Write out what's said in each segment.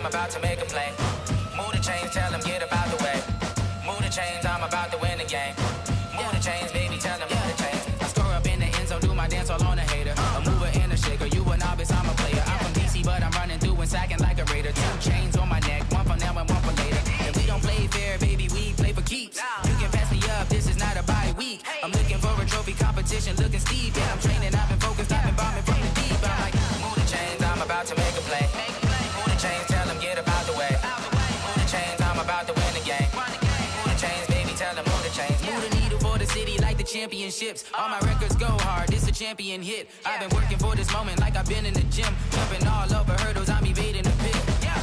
I'm about to make a play. Move the chains, tell them get about the way. Move the chains, I'm about to win the game. Move the chains, baby, tell them move the chains. I score up in the end zone, do my dance all on a hater. A mover and a shaker, you a novice, I'm a player. I'm from DC, but I'm running through and sacking like a raider. 2 chains on my neck, one for now and one for later. And we don't play fair, baby, we play for keeps. You can pass me up, this is not a bye week. I'm looking for a trophy competition, looking steep. Yeah, I'm training, I've been focused, I've been bombing from the deep. I'm like, move the chains, I'm about to make a play. Move the chains, tell them get about the way. Move the chains, I'm about to win the game. Move the chains, baby, tell them move the chains. Move the needle for the city like the championships. All my records go hard, this a champion hit. I've been working for this moment like I've been in the gym. Jumping all over hurdles, I'm evading the pit.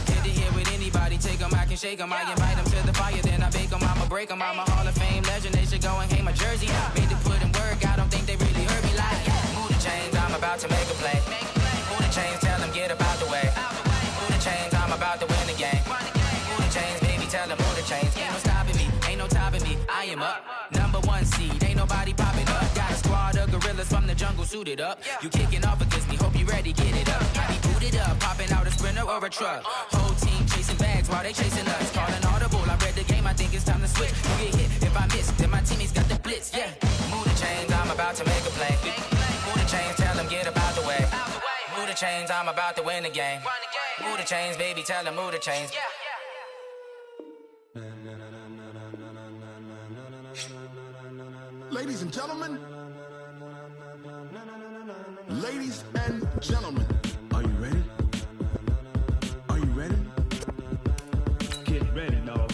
Hit the hit with anybody, take them, I can shake them. I invite them to the fire, then I bake them, I'ma break them. I'm a Hall of Fame legend, they should go and hang my jersey. Made to put in work, I don't think they really heard me like, move the chains, I'm about to make a play. Move the chains, tell them get about the way. Move the chains, I'm about to win the game. Move the chains, baby, tell them move the chains. Ain't no stopping me, ain't no topping me, I am up. #1 seed, ain't nobody popping up. Got a squad of gorillas from the jungle suited up. You kicking off against me, hope you ready, get it up. I be booted up, popping out a sprinter or a truck. Whole team chasing bags while they chasing us. Calling audible, I read the game, I think it's time to switch. You get hit, if I miss, then my teammates got the blitz, yeah. Move the chains, I'm about to make a play. Move the chains, tell them get about the way. Move the chains, I'm about to win the game. Move the chains, baby, tell them move the chains. Ladies and gentlemen, ladies and gentlemen, are you ready? Are you ready? Get ready, dog.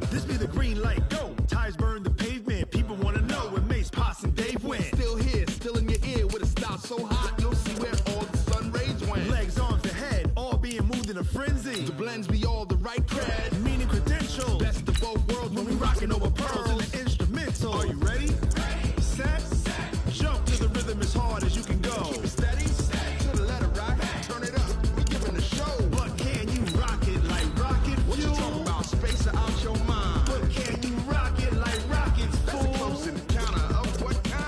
This be the green light, go. Tires burn the pavement. People wanna know where Mace, Potts, and Dave went. Still here, still in your ear with a style so hot, you'll see where all the sun rays went. Legs, arms, and head, all being moved in a frenzy. The blends be all the right cred, meaning credentials. Best of both worlds when we rockin' over pearls and the instrumental. Are you ready? Set, jump to the rhythm as hard as you can go. Keep it steady, to the letter right. Turn it up, we giving the show. But can you rock it like rocket fuel? What you talking about? Space out your mind. But can you rock it like rockets, fool? That's a close encounter of what kind?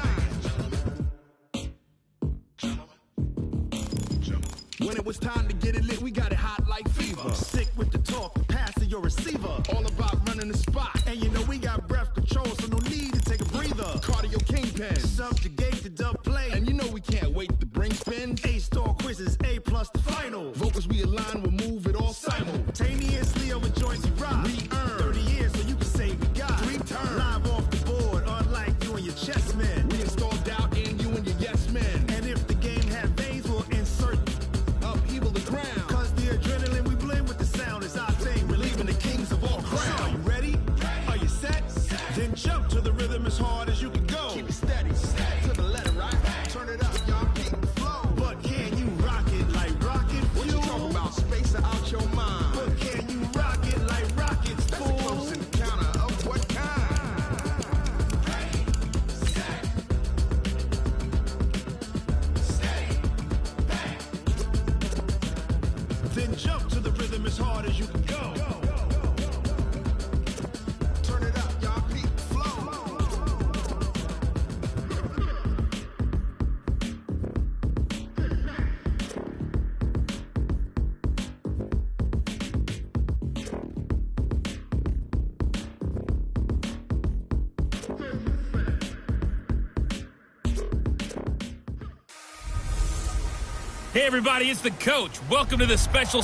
When it was time to get it lit, we got it hot like fever. Sick with the talk, pass to your receiver. All about running the spot. And you know we got breath control, so no need to take a breather. Cardio kingpin, subjugate the dub play. And you know we can't wait to bring spins. A-star quizzes, A+ the final. Vocals we align, we'll move it all simultaneously over joints we rock. We earn 30 years so you can say we got 3 turns. Live off the board, unlike you and your chess men. We install doubt in you and your yes men. And if the game had veins, we'll insert upheaval the ground. Cause the adrenaline we blend with the sound is our thing. Relieving the kings of all crowns. Are you ready? Are you set? Then jump to the rhythm as hard as you can go. Keep it steady, to the letter right. Turn it up, y'all keep the flow. But can you rock it like rocket fuel? What you talking about? Space out your mind. But can you rock it like rockets, fool? That's a close encounter of what kind? Then jump to the rhythm as hard as you can go. Turn it up, y'all keep the flow. Hey, everybody, it's the coach. Welcome to the special...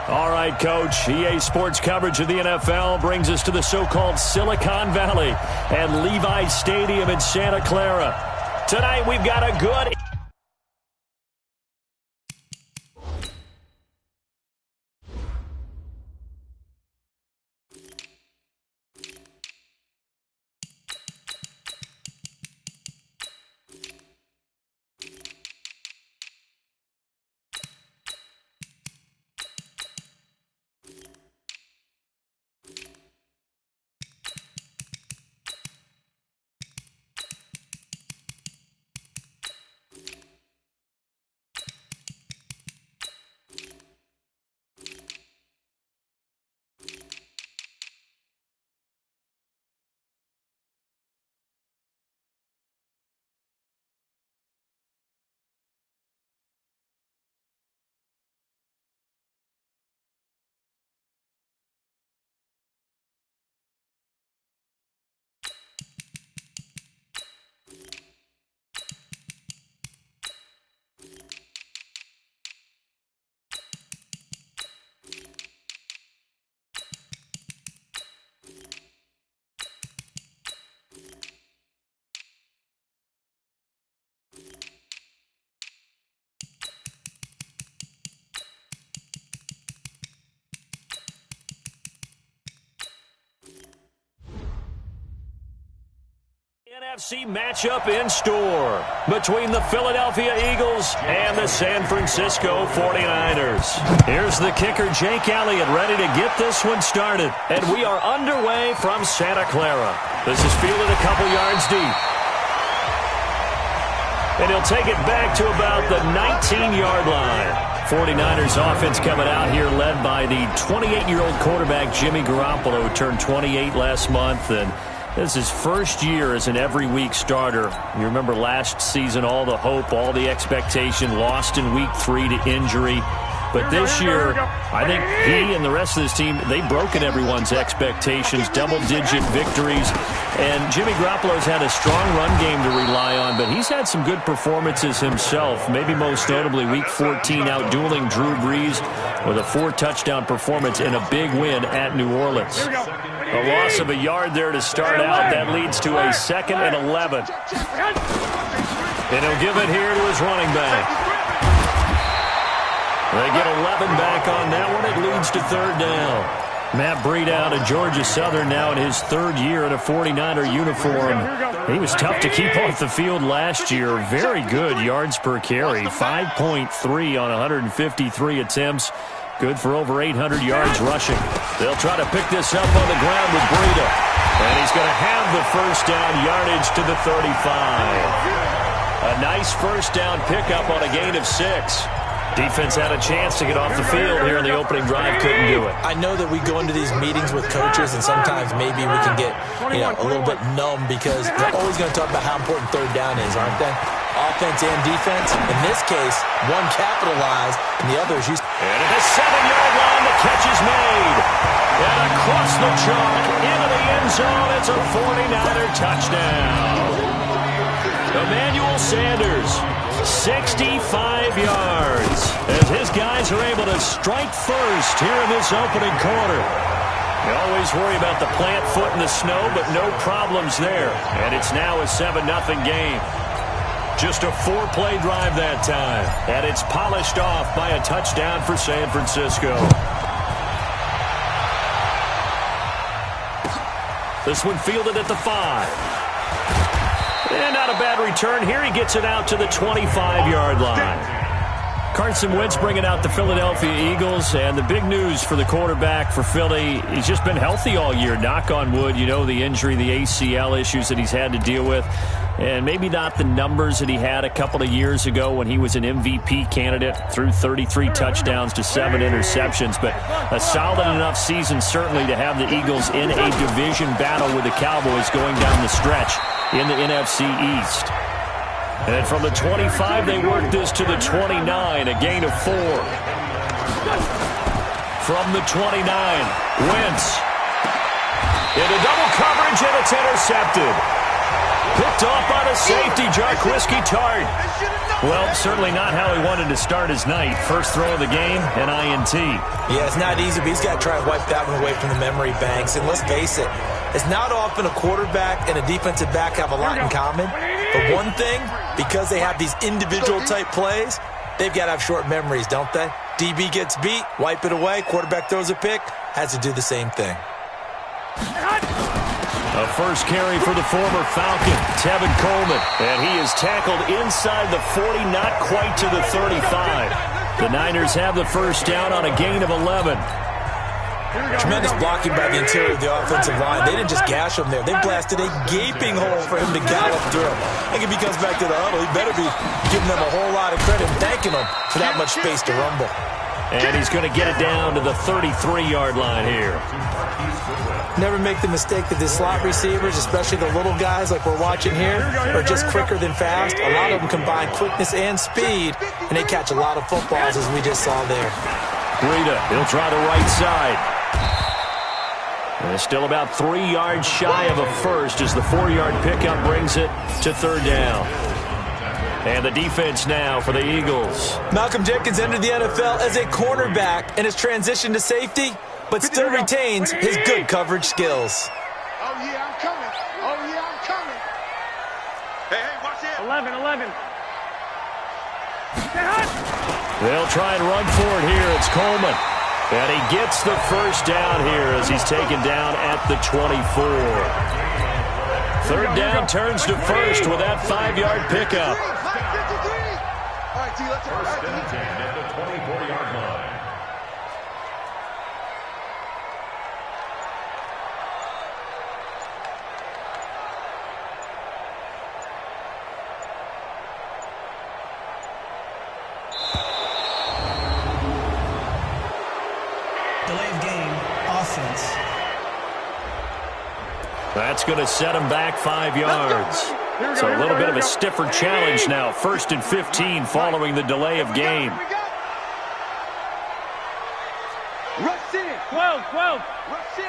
All right, Coach. EA Sports coverage of the NFL brings us to the so-called Silicon Valley and Levi Stadium in Santa Clara. Tonight, we've got a good... NFC matchup in store between the Philadelphia Eagles and the San Francisco 49ers. Here's the kicker, Jake Elliott, ready to get this one started. And we are underway from Santa Clara. This is fielded a couple yards deep. And he'll take it back to about the 19-yard line. 49ers offense coming out here led by the 28-year-old quarterback Jimmy Garoppolo, who turned 28 last month. And this is his first year as an every-week starter. You remember last season, all the hope, all the expectation, lost in week 3 to injury. But this year, I think he and the rest of this team, they've broken everyone's expectations, double-digit victories. And Jimmy Garoppolo's had a strong run game to rely on, but he's had some good performances himself, maybe most notably Week 14 outdueling Drew Brees with a 4-touchdown performance and a big win at New Orleans. A loss of a yard there to start out. That leads to a 2nd and 11. And he'll give it here to his running back. They get 11 back on that one. It leads to 3rd down. Matt Breida out of Georgia Southern now in his 3rd year in a 49er uniform. He was tough to keep off the field last year. Very good yards per carry. 5.3 on 153 attempts. Good for over 800 yards rushing. They'll try to pick this up on the ground with Breida. And he's going to have the 1st down, yardage to the 35. A nice 1st down pickup on a gain of 6. Defense had a chance to get off the field here in the opening drive, couldn't do it. I know that we go into these meetings with coaches, and sometimes maybe we can get, a little bit numb because they're always going to talk about how important 3rd down is, aren't they? Offense and defense. In this case, one capitalized, and the other is used. And at the 7-yard line, the catch is made. And across the chalk, into the end zone, it's a 49er touchdown. Emmanuel Sanders, 65 yards, as his guys are able to strike first here in this opening quarter. You always worry about the plant foot in the snow, but no problems there. And it's now a 7-0 game. Just a 4-play drive that time. And it's polished off by a touchdown for San Francisco. This one fielded at the 5. And not a bad return here. He gets it out to the 25-yard line. Carson Wentz bringing out the Philadelphia Eagles. And the big news for the quarterback for Philly, he's just been healthy all year. Knock on wood, the injury, the ACL issues that he's had to deal with. And maybe not the numbers that he had a couple of years ago when he was an MVP candidate, threw 33 touchdowns to 7 interceptions. But a solid enough season certainly to have the Eagles in a division battle with the Cowboys going down the stretch in the NFC East. And from the 25, they work this to the 29, a gain of 4. From the 29, Wentz into double coverage, and it's intercepted. Picked off by the safety, Jarquiski Tart. Well, certainly not how he wanted to start his night. First throw of the game, an INT. Yeah, it's not easy, but he's got to try and wipe that one away from the memory banks. And let's face it, it's not often a quarterback and a defensive back have a lot in common. But one thing, because they have these individual type plays, they've got to have short memories, don't they? DB gets beat, wipe it away, quarterback throws a pick, has to do the same thing. A first carry for the former Falcon, Tevin Coleman. And he is tackled inside the 40, not quite to the 35. The Niners have the first down on a gain of 11. Tremendous blocking by the interior of the offensive line. They didn't just gash him there. They blasted a gaping hole for him to gallop through. I think if he comes back to the huddle, he better be giving them a whole lot of credit and thanking them for that much space to rumble. And he's going to get it down to the 33-yard line here. Never make the mistake that the slot receivers, especially the little guys like we're watching here, are just quicker than fast. A lot of them combine quickness and speed, and they catch a lot of footballs, as we just saw there. Breida, he'll try the right side. And still about 3 yards shy of a first as the 4-yard pickup brings it to 3rd down. And the defense now for the Eagles. Malcolm Jenkins entered the NFL as a cornerback and has transitioned to safety, but still retains his good coverage skills. Oh, yeah, I'm coming. Oh, yeah, I'm coming. Hey, watch it. 11. They'll try and run for it here. It's Coleman. And he gets the first down here as he's taken down at the 24. Third down turns to first with that 5-yard pickup. First and 10 at the 24-yard line. Delay of game, offense. That's going to set him back 5 yards. So a little bit of a stiffer challenge now. 1st and 15 following the delay of game. Rush in. 12. Rush in.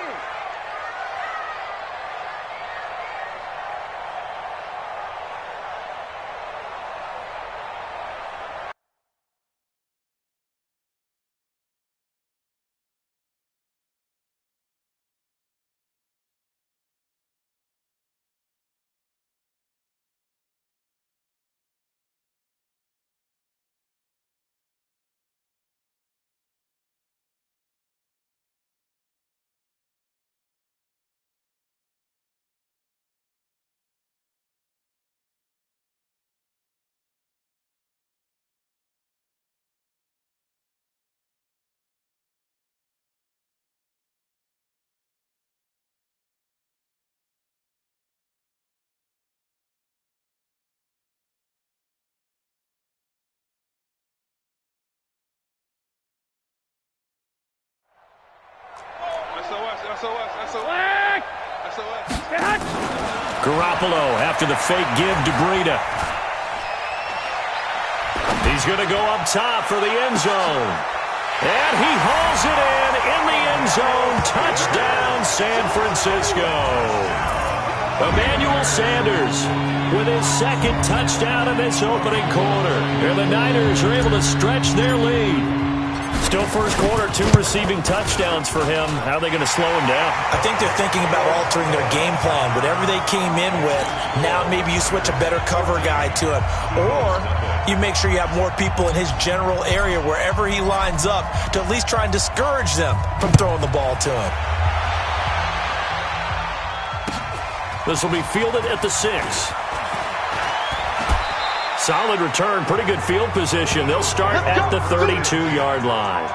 Garoppolo after the fake give to Breida. He's going to go up top for the end zone. And he hauls it in the end zone. Touchdown, San Francisco. Emmanuel Sanders with his second touchdown in this opening quarter. And the Niners are able to stretch their lead. Still first quarter, 2 receiving touchdowns for him. How are they going to slow him down? I think they're thinking about altering their game plan. Whatever they came in with, now maybe you switch a better cover guy to him. Or you make sure you have more people in his general area wherever he lines up to at least try and discourage them from throwing the ball to him. This will be fielded at the 6. Solid return, pretty good field position. They'll start at the 32-yard line.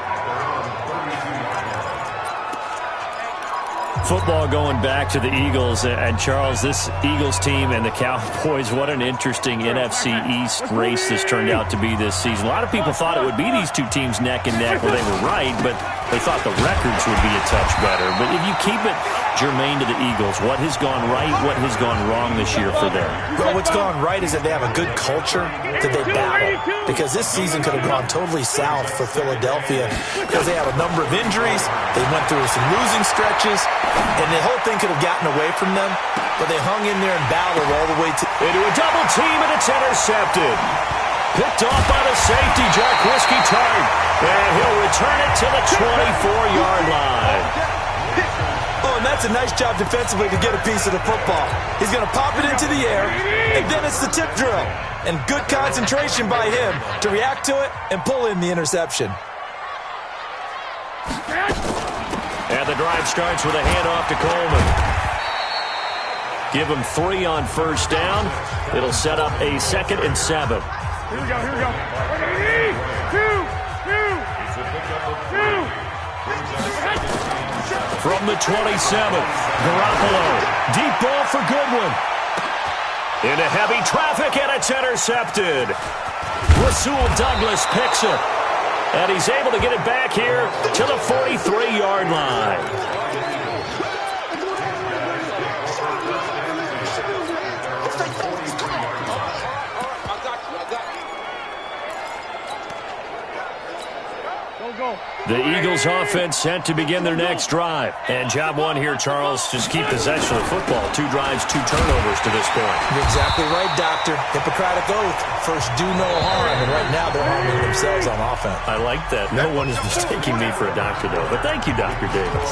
Football going back to the Eagles. And, Charles, this Eagles team and the Cowboys, what an interesting NFC East race this turned out to be this season. A lot of people thought it would be these two teams neck and neck. Well, they were right, but they thought the records would be a touch better. But if you keep it germane to the Eagles, what has gone right, what has gone wrong this year for them? Well, what's gone right is that they have a good culture that they battle. Because this season could have gone totally south for Philadelphia because they have a number of injuries. They went through some losing stretches. And the whole thing could have gotten away from them, but they hung in there and battled all the way into a double team, and it's intercepted. Picked off by the safety, Jarquiski Tart. And he'll return it to the 24-yard line. Oh, and that's a nice job defensively to get a piece of the football. He's going to pop it into the air, and then it's the tip drill. And good concentration by him to react to it and pull in the interception. And the drive starts with a handoff to Coleman. Give him 3 on first down. It'll set up a 2nd and 7. Here we go. 2. From the 27th, Garoppolo. Deep ball for Goodwin. Into heavy traffic, and it's intercepted. Rasul Douglas picks it. And he's able to get it back here to the 43-yard line. The Eagles offense set to begin their next drive. And job one here, Charles, just keep possession of the football. 2 drives, 2 turnovers to this point. You're exactly right, Doctor. Hippocratic oath. First, do no harm. And right now, they're harming themselves on offense. I like that. No one is mistaking me for a doctor, though. But thank you, Dr. Davis.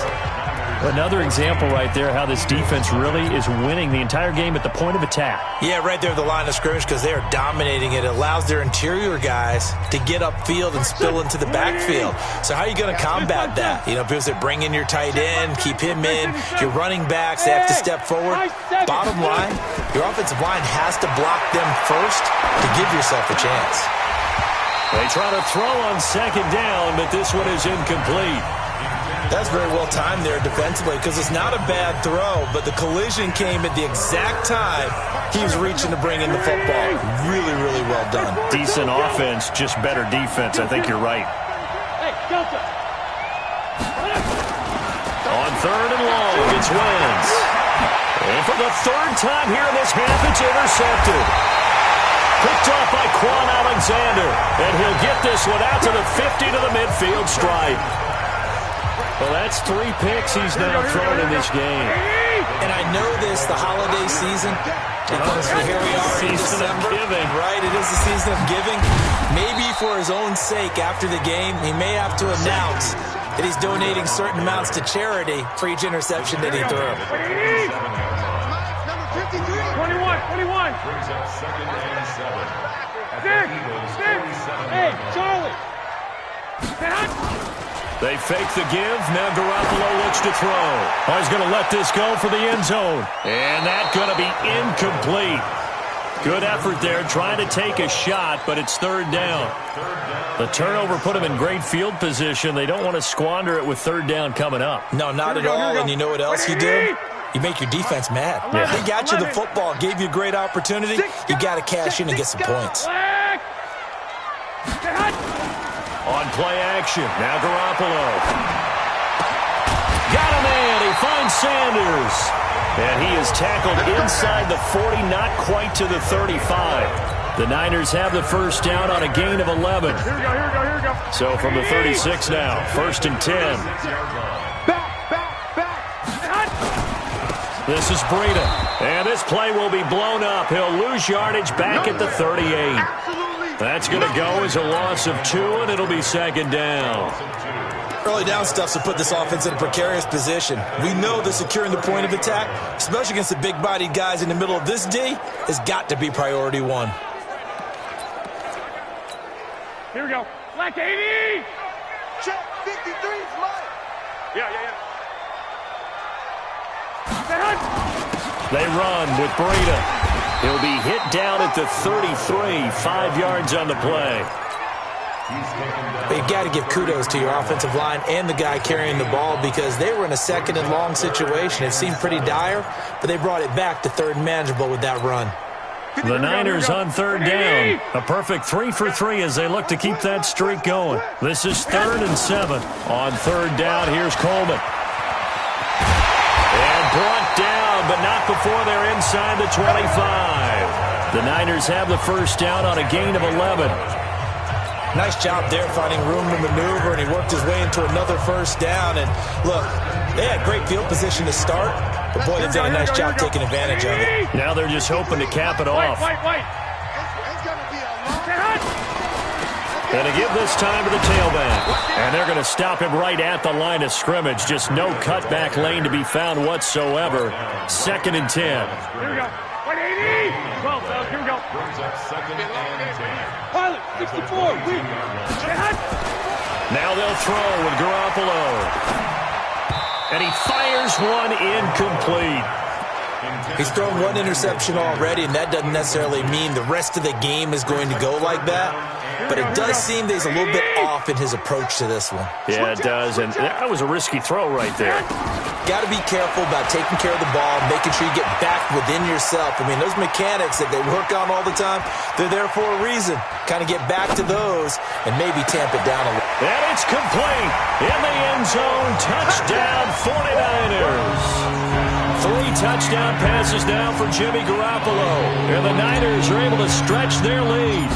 Another example right there how this defense really is winning the entire game at the point of attack. Yeah, right there at the line of scrimmage because they are dominating it. It allows their interior guys to get upfield and spill into the backfield. So how are you going to combat that? You know, because they bring in your tight end, keep him in. Your running backs, they have to step forward. Bottom line, your offensive line has to block them first to give yourself a chance. They try to throw on second down, but this one is incomplete. That's very well timed there defensively because it's not a bad throw, but the collision came at the exact time he was reaching to bring in the football. Really, really well done. Decent offense, just better defense. I think you're right. On third and long, it's Wentz. And for the third time here in this half, it's intercepted. Picked off by Quan Alexander. And he'll get this one out to the 50 to the midfield stripe. Well, that's 3 picks he's now thrown in this game. And I know this, the holiday season, because here we are in December. Right, it is the season of giving. Maybe for his own sake after the game, he may have to announce that he's donating certain amounts to charity for each interception that he threw. 21. Brings up second and 7. Hey, Charlie. They fake the give. Now Garoppolo looks to throw. Oh, he's going to let this go for the end zone. And that's going to be incomplete. Good effort there trying to take a shot, but it's third down. The turnover put him in great field position. They don't want to squander it with third down coming up. No, not at all. And you know what else you do? You make your defense mad. Yeah. They got you the football, gave you a great opportunity. You got to cash in and get some points. On play action, now Garoppolo. Got a man, he finds Sanders. And he is tackled inside the 40, not quite to the 35. The Niners have the first down on a gain of 11. Here we go. So from the 36 now, first and 10. Back. This is Breida. And this play will be blown up. He'll lose yardage back at the 38. That's going to go as a loss of 2, and it'll be second down. Early down stuff to put this offense in a precarious position. We know that securing the point of attack, especially against the big-bodied guys in the middle of this D, has got to be priority 1. Here we go. Black 80. Check 53 is mine. Yeah. They run with Breida. He'll be hit down at the 33, 5 yards on the play. But you got to give kudos to your offensive line and the guy carrying the ball because they were in a second and long situation. It seemed pretty dire, but they brought it back to third and manageable with that run. The Niners on third down. A perfect 3 for 3 as they look to keep that streak going. This is third and 7. On third down, here's Coleman. And brought down, but not before they're inside the 25. The Niners have the first down on a gain of 11. Nice job there finding room to maneuver, and he worked his way into another first down. And look, they had great field position to start, but boy, they've done a nice job taking advantage of it. Now they're just hoping to cap it off. And to give this time to the tailback. And they're going to stop him right at the line of scrimmage. Just no cutback lane to be found whatsoever. Second and 10. Here we go. 180. 12, fellas. Here we go. Brings up second and 10. Pilot, 64. Now they'll throw with Garoppolo. And he fires one incomplete. He's thrown one interception already, and that doesn't necessarily mean the rest of the game is going to go like that. But it does seem that he's a little bit off in his approach to this one. Yeah, it does, and that was a risky throw right there. Got to be careful about taking care of the ball, making sure you get back within yourself. I mean, those mechanics that they work on all the time, they're there for a reason. Kind of get back to those and maybe tamp it down a little. And it's complete. In the end zone, touchdown 49ers. 3 touchdown passes now for Jimmy Garoppolo. And the Niners are able to stretch their lead.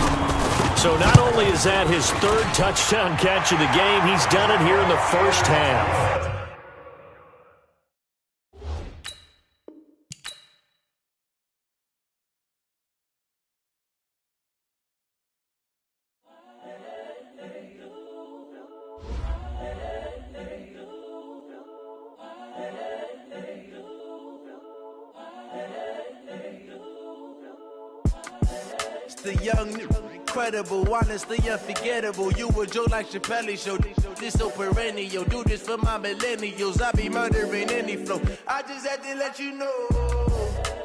So not only is that his 3rd touchdown catch of the game, he's done it here in the first half. the young, incredible, honestly unforgettable. You a joke like Chappelle Show. This so perennial. Do this for my millennials. I be murdering any flow. I just had to let you know.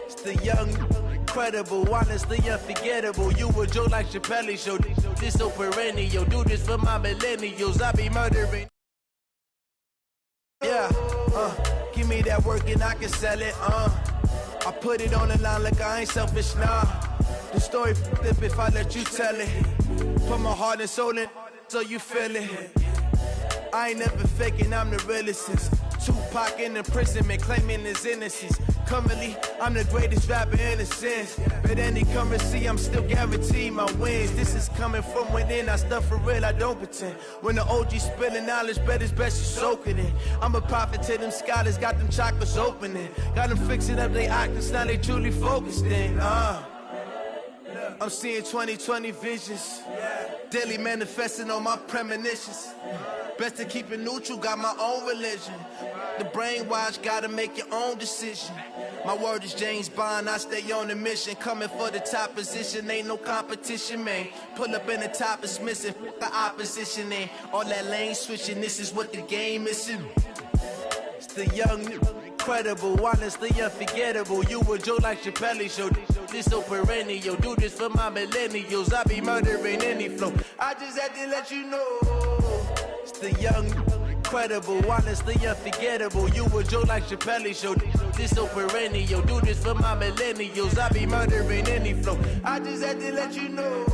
It's the young, incredible, honestly unforgettable. You a joke like Chappelle Show. This so perennial. Do this for my millennials. I be murdering. Yeah, give me that work and I can sell it. I put it on the line like I ain't selfish, nah. The story flip if I let you tell it. Put my heart and soul in so you feel it. I ain't never faking, I'm the realest since Tupac in imprisonment, claiming his innocence. Currently, I'm the greatest rapper in a sense. But any currency, I'm still guaranteed my wins. This is coming from within, I stuff for real, I don't pretend. When the OG spilling knowledge, bet it's best you soak it in. I'm a prophet to them scholars, got them chakras opening. Got them fixing up their octaves, now they truly focused in. I'm seeing 2020 visions. Daily manifesting on my premonitions. Best to keep it neutral, got my own religion. The brainwash, gotta make your own decision. My word is James Bond, I stay on a mission. Coming for the top position, ain't no competition, man. Pull up in the top, it's missing, the opposition ain't. All that lane switching, this is what the game is. It's the young, incredible, honestly unforgettable. You a joke like Chappelle Show. This so perennial. Do this for my millennials. I be murdering any flow. I just had to let you know. It's the young, incredible, honestly unforgettable. You a joke like Chappelle Show. This so perennial. Do this for my millennials. I be murdering any flow. I just had to let you know.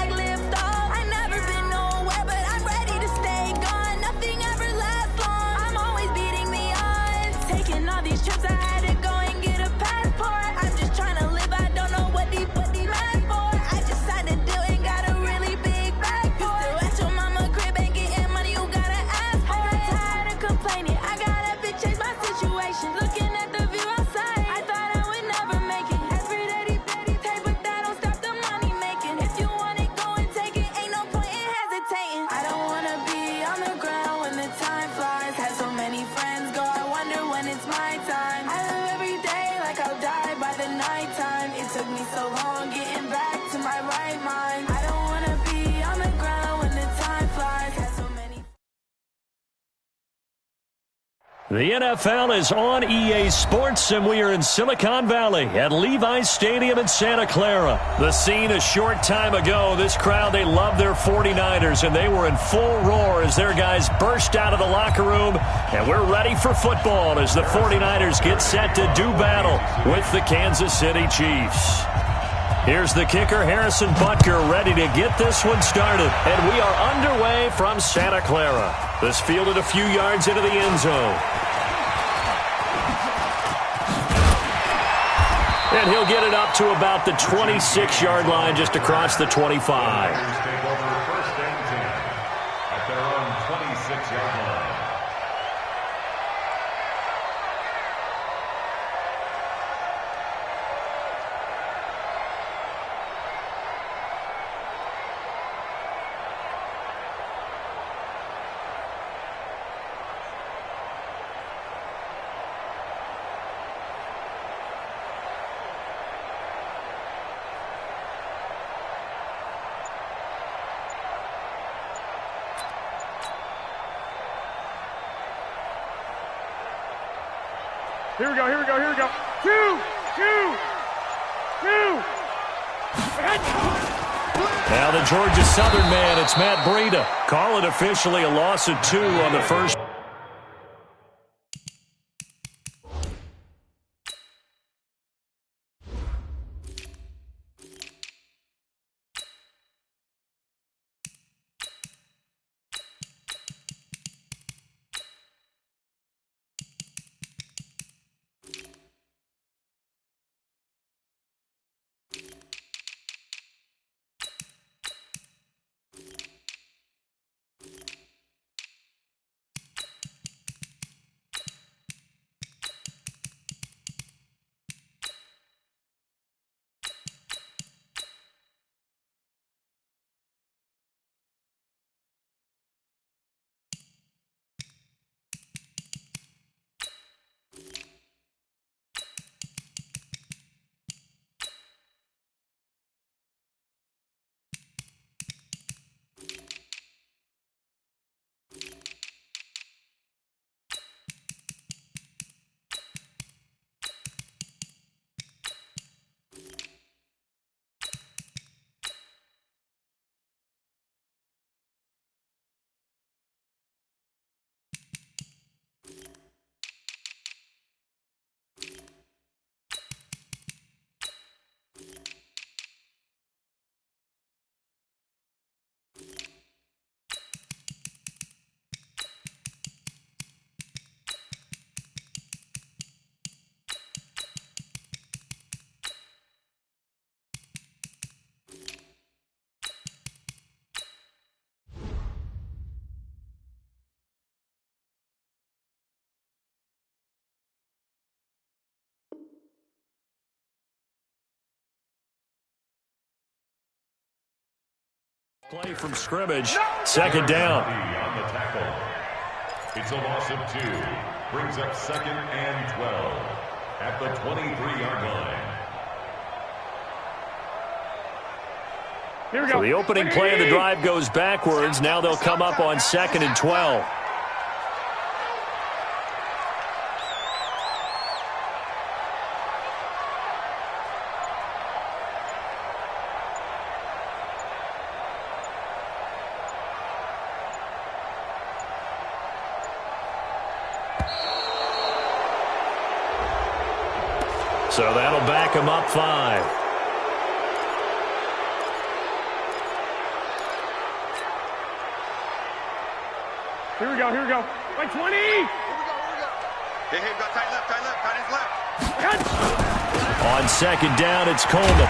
Live The NFL is on EA Sports, and we are in Silicon Valley at Levi's Stadium in Santa Clara. The scene a short time ago, this crowd, they love their 49ers, and they were in full roar as their guys burst out of the locker room, and we're ready for football as the 49ers get set to do battle with the Kansas City Chiefs. Here's the kicker, Harrison Butker, ready to get this one started. And we are underway from Santa Clara. This fielded a few yards into the end zone. And he'll get it up to about the 26-yard line, just across the 25. Take over first and 10 at their own 26-yard line. Here we go. Now the Georgia Southern man, it's Matt Breida. Call it officially a loss of 2 on the first. Play from scrimmage. Second down. On the tackle. It's a loss of 2. Brings up second and 12 at the 23-yard line. Here we go. So the opening play of the drive goes backwards. Now they'll come up on second and 12. So that'll back him up 5. Here we go. Like 20. Hey, got tight left. On second down, it's Coleman.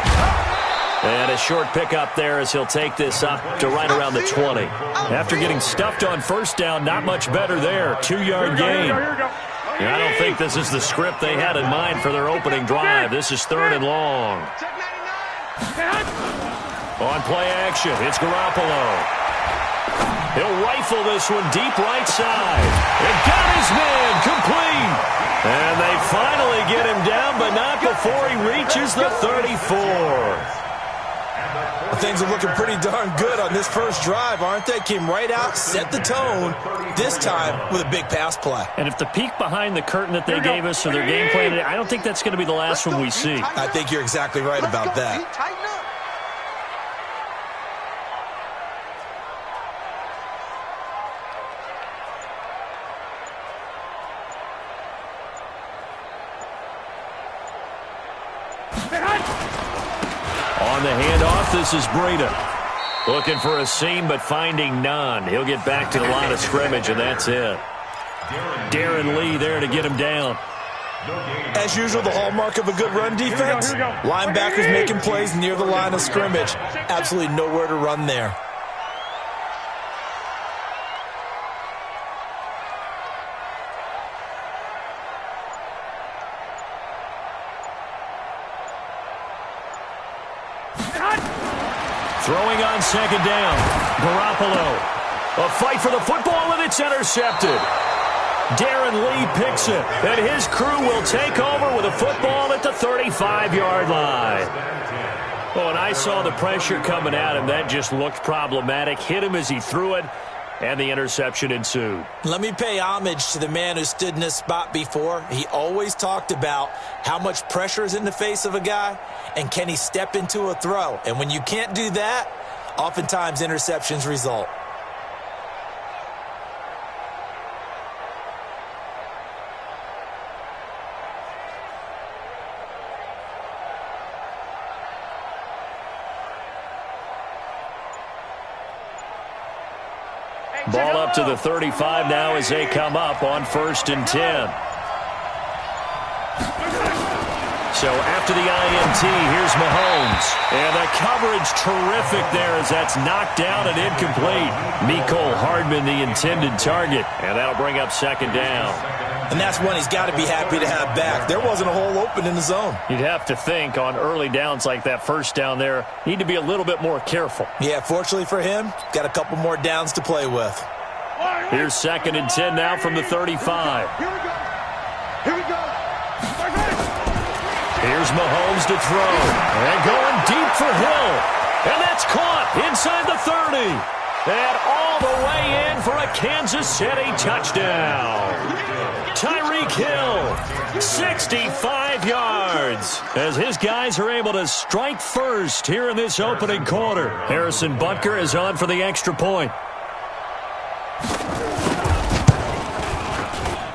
And a short pickup there as he'll take this up to right around the 20. After getting stuffed on first down, not much better there. 2-yard gain. Here we go. And I don't think this is the script they had in mind for their opening drive. This is 3rd and long. On play action, it's Garoppolo. He'll rifle this one deep right side. And got his man complete. And they finally get him down, but not before he reaches the 34. Well, things are looking pretty darn good on this first drive, aren't they? Came right out, set the tone, this time with a big pass play. And if the peek behind the curtain that they gave us for their game plan today, I don't think that's going to be the last one we see. I think you're exactly right about that. On the handoff, this is Breida. Looking for a seam, but finding none. He'll get back to the line of scrimmage, and that's it. Darren Lee there to get him down. As usual, the hallmark of a good run defense, linebackers making plays near the line of scrimmage. Absolutely nowhere to run there. Throwing on second down. Garoppolo. A fight for the football, and it's intercepted. Darren Lee picks it, and his crew will take over with a football at the 35-yard line. Oh, and I saw the pressure coming at him. That just looked problematic. Hit him as he threw it, and the interception ensued. Let me pay homage to the man who stood in this spot before. He always talked about how much pressure is in the face of a guy, and can he step into a throw. And when you can't do that, oftentimes interceptions result. Ball up to the 35 now as they come up on 1st and 10. So after the INT, here's Mahomes. And the coverage terrific there as that's knocked down and incomplete. Mecole Hardman, the intended target. And that'll bring up 2nd down. And that's one he's got to be happy to have back. There wasn't a hole open in the zone. You'd have to think on early downs like that first down there, need to be a little bit more careful. Yeah, fortunately for him, got a couple more downs to play with. Here's 2nd and 10 now from the 35. Here we go. Here we go. Here's Mahomes to throw. And going deep for Hill. And that's caught inside the 30. And all the way in for a Kansas City touchdown. Tyreek Hill, 65 yards, as his guys are able to strike first here in this opening quarter. Harrison Butker is on for the extra point.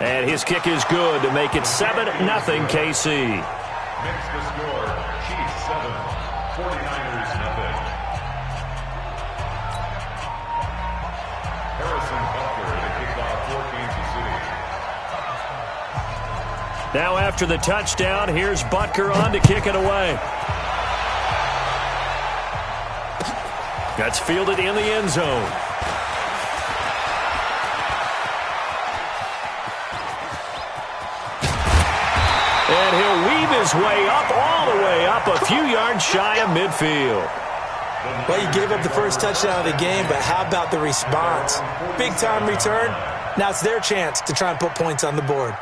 And his kick is good to make it 7-0 KC. Makes the score, Chiefs 7, 49ers nothing. Harrison Butker to kick off for Kansas City. Now after the touchdown, here's Butker on to kick it away. That's fielded in the end zone. And he'll weave his way up, all the way up, a few yards shy of midfield. Well, you gave up the first touchdown of the game, but how about the response? Big-time return. Now it's their chance to try and put points on the board.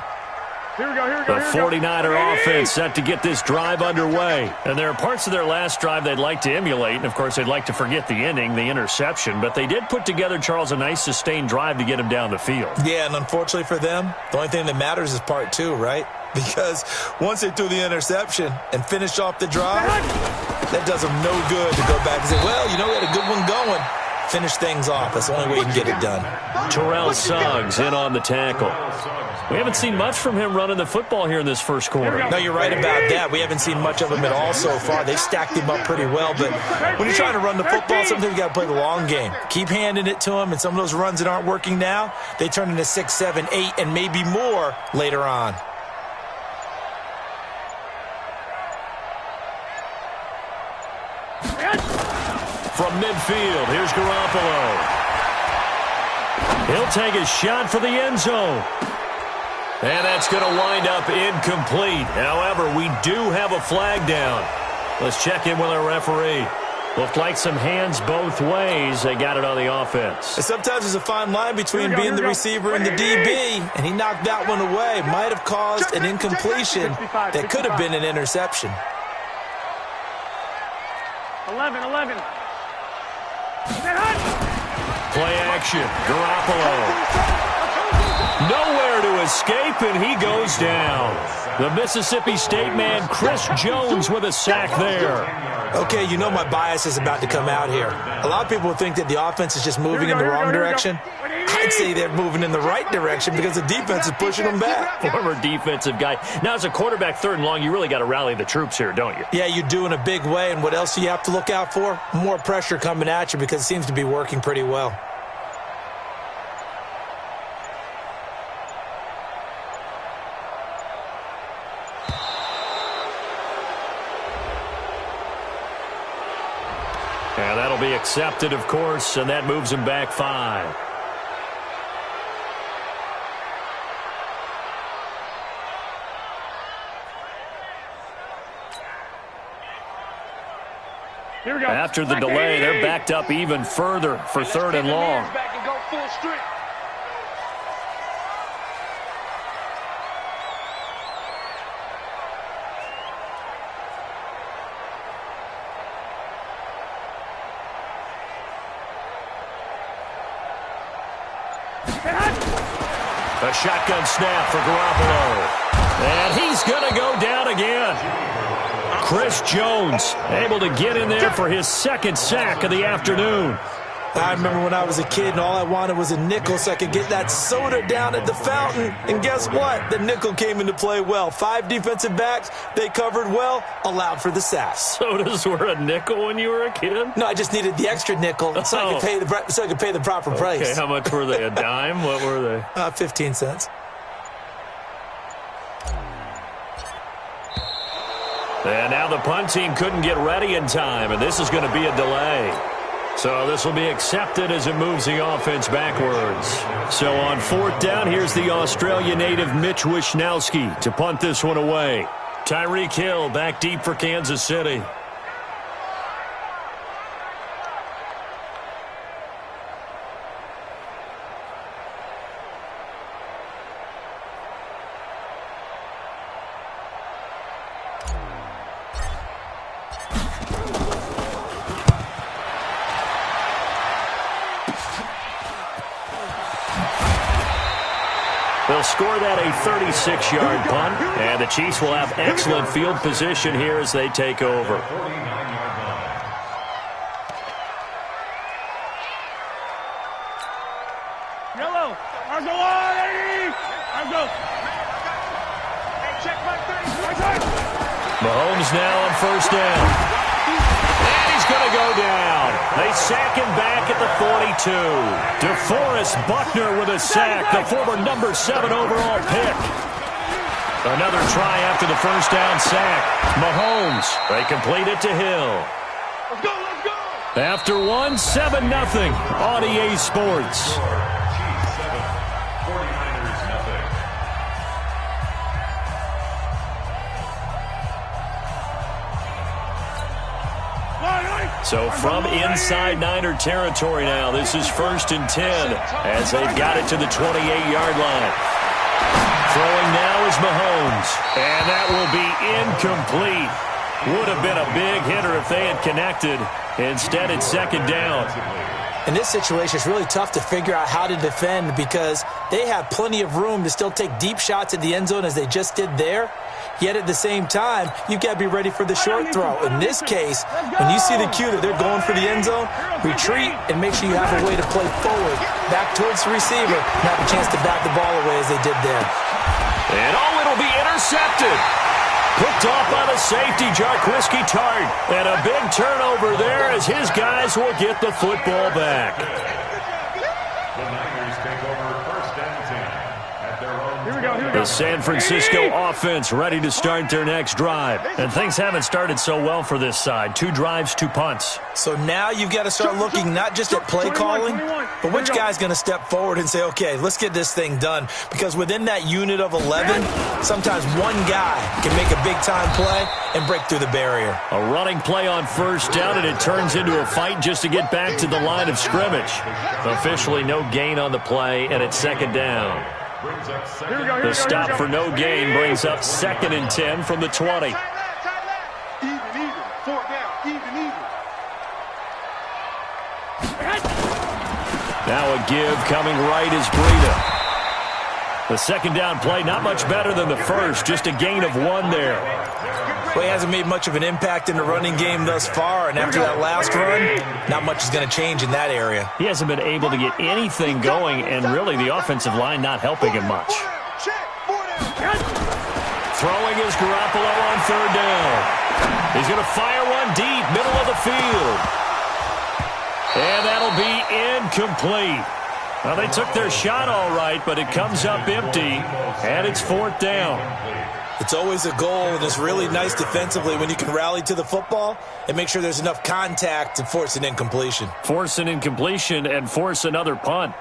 Here we go, here we go. The 49er offense set to get this drive underway. And there are parts of their last drive they'd like to emulate. And, of course, they'd like to forget the ending, the interception. But they did put together, Charles, a nice sustained drive to get him down the field. Yeah, and unfortunately for them, the only thing that matters is part 2, right? Because once they threw the interception and finished off the drive, that does them no good to go back and say, well, you know, we had a good one going. Finish things off. That's the only way you can get it done. Terrell Suggs in on the tackle. We haven't seen much from him running the football here in this first quarter. No, you're right about that. We haven't seen much of him at all so far. They've stacked him up pretty well. But when you're trying to run the football, sometimes you got to play the long game. Keep handing it to him, and some of those runs that aren't working now, they turn into 6, 7, 8, and maybe more later on. From midfield, here's Garoppolo. He'll take a shot for the end zone. And that's going to wind up incomplete. However, we do have a flag down. Let's check in with our referee. Looked like some hands both ways. They got it on the offense. And sometimes there's a fine line between being the receiver and the DB, and he knocked that one away. Might have caused an incompletion that could have been an interception. 11. Play action. Garoppolo. Nowhere to escape, and he goes down. The Mississippi State man, Chris Jones, with a sack there. Okay, you know my bias is about to come out here. A lot of people think that the offense is just moving in the wrong direction. I'd say they're moving in the right direction because the defense is pushing them back. Former defensive guy. Now, as a quarterback, 3rd and long, you really got to rally the troops here, don't you? Yeah, you do in a big way. And what else do you have to look out for? More pressure coming at you because it seems to be working pretty well. And that'll be accepted, of course, and that moves him back 5. Here we go. After the delay, they're backed up even further for 3rd and long. Back and go full strength. A shotgun snap for Garoppolo. And he's going to go down again. Chris Jones able to get in there for his 2nd sack of the afternoon. I remember when I was a kid and all I wanted was a nickel so I could get that soda down at the fountain. And guess what? The nickel came into play well. 5 defensive backs, they covered well, allowed for the sack. Sodas were a nickel when you were a kid? No, I just needed the extra nickel so I could pay the proper price. Okay, how much were they? A dime? What were they? 15 cents. And now the punt team couldn't get ready in time, and this is going to be a delay. So this will be accepted as it moves the offense backwards. So on 4th down, here's the Australia native Mitch Wishnowski to punt this one away. Tyreek Hill back deep for Kansas City. They'll score that a 36-yard punt, and the Chiefs will have excellent field position here as they take over. Yellow. Argo on, Eddie. Argo. Hey, check my thing. Mahomes now on 1st down. And he's going to go down. They sack him back at the 42. DeForest Buckner with a sack, the former number 7 overall pick. Another try after the 1st down sack. Mahomes, they complete it to Hill. Let's go. After 1, 7-0 on EA Sports. So from inside Niner territory now, this is 1st and 10 as they've got it to the 28-yard line. Throwing now is Mahomes, and that will be incomplete. Would have been a big hitter if they had connected. Instead, it's 2nd down. In this situation, it's really tough to figure out how to defend because they have plenty of room to still take deep shots at the end zone as they just did there. Yet at the same time, you've got to be ready for the short throw. In this case, when you see the cue that they're going for the end zone, retreat and make sure you have a way to play forward, back towards the receiver, and have a chance to back the ball away as they did there. And it'll be intercepted. Picked off by the safety, Jarquiski Tart. And a big turnover there as his guys will get the football back. The Niners take over 1st and 10 at their own. Here we go. The San Francisco offense ready to start their next drive. And things haven't started so well for this side. 2 drives, 2 punts. So now you've got to start looking not just at play calling, but which guy's going to step forward and say, okay, let's get this thing done. Because within that unit of 11, sometimes one guy can make a big-time play and break through the barrier. A running play on 1st down, and it turns into a fight just to get back to the line of scrimmage. Officially no gain on the play, and it's 2nd down. The stop for no gain brings up 2nd and 10 from the 20. Even, 4th down, even. Now a give coming right is Breida. The second down play, not much better than the first, just a gain of 1 there. Well, he hasn't made much of an impact in the running game thus far, and after that last run, not much is going to change in that area. He hasn't been able to get anything going, and really the offensive line not helping him much. Throwing is Garoppolo on 3rd down. He's going to fire one deep, middle of the field. And that'll be incomplete. Well, they took their shot all right, but it comes up empty, and it's 4th down. It's always a goal, and it's really nice defensively when you can rally to the football and make sure there's enough contact to force an incompletion. Force an incompletion and force another punt.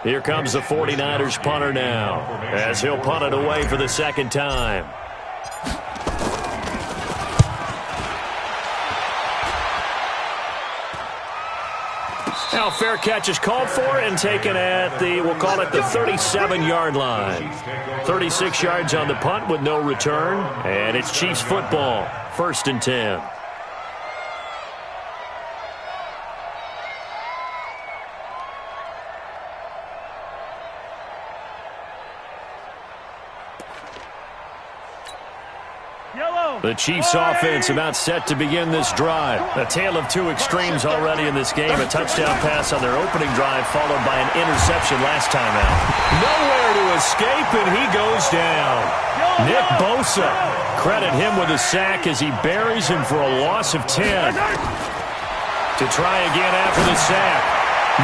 Here comes the 49ers punter now, as he'll punt it away for the second time. Now, fair catch is called for and taken at the, we'll call it the 37-yard line. 36 yards on the punt with no return, and it's Chiefs football, 1st and 10. The Chiefs offense about set to begin this drive. A tale of 2 extremes already in this game. A touchdown pass on their opening drive followed by an interception last time out. Nowhere to escape, and he goes down. Nick Bosa, credit him with a sack as he buries him for a loss of 10. To try again after the sack.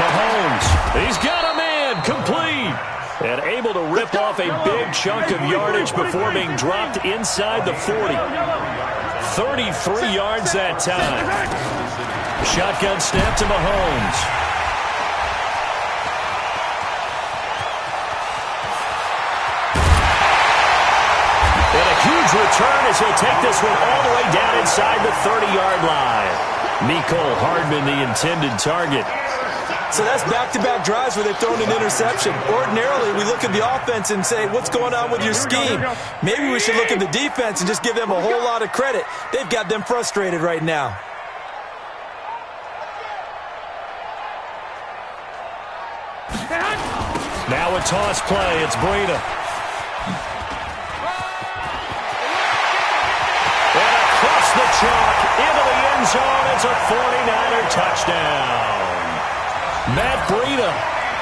Mahomes, he's got a man, complete. And able to rip off a big chunk of yardage before being dropped inside the 40. 33 yards that time. Shotgun snap to Mahomes. And a huge return as he'll take this one all the way down inside the 30-yard line. Mecole Hardman, the intended target. So that's back-to-back drives where they've thrown an interception. Ordinarily, we look at the offense and say, what's going on with your scheme? Maybe we should look at the defense and just give them a whole lot of credit. They've got them frustrated right now. Now a toss play. It's Breida. And across the chalk into the end zone. It's a 49er touchdown. Matt Breida,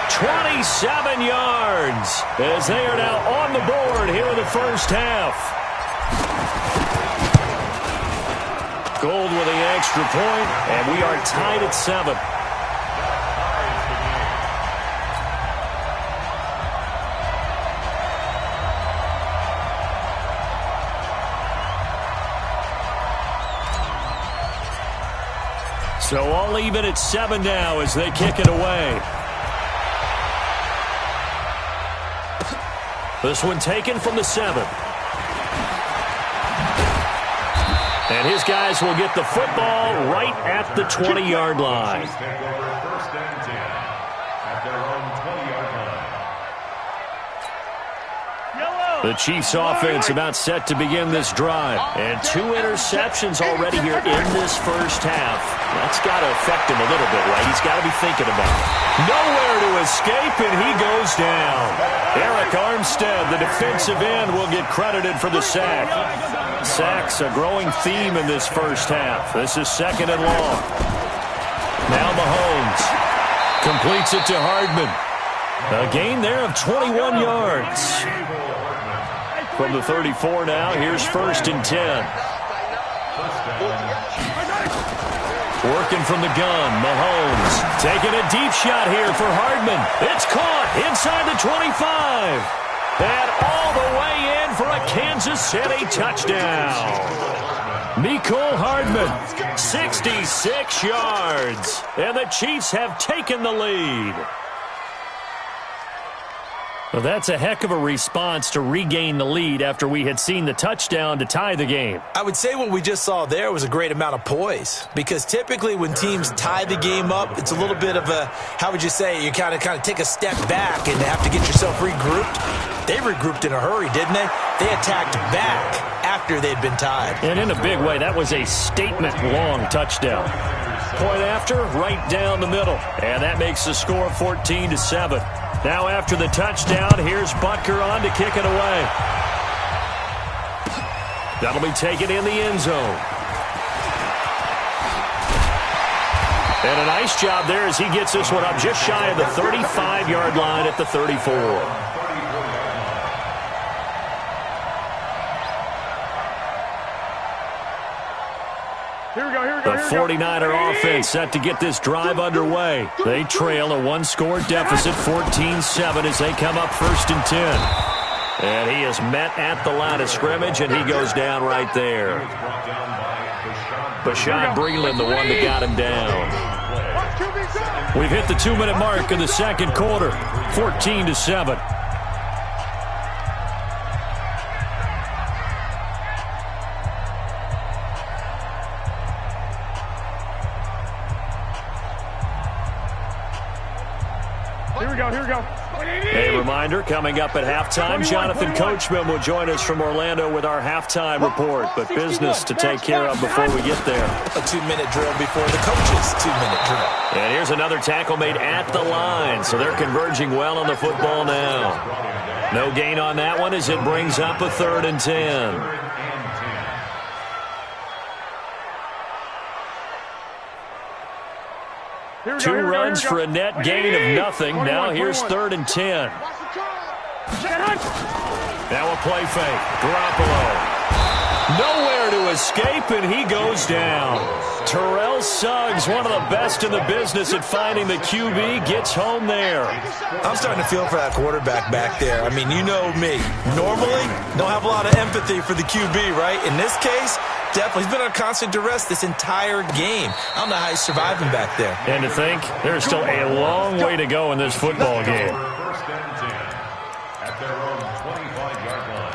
27 yards, as they are now on the board here in the first half. Gold with the extra point, and we are tied at 7. So all even at 7 now as they kick it away. This one taken from the 7. And his guys will get the football right at the 20-yard line. The Chiefs offense about set to begin this drive. And 2 interceptions already here in this first half. That's got to affect him a little bit, right? He's got to be thinking about it. Nowhere to escape, and he goes down. Eric Armstead, the defensive end, will get credited for the sack. Sacks a growing theme in this first half. This is 2nd and long. Now Mahomes completes it to Hardman. A gain there of 21 yards. From the 34 now, here's 1st and 10. Working from the gun, Mahomes taking a deep shot here for Hardman. It's caught inside the 25. And all the way in for a Kansas City touchdown. Mecole Hardman, 66 yards. And the Chiefs have taken the lead. Well, that's a heck of a response to regain the lead after we had seen the touchdown to tie the game. I would say what we just saw there was a great amount of poise, because typically when teams tie the game up, it's a little bit of a, how would you say, you kind of take a step back and have to get yourself regrouped. they regrouped in a hurry, didn't they? They attacked back after they'd been tied. And in a big way, that was a statement-long touchdown. Point after, right down the middle. And that makes the score 14-7. Now after the touchdown, here's Butker on to kick it away. That'll be taken in the end zone. And a nice job there as he gets this one up just shy of the 35-yard line at the 34. The 49er offense set to get this drive underway. They trail a one-score deficit, 14-7, as they come up 1st and 10. And he is met at the line of scrimmage, and he goes down right there. Bashaud Breeland, the one that got him down. We've hit the 2-minute mark in the second quarter, 14-7. Here we go. A reminder, coming up at halftime, Jonathan Coachman will join us from Orlando with our halftime report. But business to take care of before we get there. A 2-minute drill before the coach's 2-minute drill. And here's another tackle made at the line, so they're converging well on the football now. No gain on that one as it brings up a 3rd and 10. Two runs for a net gain of nothing. Now here's 3rd and 10. Now a play fake. Garoppolo. Nowhere to escape, and he goes down. Terrell Suggs, one of the best in the business at finding the QB, gets home there. I'm starting to feel for that quarterback back there. I mean, you know me. Normally, don't have a lot of empathy for the QB, right? In this case, definitely. He's been on constant duress this entire game. I don't know how he's surviving back there. And to think, there's still a long way to go in this football game. First and 10 at their own 25-yard line.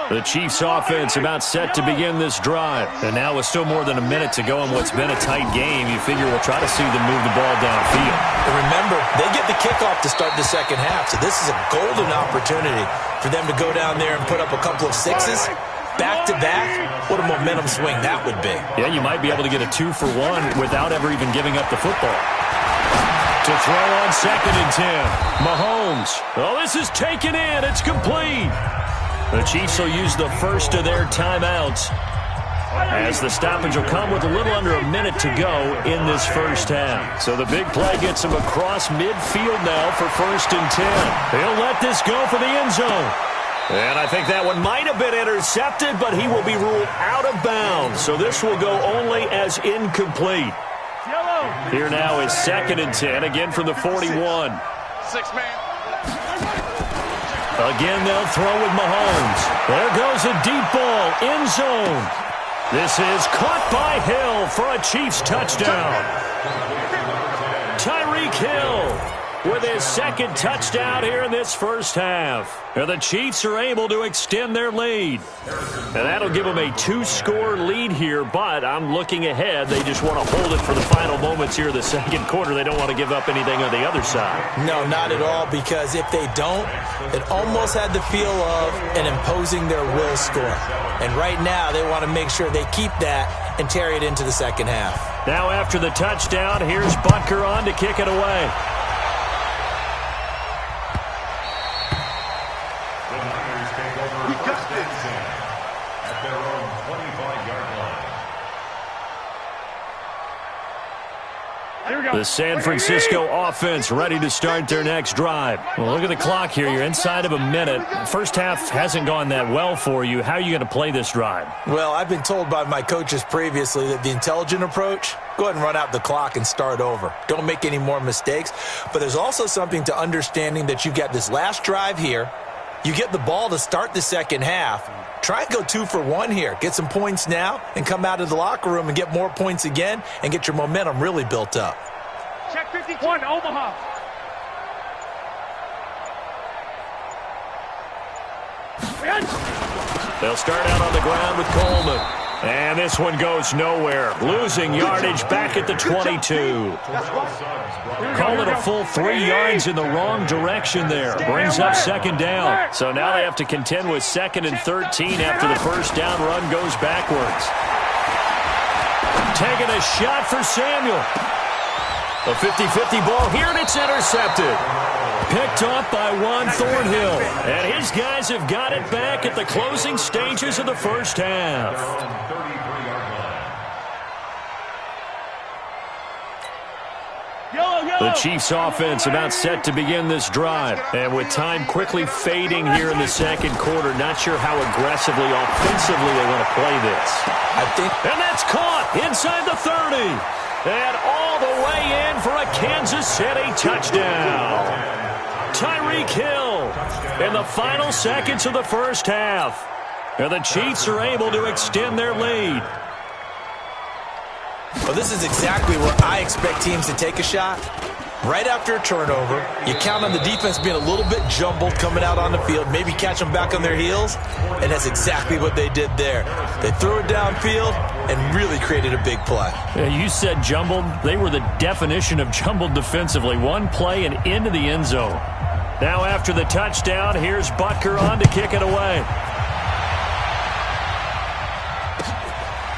The Chiefs offense about set to begin this drive. And now with still more than a minute to go in what's been a tight game, you figure we'll try to see them move the ball downfield. And remember, they get the kickoff to start the second half, so this is a golden opportunity for them to go down there and put up a couple of sixes. Back-to-back, what a momentum swing that would be. Yeah, you might be able to get a 2-for-1 without ever even giving up the football. To throw on 2nd and 10. Mahomes. Oh, this is taken in. It's complete. The Chiefs will use the first of their timeouts as the stoppage will come with a little under a minute to go in this first half. So the big play gets him across midfield now for 1st and 10. He'll let this go for the end zone. And I think that one might have been intercepted, but he will be ruled out of bounds. So this will go only as incomplete. Here now is 2nd and 10, again from the 41. 6-man. Again, they'll throw with Mahomes. There goes a deep ball, end zone. This is caught by Hill for a Chiefs touchdown. Tyreek Hill with his 2nd touchdown here in this first half. And the Chiefs are able to extend their lead. And that'll give them a 2-score lead here, but I'm looking ahead. They just want to hold it for the final moments here of the second quarter. They don't want to give up anything on the other side. No, not at all, because if they don't, it almost had the feel of an imposing their will score. And right now, they want to make sure they keep that and carry it into the second half. Now after the touchdown, here's Butker on to kick it away. At their own 25-yard line. The San Francisco offense ready to start their next drive. Well, look at the clock here. You're inside of a minute. First half hasn't gone that well for you. How are you going to play this drive? Well, I've been told by my coaches previously that the intelligent approach, go ahead and run out the clock and start over. Don't make any more mistakes. But there's also something to understanding that you got this last drive here. You get the ball to start the second half. Try and go 2-for-1 here. Get some points now and come out of the locker room and get more points again and get your momentum really built up. Check 51, Omaha. They'll start out on the ground with Coleman. And this one goes nowhere. Losing yardage back at the 22. Call it a full 3 yards in the wrong direction there. Brings up second down. So now they have to contend with 2nd and 13 after the first down run goes backwards. Taking a shot for Samuel. A 50-50 ball here, and it's intercepted. Picked off by Juan Thornhill. And his guys have got it back at the closing stages of the first half. The Chiefs' offense about set to begin this drive. And with time quickly fading here in the second quarter, not sure how aggressively, offensively they want to play this. And that's caught inside the 30. And all the way in for a Kansas City touchdown. Tyreek Hill in the final seconds of the first half. And the Chiefs are able to extend their lead. Well, this is exactly where I expect teams to take a shot. Right after a turnover, you count on the defense being a little bit jumbled coming out on the field, maybe catch them back on their heels, and that's exactly what they did there. They threw it downfield and really created a big play. You said jumbled. They were the definition of jumbled defensively. One play and into the end zone. Now after the touchdown, here's Butker on to kick it away.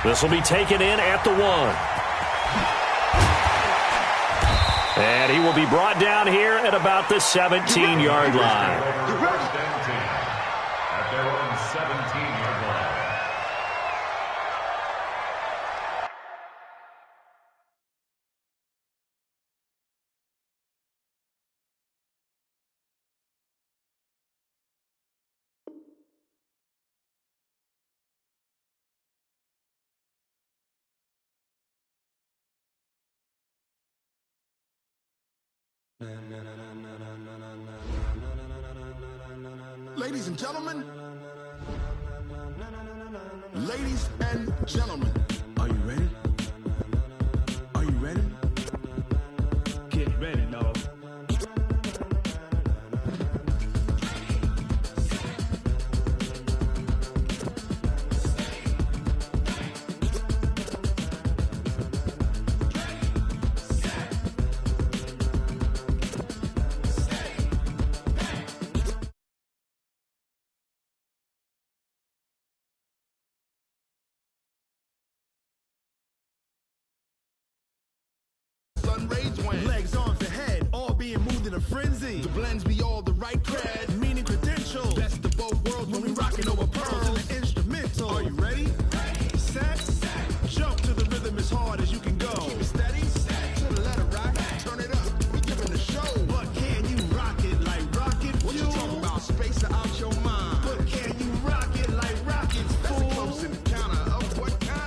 This will be taken in at the 1. And he will be brought down here at about the 17-yard line. At their own 17-yard line. Ladies and gentlemen, ladies and gentlemen, are you ready? Are you ready? Get ready, dog. Legs, arms, and head, all being moved in a frenzy. The blends be all the right cred, meaning credentials. Best of both worlds when we rockin' over pearls in the instrumental. Are you ready? Set, jump to the rhythm as hard as you can go. Keep it steady, to the letter rock, turn it up. We giving the show. But can you rock it like rocket fuel? What you talking about? Space out your mind. But can you rock it like rockets, fool? That's a close encounter of what kind?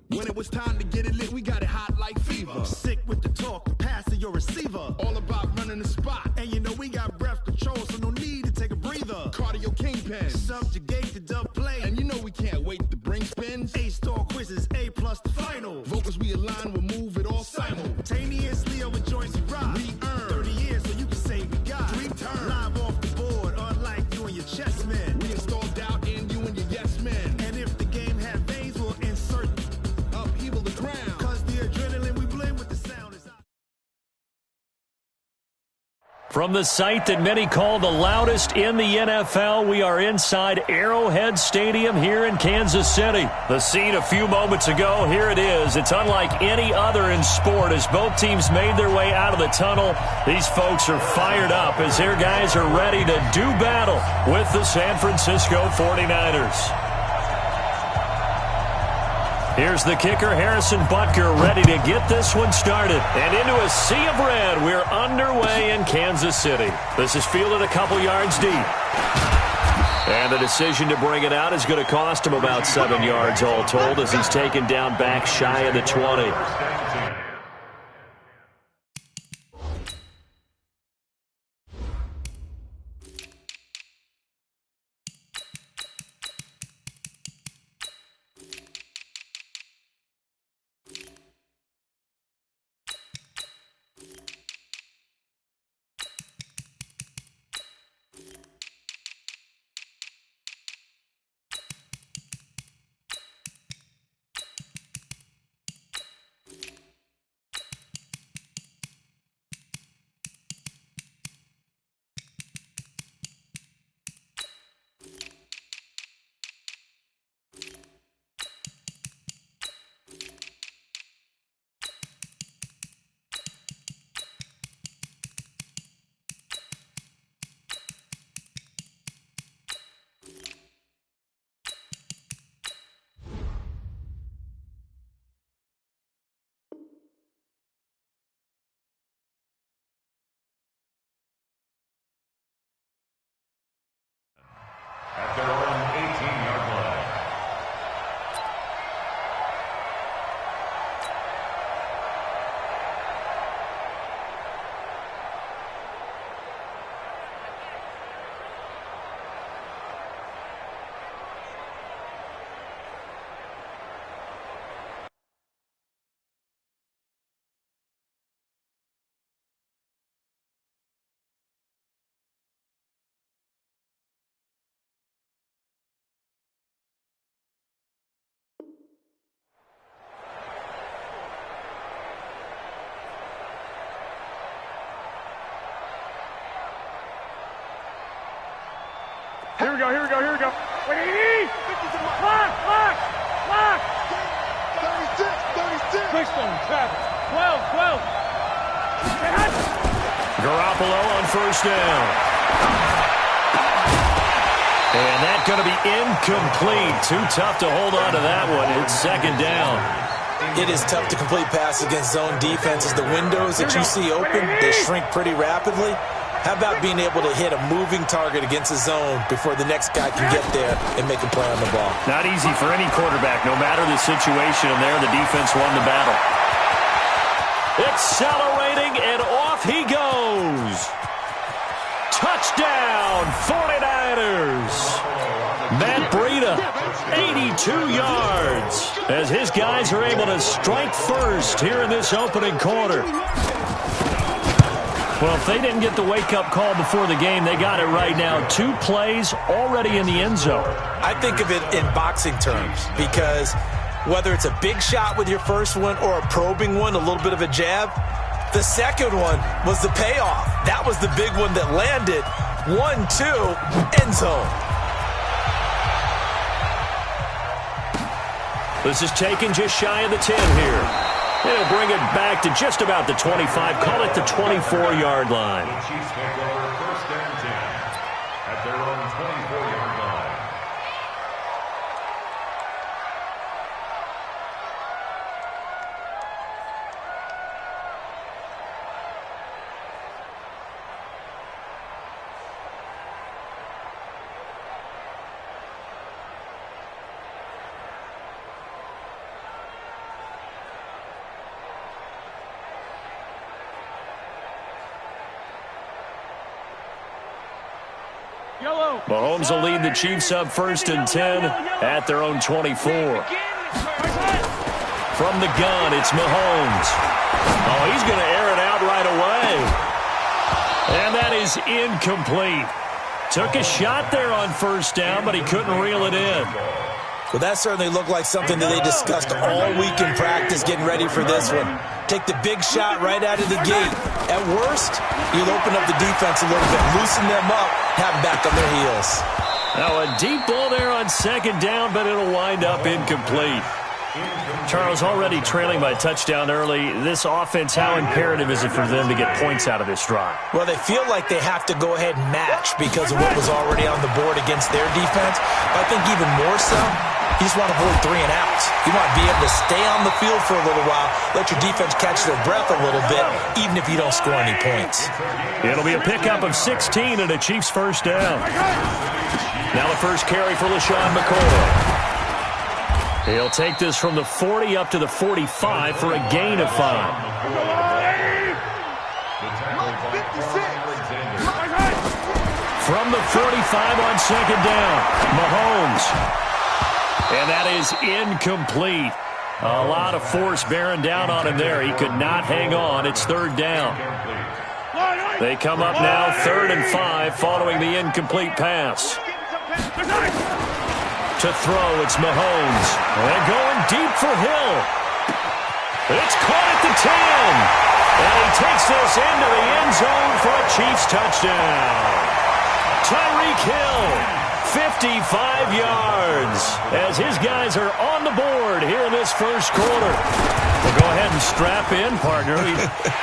When it was time to get it lit, we got it hot like fever. Sick with the talk, the pass of your receiver. All about running the spot. And you know we got breath control, so no need to take a breather. Cardio kingpin, subjugate the dub play. And you know we can't wait to bring spins. A-star quizzes, A+ the final. Vocals we align, we'll move it all simultaneously over joints we rock. We earn 30 years, so you can say we got 3 turns. Live off the board, unlike you and your chess men. We install doubt in you and your yes men. And if the game had veins, we'll insert upheaval the ground. Cause the adrenaline we blend with the sound is out. From the site that many call the loudest in the NFL, we are inside Arrowhead Stadium here in Kansas City. The scene a few moments ago, here it is. It's unlike any other in sport as both teams made their way out of the tunnel. These folks are fired up as their guys are ready to do battle with the San Francisco 49ers. Here's the kicker, Harrison Butker, ready to get this one started. And into a sea of red, we're underway in Kansas City. This is fielded a couple yards deep. And the decision to bring it out is going to cost him about 7 yards all told as he's taken down back shy of the 20. Here we go. 180. Lock. 36. Quick stone, traffic. 12. Garoppolo on first down. And that's going to be incomplete. Too tough to hold on to that one. It's second down. It is tough to complete passes against zone defenses. The windows that you see open, they shrink pretty rapidly. How about being able to hit a moving target against a zone before the next guy can get there and make a play on the ball? Not easy for any quarterback, no matter the situation. And there, the defense won the battle. Accelerating, and off he goes. Touchdown, 49ers. Matt Breida, 82 yards, as his guys are able to strike first here in this opening quarter. Well, if they didn't get the wake-up call before the game, they got it right now. 2 plays already in the end zone. I think of it in boxing terms because whether it's a big shot with your first one or a probing one, a little bit of a jab, the second one was the payoff. That was the big one that landed. 1-2, end zone. This is taken just shy of the 10 here. It'll bring it back to just about the 25. Call it the 24-yard line. The Chiefs take over first and 10 at their own 24-yard line. Mahomes will lead the Chiefs up first and 10 at their own 24. From the gun, it's Mahomes. Oh, he's going to air it out right away. And that is incomplete. Took a shot there on first down, but he couldn't reel it in. Well, that certainly looked like something that they discussed all week in practice getting ready for this one. Take the big shot right out of the gate. At worst, you'll open up the defense a little bit, loosen them up, have them back on their heels. Now a deep ball there on second down, but it'll wind up incomplete. Charles, already trailing by a touchdown early. This offense, how imperative is it for them to get points out of this drive? Well, they feel like they have to go ahead and match because of what was already on the board against their defense. But I think even more so, you just want to avoid 3 and outs. You want to be able to stay on the field for a little while, let your defense catch their breath a little bit, even if you don't score any points. It'll be a pickup of 16 and a Chiefs first down. Now the first carry for LaShawn McCoy. He'll take this from the 40 up to the 45 for a gain of 5. From the 45 on second down, Mahomes. And that is incomplete. A lot of force bearing down on him there. He could not hang on. It's third down. They come up now 3rd and 5 following the incomplete pass. To throw, it's Mahomes. And going deep for Hill. It's caught at the 10. And he takes this into the end zone for a Chiefs touchdown. Tyreek Hill, 55 yards, as his guys are on the board here in this first quarter. Well, go ahead and strap in, partner.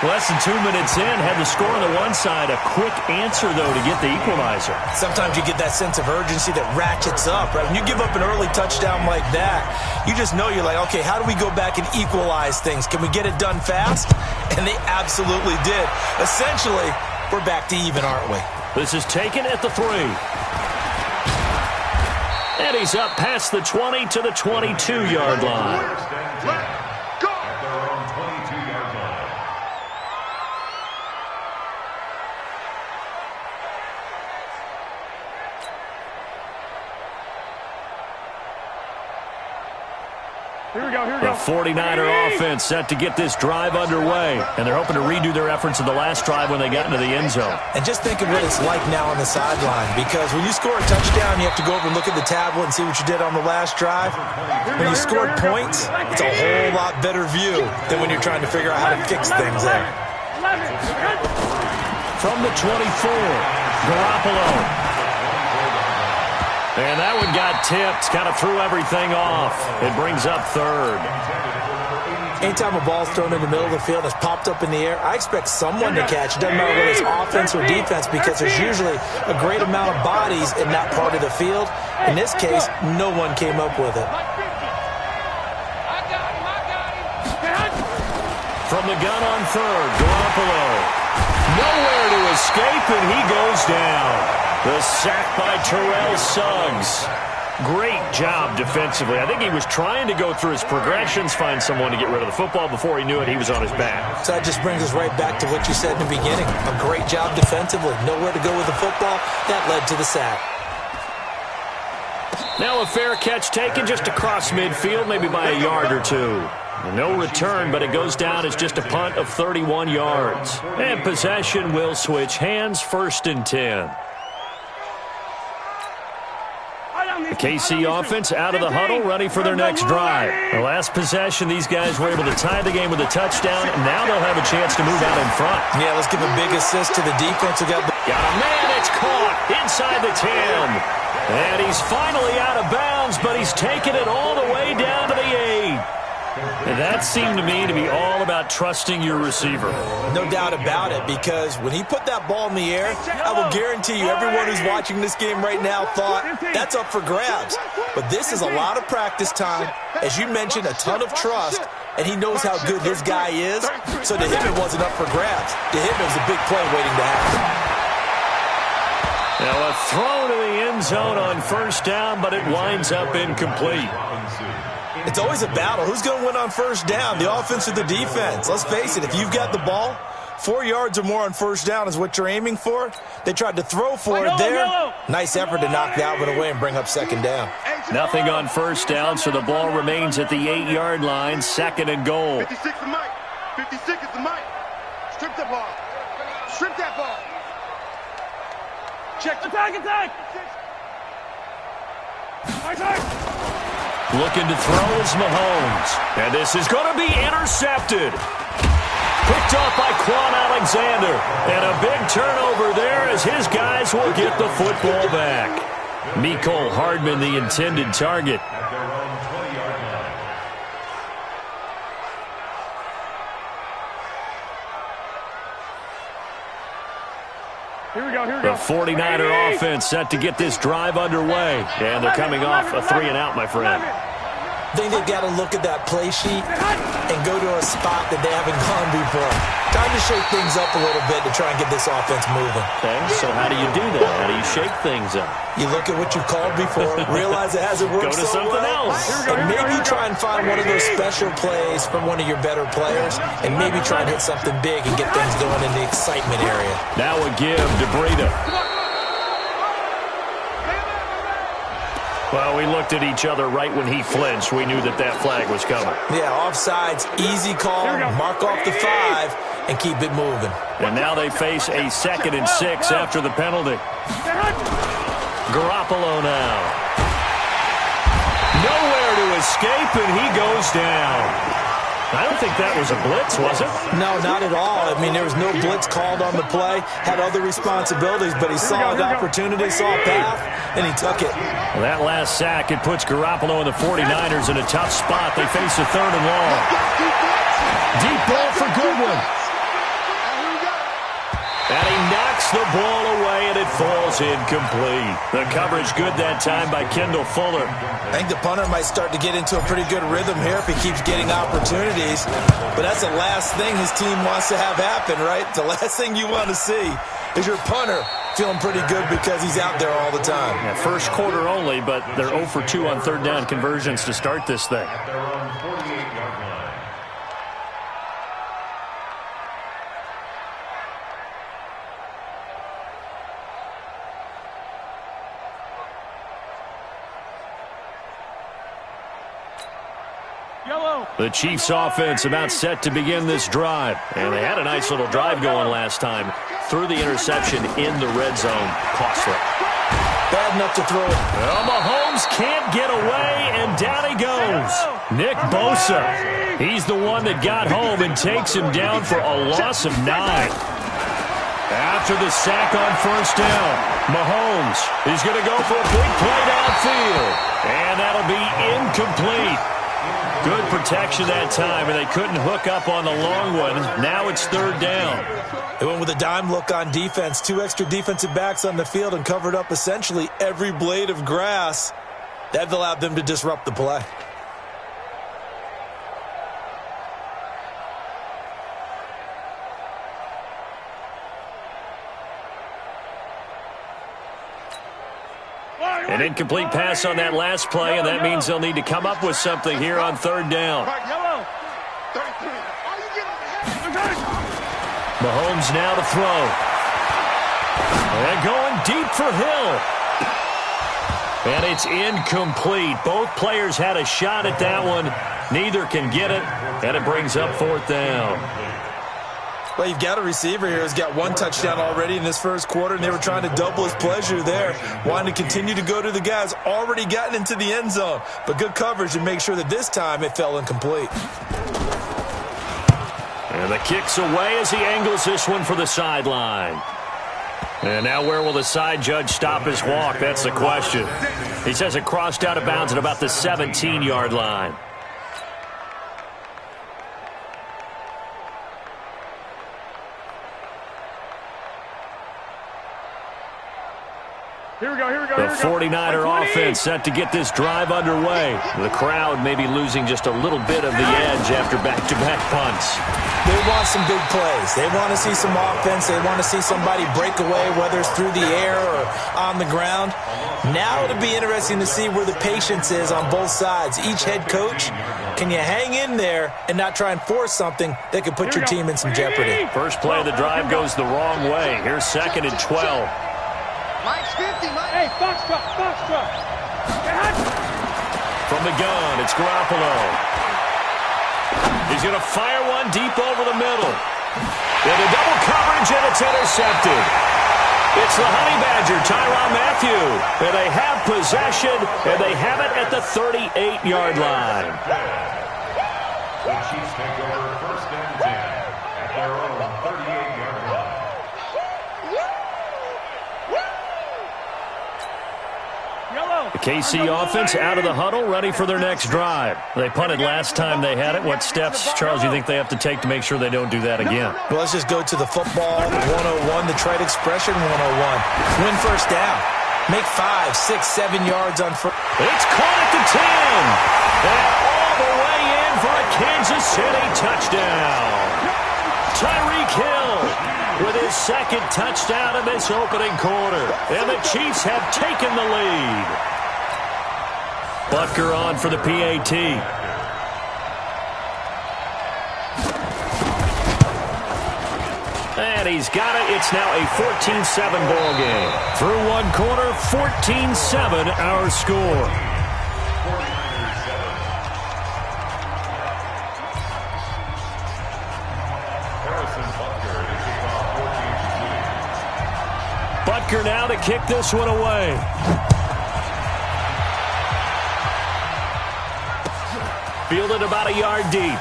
Less than 2 minutes in, had the score on the one side. A quick answer, though, to get the equalizer. Sometimes you get that sense of urgency that ratchets up, right? When you give up an early touchdown like that, you just know you're like, okay, how do we go back and equalize things? Can we get it done fast? And they absolutely did. Essentially, we're back to even, aren't we? This is taken at the 3. And he's up past the 20 to the 22-yard line. Here we go. The 49er offense set to get this drive underway, and they're hoping to redo their efforts in the last drive when they got into the end zone. And just think of what it's like now on the sideline, because when you score a touchdown, you have to go over and look at the tablet and see what you did on the last drive. When you scored points, it's a whole lot better view than when you're trying to figure out how to fix things there. From the 24, Garoppolo. And that one got tipped, kind of threw everything off. It brings up third. Anytime a ball's thrown in the middle of the field and it's popped up in the air, I expect someone to catch. It doesn't matter whether it's offense or defense because there's usually a great amount of bodies in that part of the field. In this case, no one came up with it. From the gun on third, Garoppolo. Nowhere to escape, and he goes down. The sack by Terrell Suggs. Great job defensively. I think he was trying to go through his progressions, find someone to get rid of the football. Before he knew it, he was on his back. So that just brings us right back to what you said in the beginning. A great job defensively. Nowhere to go with the football. That led to the sack. Now a fair catch taken just across midfield, maybe by a yard or two. No return, but it goes down as just a punt of 31 yards. And possession will switch hands, 1st and 10. The KC offense out of the huddle, ready for their next drive. The last possession, these guys were able to tie the game with a touchdown, and now they'll have a chance to move out in front. Yeah, let's give a big assist to the defense. Got a man, it's caught inside the 10. And he's finally out of bounds, but he's taken it all the way down to the 8. And that seemed to me to be all about trusting your receiver. No doubt about it, because when he put that ball in the air, I will guarantee you everyone who's watching this game right now thought that's up for grabs. But this is a lot of practice time. As you mentioned, a ton of trust, and he knows how good his guy is. So to him, it wasn't up for grabs. To him, it was a big play waiting to happen. Now a throw to the end zone on 1st down, but it winds up incomplete. It's always a battle. Who's going to win on 1st down, the offense or the defense? Let's face it, if you've got the ball, 4 yards or more on 1st down is what you're aiming for. They tried to throw for it there. Nice effort to knock that one away and bring up 2nd down. Nothing on 1st down, so the ball remains at the 8-yard line, 2nd and goal. 56 to Mike. 56 is the Mike. Strip the ball. Strip that ball. Check. Attack. Looking to throw is Mahomes. And this is going to be intercepted. Picked off by Quan Alexander. And a big turnover there as his guys will get the football back. Mecole Hardman, the intended target. Here we go. The 49er offense set to get this drive underway. And they're coming off a 3-and-out, my friend. I think they've got to look at that play sheet and go to a spot that they haven't gone before. Time to shake things up a little bit to try and get this offense moving. Okay, so how do you do that? How do you shake things up? You look at what you've called before, realize it hasn't worked so well. Go to something else. And maybe try and find one of those special plays from one of your better players, and maybe try and hit something big and get things going in the excitement area. Now a give to Breida. Well, we looked at each other right when he flinched. We knew that that flag was coming. Yeah, offsides, easy call, mark off the 5, and keep it moving. And now they face a 2nd and 6 after the penalty. Garoppolo now. Nowhere to escape, and he goes down. I don't think that was a blitz, was it? No, not at all. I mean, there was no blitz called on the play. Had other responsibilities, but he saw an opportunity, saw a path, and he took it. Well, that last sack, it puts Garoppolo and the 49ers in a tough spot. They face a 3rd and long. Deep ball for Goodwin. And he knocks the ball away, and it falls incomplete. The coverage good that time by Kendall Fuller. I think the punter might start to get into a pretty good rhythm here if he keeps getting opportunities. But that's the last thing his team wants to have happen, right? The last thing you want to see is your punter feeling pretty good because he's out there all the time. Yeah, first quarter only, but they're 0 for 2 on 3rd down conversions to start this thing. The Chiefs offense about set to begin this drive. And they had a nice little drive going last time. Threw the interception in the red zone. Costly. Bad enough to throw it. Well, Mahomes can't get away, and down he goes. Nick Bosa. He's the one that got home and takes him down for a loss of 9. After the sack on 1st down. Mahomes is going to go for a big play downfield. And that'll be incomplete. Good protection that time, and they couldn't hook up on the long one. Now it's third down. They went with a dime look on defense. 2 extra defensive backs on the field and covered up essentially every blade of grass. That allowed them to disrupt the play. An incomplete pass on that last play, and that means they'll need to come up with something here on third down. Mahomes now to throw. And going deep for Hill. And it's incomplete. Both players had a shot at that one. Neither can get it, and it brings up fourth down. Well, you've got a receiver here who's got 1 touchdown already in this first quarter, and they were trying to double his pleasure there, wanting to continue to go to the guys already gotten into the end zone. But good coverage to make sure that this time it fell incomplete. And the kick's away as he angles this one for the sideline. And now where will the side judge stop his walk? That's the question. He says it crossed out of bounds at about the 17-yard line. Here we go. The 49er offense set to get this drive underway. The crowd may be losing just a little bit of the edge after back-to-back punts. They want some big plays. They want to see some offense. They want to see somebody break away, whether it's through the air or on the ground. Now it'll be interesting to see where the patience is on both sides. Each head coach, can you hang in there and not try and force something that could put your team in some jeopardy? First play of the drive goes the wrong way. Here's 2nd and 12. Mike's 50, Mike. Hey, Foxtrot. From the gun, it's Garoppolo. He's going to fire one deep over the middle. Into double coverage, and it's intercepted. It's the Honey Badger, Tyrann Mathieu. And they have possession, and they have it at the 38-yard line. The Chiefs take over 1st and 10 at their own 38-yard line. The KC offense out of the huddle, ready for their next drive. They punted last time they had it. What steps, Charles, you think they have to take to make sure they don't do that again? Well, let's just go to the football 101, the trade expression 101. Win first down. Make 5, 6, 7 yards on first. It's caught at the 10. And all the way in for a Kansas City touchdown. Tyreek Hill with his 2nd touchdown in this opening quarter. And the Chiefs have taken the lead. Butker on for the PAT. And he's got it. It's now a 14-7 ball game. Through one quarter, 14-7 our score. Butker now to kick this one away. Fielded about a yard deep.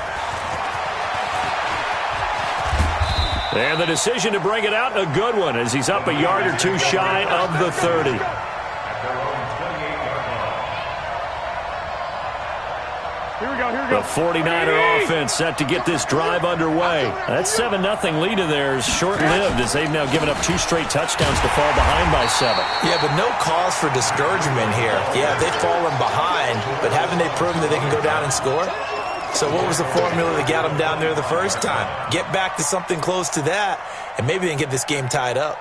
And the decision to bring it out, a good one, as he's up a yard or two shy of the 30. The 49er offense set to get this drive underway. That 7-0 lead of theirs short-lived as they've now given up 2 straight touchdowns to fall behind by 7. Yeah, but no cause for discouragement here. Yeah, they've fallen behind, but haven't they proven that they can go down and score? So what was the formula that got them down there the first time? Get back to something close to that, and maybe they can get this game tied up.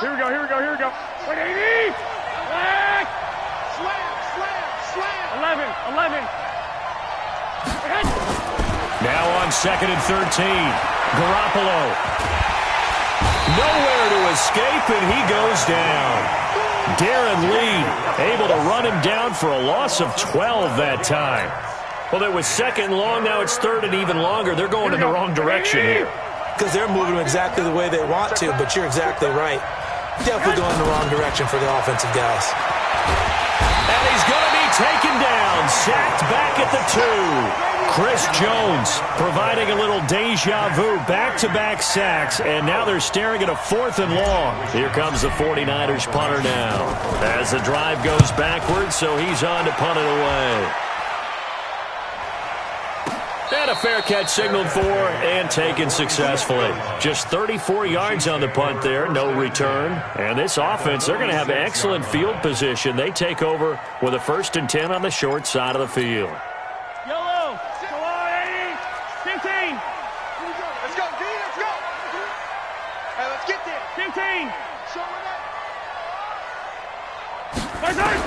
Here we go. 180! Slam! 11. Now on 2nd and 13. Garoppolo. Nowhere to escape, and he goes down. Darren Lee able to run him down for a loss of 12 that time. Well, it was 2nd and long. Now it's 3rd and even longer. They're going in the wrong direction here. Because they're moving exactly the way they want to, but you're exactly right. Definitely going in the wrong direction for the offensive guys. And he's going to be taken down, sacked back at the 2. Chris Jones providing a little deja vu, back-to-back sacks, and now they're staring at a 4th and long. Here comes the 49ers punter now. As the drive goes backwards, so he's on to punt it away. And a fair catch signaled for and taken successfully. Just 34 yards on the punt there, no return. And this offense, they're going to have excellent field position. They take over with a 1st and 10 on the short side of the field. Yellow. Come on, 80. 15. Let's go, D. Let's go. Hey, let's get there. 15. Show me that. Nice.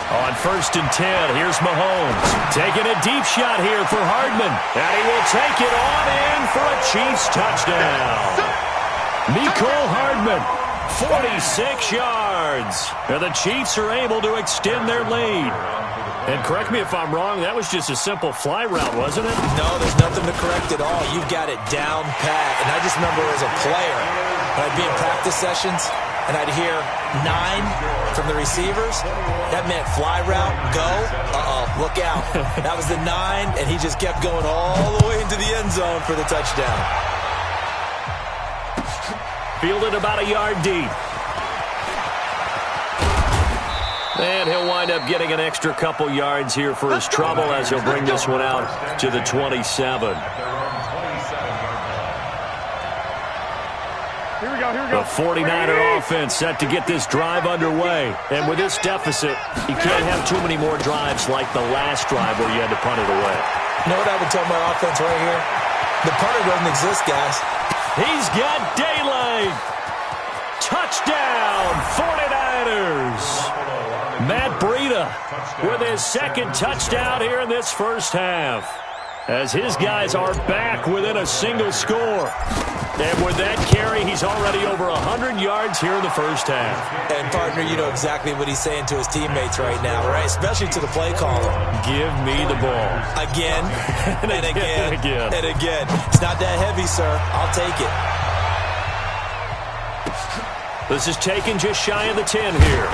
On 1st and 10, here's Mahomes. Taking a deep shot here for Hardman. And he will take it on in for a Chiefs touchdown. Mecole Hardman, 46 yards. And the Chiefs are able to extend their lead. And correct me if I'm wrong, that was just a simple fly route, wasn't it? No, there's nothing to correct at all. You've got it down pat. And I just remember as a player, when I'd be in practice sessions, and I'd hear 9 from the receivers. That meant fly route, go. Look out. That was the 9, and he just kept going all the way into the end zone for the touchdown. Fielded about a yard deep. And he'll wind up getting an extra couple yards here for his trouble as he'll bring this one out to the 27. Here we go, here we go. The 49er offense set to get this drive underway. And with this deficit, you can't have too many more drives like the last drive where you had to punt it away. You know what I would tell my offense right here? The punter doesn't exist, guys. He's got daylight. Touchdown, 49ers. Matt Breida with his 2nd touchdown here in this first half. As his guys are back within a single score. And with that carry, he's already over 100 yards here in the first half. And, partner, you know exactly what he's saying to his teammates right now, right? Especially to the play caller. Give me the ball. Again, and again, and again. It's not that heavy, sir. I'll take it. This is taken just shy of the 10 here.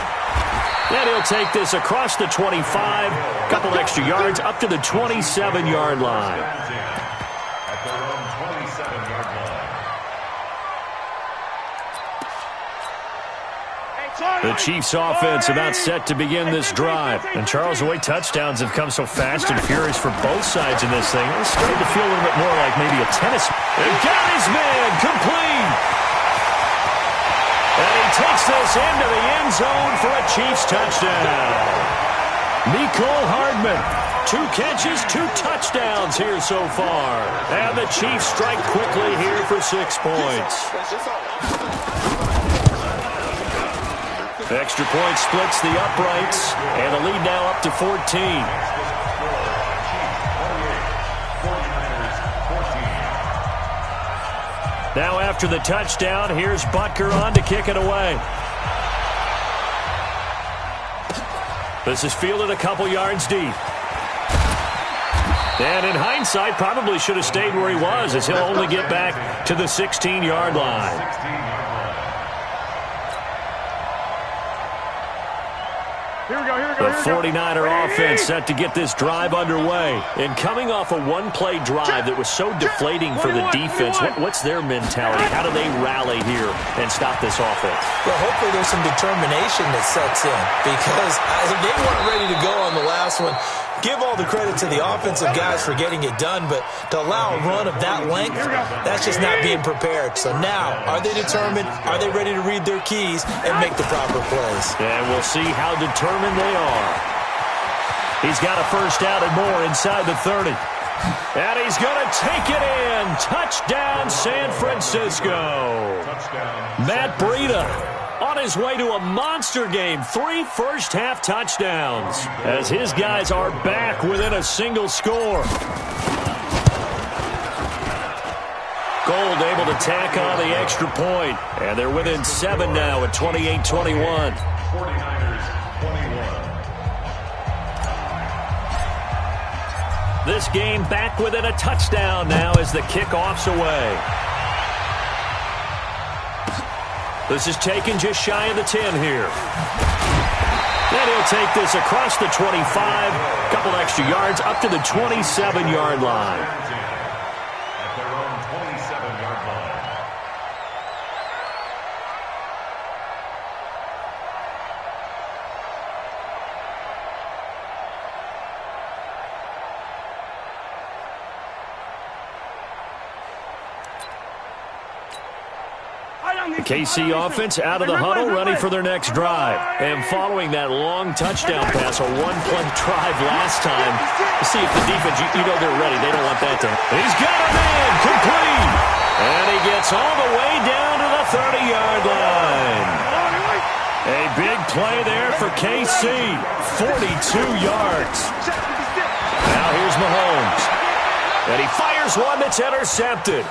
And he'll take this across the 25, a couple extra yards, up to the 27-yard line. The Chiefs offense about set to begin this drive. And Charles, the way touchdowns have come so fast and furious for both sides in this thing, it's starting to feel a little bit more like maybe a tennis. And got his man complete. And he takes this into the end zone for a Chiefs touchdown. Mecole Hardman, 2 catches, 2 touchdowns here so far. And the Chiefs strike quickly here for 6 points. Extra point splits the uprights, and the lead now up to 14. Now after the touchdown, here's Butker on to kick it away. This is fielded a couple yards deep. And in hindsight, probably should have stayed where he was, as he'll only get back to the 16-yard line. The 49er offense set to get this drive underway. And coming off a one-play drive that was so deflating for the defense, what's their mentality? How do they rally here and stop this offense? Well, hopefully there's some determination that sets in, because they weren't ready to go on the last one. Give all the credit to the offensive guys for getting it done, but to allow a run of that length, that's just not being prepared. So now, are they determined? Are they ready to read their keys and make the proper plays? And we'll see how determined they are. He's got a first out and more inside the 30. And he's going to take it in. Touchdown, San Francisco. Matt Breida on his way to a monster game. 3 first-half touchdowns as his guys are back within a single score. Gold able to tack on the extra point. And they're within 7 now at 28-21. 49ers 21. This game back within a touchdown now as the kickoff's away. This is taken just shy of the 10 here. And he'll take this across the 25, a couple extra yards, up to the 27-yard line. At their own 27-yard line. The KC offense out of the huddle, ready for their next drive. And following that long touchdown pass, a one-play drive last time, to see if the defense, you know they're ready. They don't want that to. He's got a man, complete. And he gets all the way down to the 30-yard line. A big play there for KC, 42 yards. Now here's Mahomes. And he fires one that's intercepted.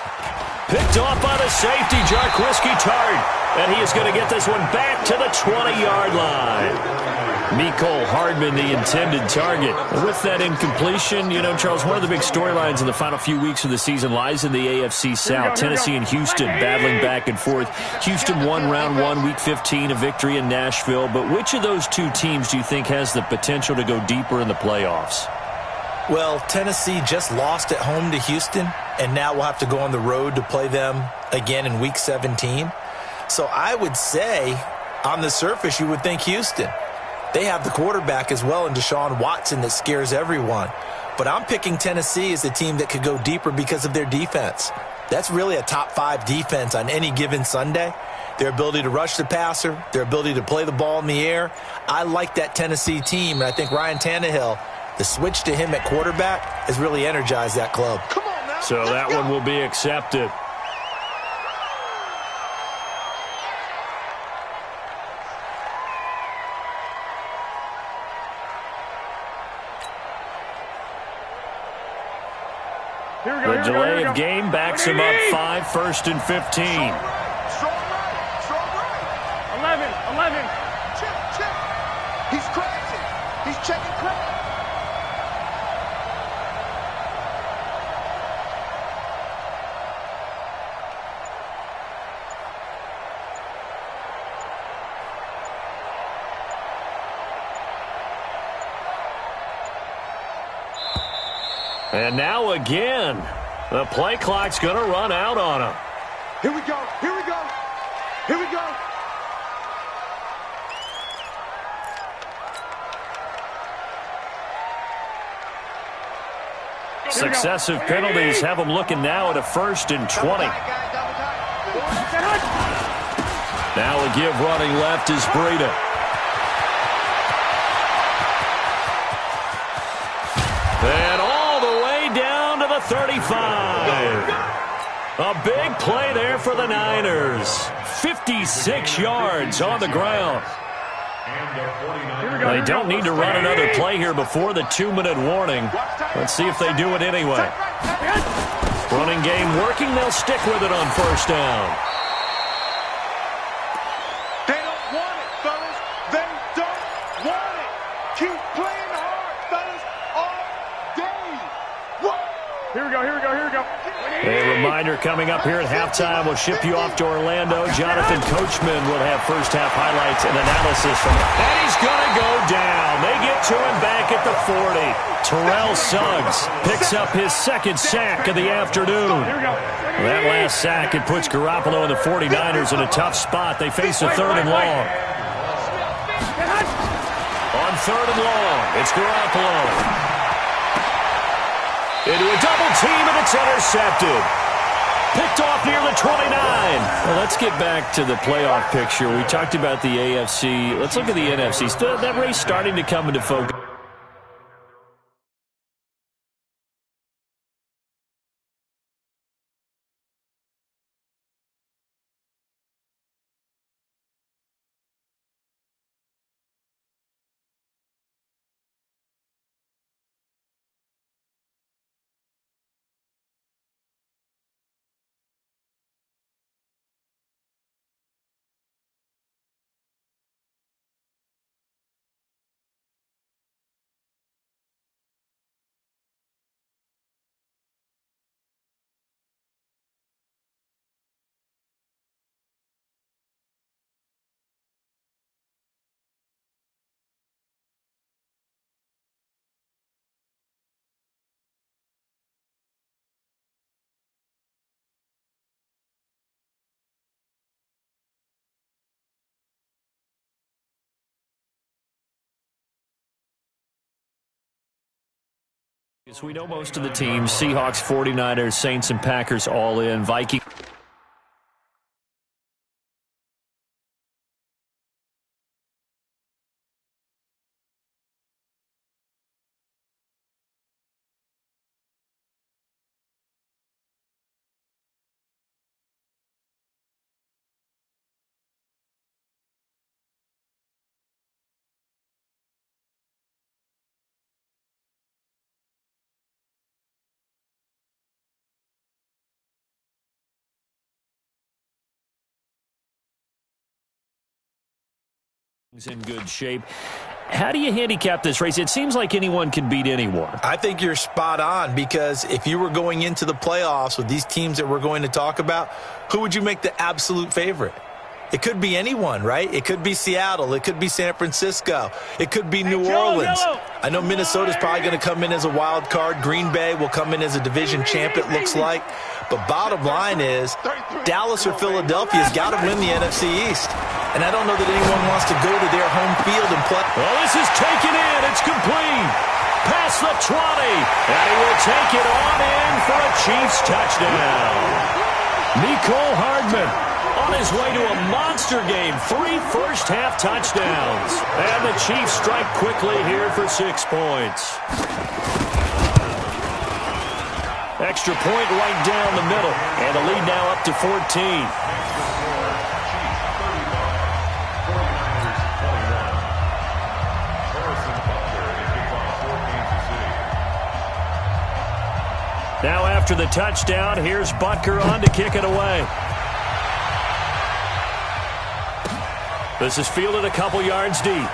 Picked off by the safety, Jarquiski Tart. And he is going to get this one back to the 20-yard line. Mecole Hardman, the intended target. And with that incompletion, you know, Charles, one of the big storylines in the final few weeks of the season lies in the AFC South. Tennessee and Houston battling back and forth. Houston won round 1, week 15, a victory in Nashville. But which of those two teams do you think has the potential to go deeper in the playoffs? Well, Tennessee just lost at home to Houston, and now we'll have to go on the road to play them again in Week 17. So I would say, on the surface, you would think Houston. They have the quarterback as well in Deshaun Watson that scares everyone. But I'm picking Tennessee as a team that could go deeper because of their defense. That's really a top 5 defense on any given Sunday. Their ability to rush the passer, their ability to play the ball in the air. I like that Tennessee team, and I think Ryan Tannehill, the switch to him at quarterback has really energized that club. Come on now. So that one will be accepted. The delay of game backs him up 5, 1st and 15. Strong right. 11. Check. He's crazy. He's checking crazy. And now again, the play clock's going to run out on him. Here we go. Successive penalties have him looking now at a 1st and 20. Now a give running left is Breida. And all the way down to the 35. A big play there for the Niners. 56 yards on the ground. They don't need to run another play here before the 2-minute warning. Let's see if they do it anyway. Running game working. They'll stick with it on 1st down. They don't want it, fellas. They don't want it. Keep playing hard, fellas, all day. Whoa. Here we go. A reminder coming up here at halftime. We'll ship you off to Orlando. Jonathan Coachman will have first-half highlights and analysis from it. And he's going to go down. They get to him back at the 40. Terrell Suggs picks up his 2nd sack of the afternoon. That last sack, it puts Garoppolo and the 49ers in a tough spot. They face a 3rd and long. On 3rd and long, it's Garoppolo. Into a double team, and it's intercepted. Picked off near the 29. Well, let's get back to the playoff picture. We talked about the AFC. Let's look at the NFC. That race starting to come into focus. As we know, most of the teams, Seahawks, 49ers, Saints, and Packers all in. Vikings. In good shape. How do you handicap this race? It seems like anyone can beat anyone. I think you're spot on, because if you were going into the playoffs with these teams that we're going to talk about, who would you make the absolute favorite? It could be anyone, right? It could be Seattle. It could be San Francisco. It could be New Orleans. I know Minnesota's probably going to come in as a wild card. Green Bay will come in as a division champ, it looks like. But bottom line is, Dallas or Philadelphia's got to win the NFC East. And I don't know that anyone wants to go to their home field and play. Well, this is taken in. It's complete. Past the 20. And he will take it on in for a Chiefs touchdown. Mecole Hardman on his way to a monster game. 3 first-half touchdowns. And the Chiefs strike quickly here for 6 points. Extra point right down the middle. And the lead now up to 14. Now after the touchdown, here's Butker on to kick it away. This is fielded a couple yards deep.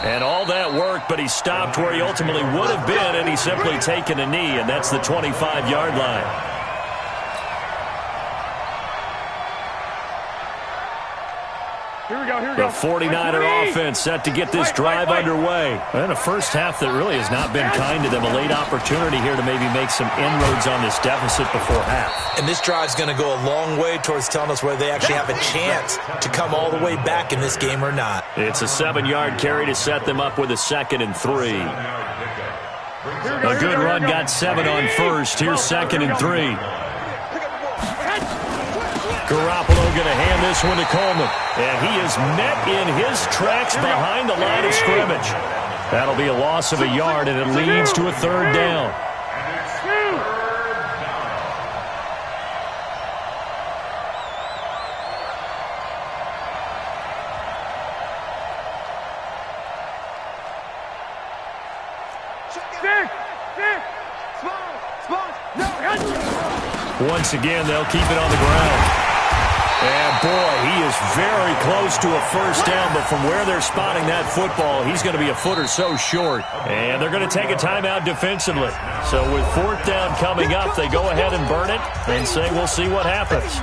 And all that work, but he stopped where he ultimately would have been, and he's simply taken a knee, and that's the 25-yard line. The 49er offense set to get this drive underway. And a first half that really has not been kind to them. A late opportunity here to maybe make some inroads on this deficit before half. And this drive's going to go a long way towards telling us whether they actually have a chance to come all the way back in this game or not. It's a 7-yard carry to set them up with a 2nd and 3. A good run got 7 on first. Here's 2nd and 3. Garoppolo going to hand this one to Coleman. And he is met in his tracks behind the line of scrimmage. That'll be a loss of a yard, and it leads to a 3rd down. Once again, they'll keep it on the ground. And, boy, he is very close to a first down, but from where they're spotting that football, he's going to be a foot or so short. And they're going to take a timeout defensively. So with 4th down coming up, they go ahead and burn it and say we'll see what happens.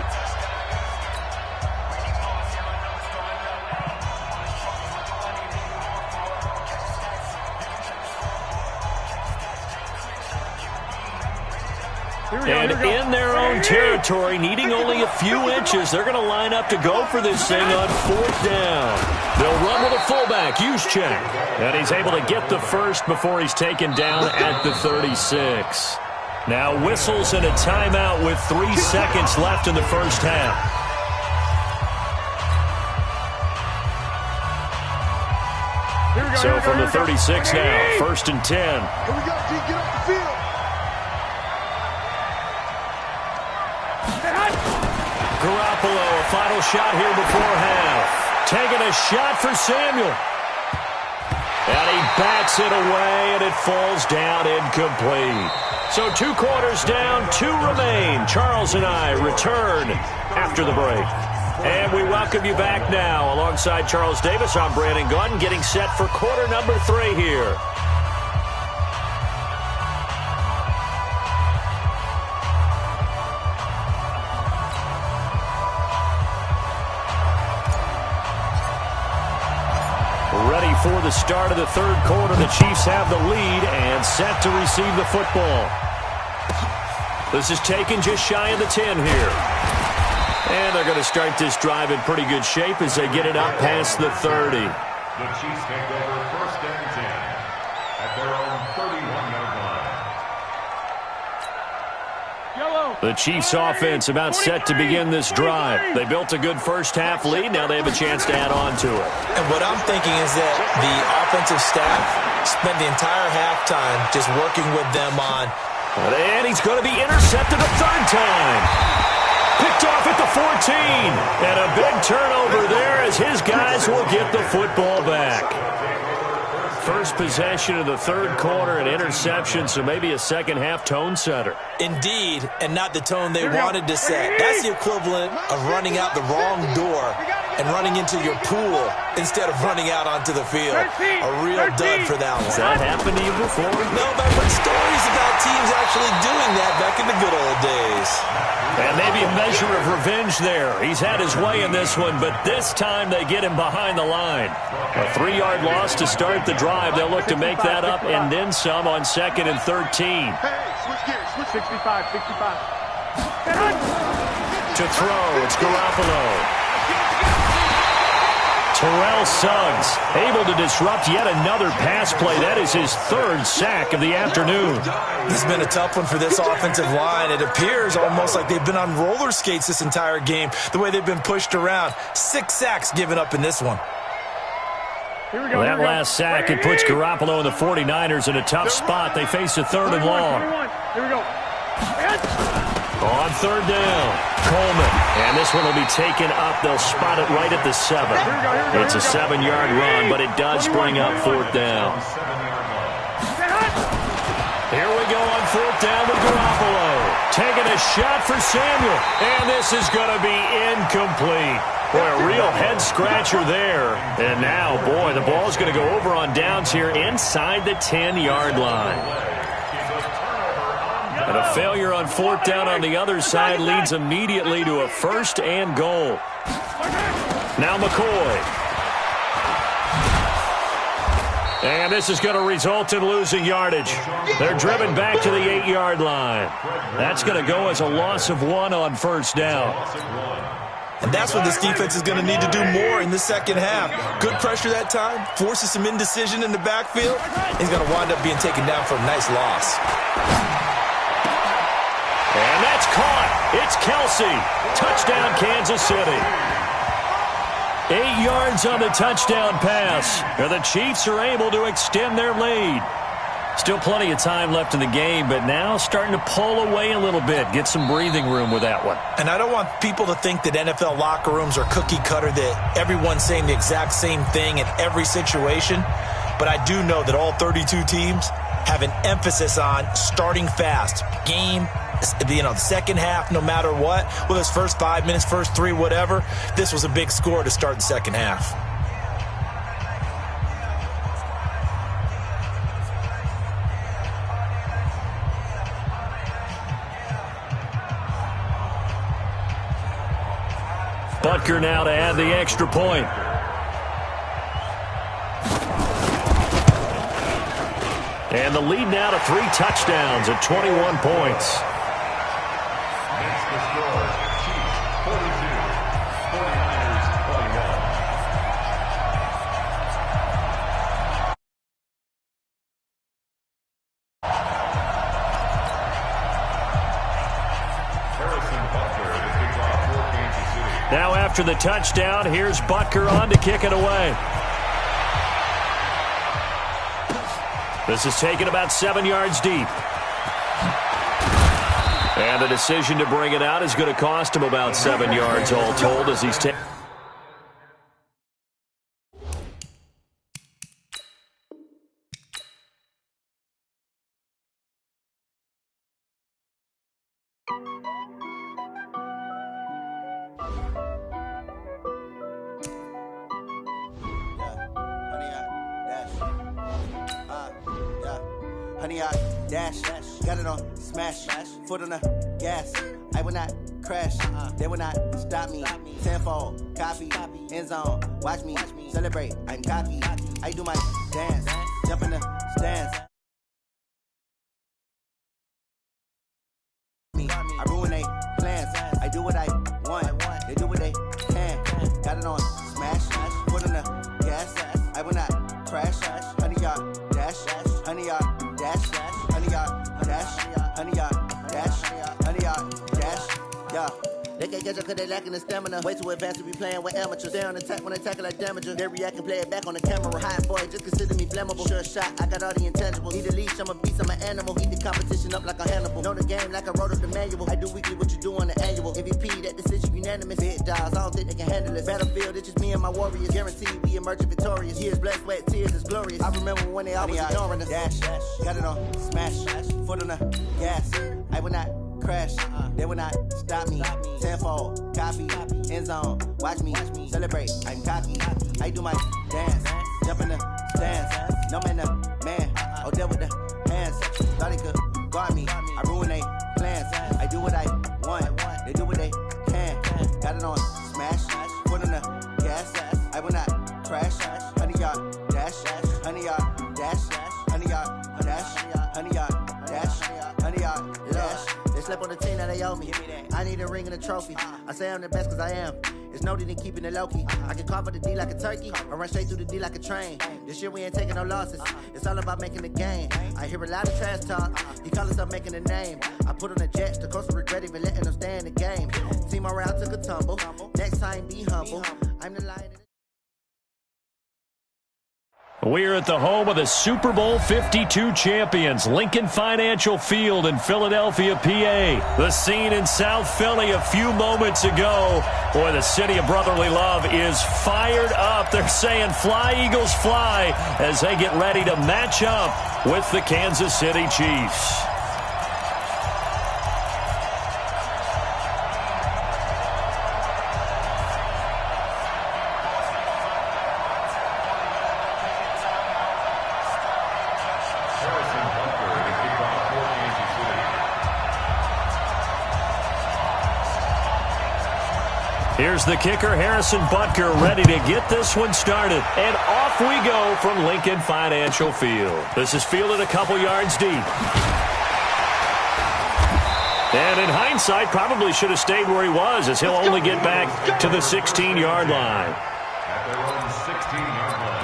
And in their own territory, needing only a few inches, they're going to line up to go for this thing on 4th down. They'll run with a fullback, Juszczyk. And he's able to get the first before he's taken down at the 36. Now whistles and a timeout with 3 seconds left in the first half. So from the 36 now, 1st and 10. Here we go, G, get off the field. Garoppolo, a final shot here before half. Taking a shot for Samuel. And he bats it away, and it falls down incomplete. So 2 quarters down, 2 remain. Charles and I return after the break. And we welcome you back now. Alongside Charles Davis, I'm Brandon Gaudin, getting set for quarter number 3 here. Ready for the start of the 3rd quarter. The Chiefs have the lead and set to receive the football. This is taken just shy of the 10 here. And they're going to start this drive in pretty good shape as they get it up past the 30. The Chiefs take over 1st and 10 at their own 31-yard line. The Chiefs offense about set to begin this drive. They built a good first-half lead. Now they have a chance to add on to it. And what I'm thinking is that the offensive staff spent the entire halftime just working with them on. And he's going to be intercepted a third time. Picked off at the 14. And a big turnover there as his guys will get the football back. First possession of the third quarter, an interception, so maybe a second-half tone setter. Indeed, and not the tone they wanted to set. That's the equivalent of running out the wrong door and running into your pool instead of running out onto the field. A real dud for that one. Has that happened to you before? No, but I've heard stories about teams actually doing that back in the good old days. And maybe a measure of revenge there. He's had his way in this one, but this time they get him behind the line. A 3-yard loss to start the drive. They'll look to make that up and then some on 2nd and 13. Hey, switch gears. Switch 65. To throw, it's Garoppolo. Terrell Suggs able to disrupt yet another pass play. That is his 3rd sack of the afternoon. This has been a tough one for this offensive line. It appears almost like they've been on roller skates this entire game, the way they've been pushed around. 6 sacks given up in this one. Well, that last sack, it puts Garoppolo and the 49ers in a tough spot. They face a 3rd and long. Here we go. On 3rd down, Coleman. And this one will be taken up. They'll spot it right at the 7. It's a 7-yard run, but it does bring up 4th down. Here we go on 4th down with Garoppolo. Taking a shot for Samuel. And this is going to be incomplete. Boy, a real head-scratcher there. And now, boy, the ball's going to go over on downs here inside the 10-yard line. And a failure on 4th down on the other side leads immediately to a 1st and goal. Now McCoy. And this is going to result in losing yardage. They're driven back to the 8-yard line. That's going to go as a loss of 1 on 1st down. And that's what this defense is going to need to do more in the second half. Good pressure that time, forces some indecision in the backfield. He's going to wind up being taken down for a nice loss. And that's caught. It's Kelsey. Touchdown, Kansas City. 8 yards on the touchdown pass. And the Chiefs are able to extend their lead. Still plenty of time left in the game, but now starting to pull away a little bit. Get some breathing room with that one. And I don't want people to think that NFL locker rooms are cookie cutter, that everyone's saying the exact same thing in every situation. But I do know that all 32 teams have an emphasis on starting fast. Game, the second half, no matter what. Whether it's first 5 minutes, first 3, whatever. This was a big score to start the second half. Butker now to add the extra point. And the lead now to 3 touchdowns at 21 points. That's the score. Chiefs 42, 49ers 21. Harrison Butker to kick off for Kansas City. Now after the touchdown, here's Butker on to kick it away. This is taken about 7 yards deep. And the decision to bring it out is going to cost him about 7 yards all told as he's taken. Honey, I dash, got it on smash, foot on the gas. I will not crash, they will not stop me. Tenfold, copy, end zone, watch me celebrate. I'm cocky, I do my dance, jump in the stands. I ruin they plans, I do what I want, they do what they can. Got it on smash, foot on the gas. I will not crash. 100-yard dash. 100-yard dash. 100-yard dash. 100-yard dash. 100-yard dash. Yeah. They can't catch up cause they lacking the stamina. Way too advanced to be playing with amateurs. Stay on attack when they tackle like damager. They react and play it back on the camera. Hot boy, just consider me flammable. Sure shot, I got all the intangibles. Need a leash, I'm a beast, I'm an animal. Eat the competition up like a Hannibal. Know the game like I wrote up the manual. I do weekly what you do on the annual. MVP, that decision unanimous. Big dogs, I don't think they can handle it. Battlefield, it's just me and my warriors. Guaranteed we emerging victorious. Years, blood, sweat, tears, it's glorious. I remember when they always ignoring us. Dash, got it on, smash, foot on the gas. I will not crash, they will not stop me. Tenfold, copy, end zone, watch me celebrate. I'm cocky, I do my dance, jump in the stands. No man, the man, oh, there with the hands. Thought he could guard me, I ruin they plans. I do what I want, they do what they can. Got it on smash, foot on the gas. I will not crash, 100-yard dash, 100-yard dash, 100-yard dash, 100-yard dash, 100-yard dash. They slept on the team that they owe me. I need a ring and a trophy. I say I'm the best cause I am. It's no need in keeping it low-key. I can carve up the D like a turkey or run straight through the D like a train. This year we ain't taking no losses. It's all about making the game. I hear a lot of trash talk. You call us up making a name. I put on the Jets. The coach will regret even letting them stay in the game. Team morale took a tumble. Next time be humble. I'm the lion. We're at the home of the Super Bowl 52 champions, Lincoln Financial Field in Philadelphia, PA. The scene in South Philly a few moments ago. Boy, the city of brotherly love is fired up. They're saying, "Fly, Eagles, fly," as they get ready to match up with the Kansas City Chiefs. Here's the kicker, Harrison Butker, ready to get this one started. And off we go from Lincoln Financial Field. This is fielded a couple yards deep. And in hindsight, probably should have stayed where he was, as he'll only get back to the 16-yard line. At their own 16-yard line.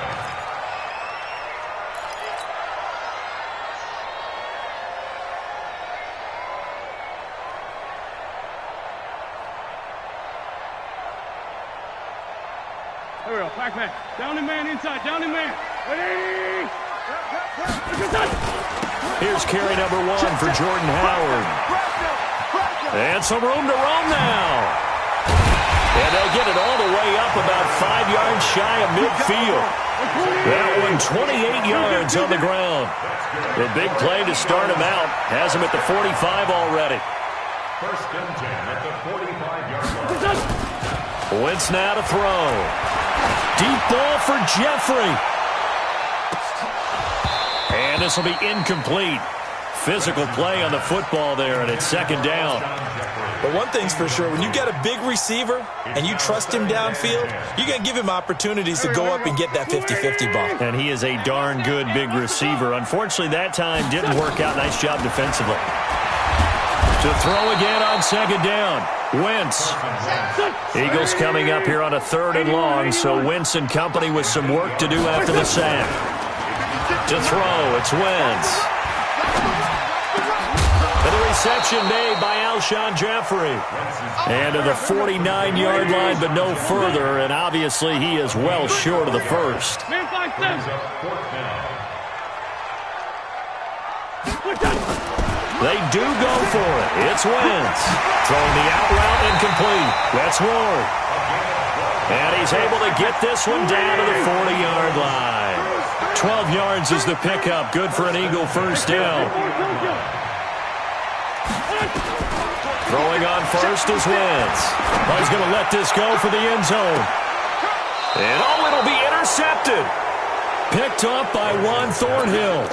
There we go. Back man. Down and man inside. Down and man. Here's carry number 1 for Jordan Howard. And some room to run now. And they'll get it all the way up about 5 yards shy of midfield. That one 28 yards on the ground. The big play to start him out has him at the 45 already. First and 10 at the 45-yard line. Wentz now to throw. Deep ball for Jeffrey. And this will be incomplete. Physical play on the football there, and it's second down. But one thing's for sure, when you got a big receiver and you trust him downfield, you're going to give him opportunities to go up and get that 50-50 ball. And he is a darn good big receiver. Unfortunately, that time didn't work out. Nice job defensively. To throw again on second down. Wentz. Eagles coming up here on a 3rd and long, so Wentz and company with some work to do after the sack. To throw, it's Wentz. And the reception made by Alshon Jeffrey. And to the 49-yard line, but no further, and obviously he is well short of the first. They do go for it. It's Wentz. Throwing the out route incomplete. That's Ward. And he's able to get this one down to the 40-yard line. 12 yards is the pickup. Good for an Eagle first down. Throwing on first is Wentz. He's going to let this go for the end zone. And it'll be intercepted. Picked up by Juan Thornhill.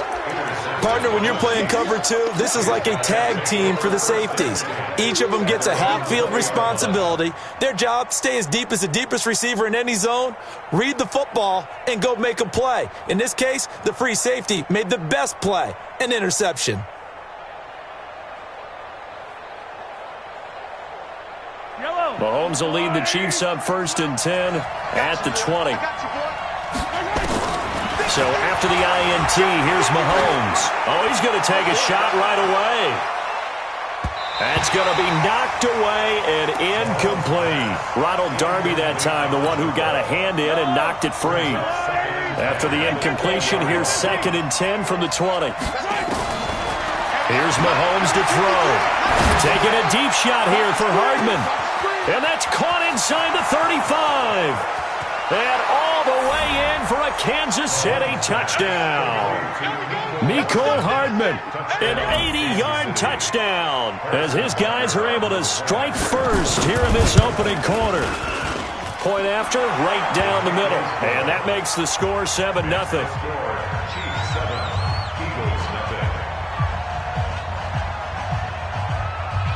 Partner, when you're playing cover 2, this is like a tag team for the safeties. Each of them gets a half-field responsibility. Their job, stay as deep as the deepest receiver in any zone, read the football, and go make a play. In this case, the free safety made the best play, an interception. Mahomes will lead the Chiefs up 1st and 10 at the 20. So after the INT, here's Mahomes. Oh, he's going to take a shot right away. That's going to be knocked away and incomplete. Ronald Darby that time, the one who got a hand in and knocked it free. After the incompletion, here's 2nd and 10 from the 20. Here's Mahomes to throw. Taking a deep shot here for Hardman. And that's caught inside the 35. And all the way in for a Kansas City touchdown. Mecole Hardman, an 80-yard touchdown, as his guys are able to strike first here in this opening quarter. Point after, right down the middle. And that makes the score 7-0.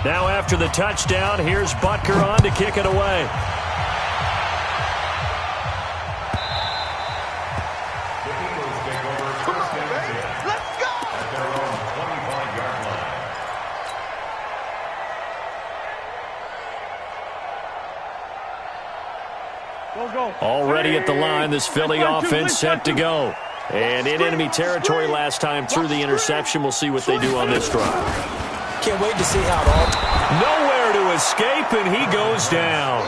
Now after the touchdown, here's Butker on to kick it away. Already at the line, this Philly offense set to go. And in enemy territory last time through the interception. We'll see what they do on this drive. Can't wait to see how it all... Nowhere to escape, and he goes down.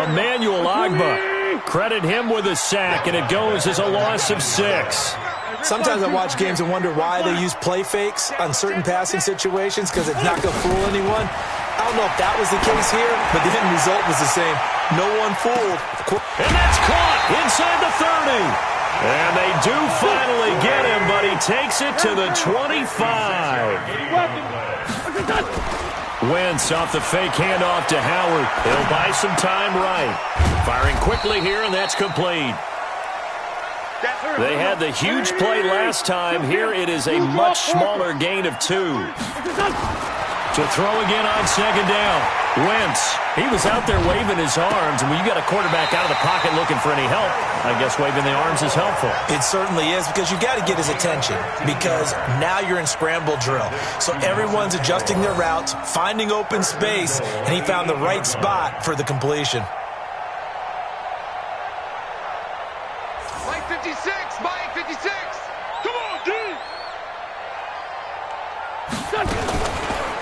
Emmanuel Ogbah. Credit him with a sack, and it goes as a loss of 6. Sometimes I watch games and wonder why they use play fakes on certain passing situations, because it's not going to fool anyone. I don't know if that was the case here, but the end result was the same. No one fooled. And that's caught inside the 30. And they do finally get him, but he takes it to the 25. Wentz off the fake handoff to Howard. He'll buy some time right. Firing quickly here, and that's complete. They had the huge play last time. Here it is a much smaller gain of 2. To throw again on 2nd down. Wentz, he was out there waving his arms, and when you got a quarterback out of the pocket looking for any help, I guess waving the arms is helpful. It certainly is, because you got to get his attention, because now you're in scramble drill. So everyone's adjusting their routes, finding open space, and he found the right spot for the completion. Mike 56, Mike 56. Come on, D.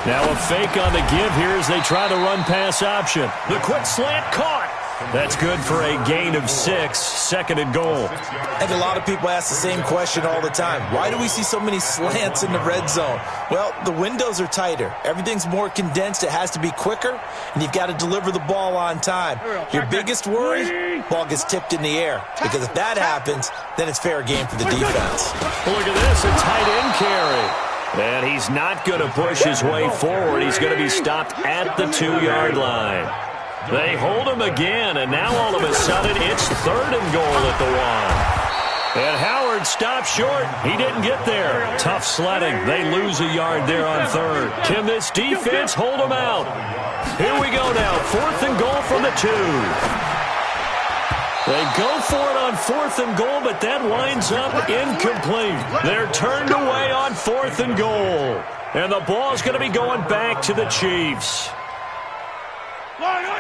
Now a fake on the give here as they try the run-pass option. The quick slant caught. That's good for a gain of 6, 2nd and goal. I think a lot of people ask the same question all the time. Why do we see so many slants in the red zone? Well, the windows are tighter. Everything's more condensed. It has to be quicker, and you've got to deliver the ball on time. Your biggest worry, ball gets tipped in the air, because if that happens, then it's fair game for the defense. Look at this, a tight end carry. And he's not going to push his way forward. He's going to be stopped at the 2-yard line. They hold him again, and now all of a sudden it's 3rd and goal at the 1. And Howard stopped short. He didn't get there. Tough sledding. They lose a yard there on 3rd. Can this defense hold them out? Here we go now. 4th and goal from the 2. They go for it on 4th and goal, but that winds up incomplete. They're turned away on 4th and goal. And the ball's going to be going back to the Chiefs.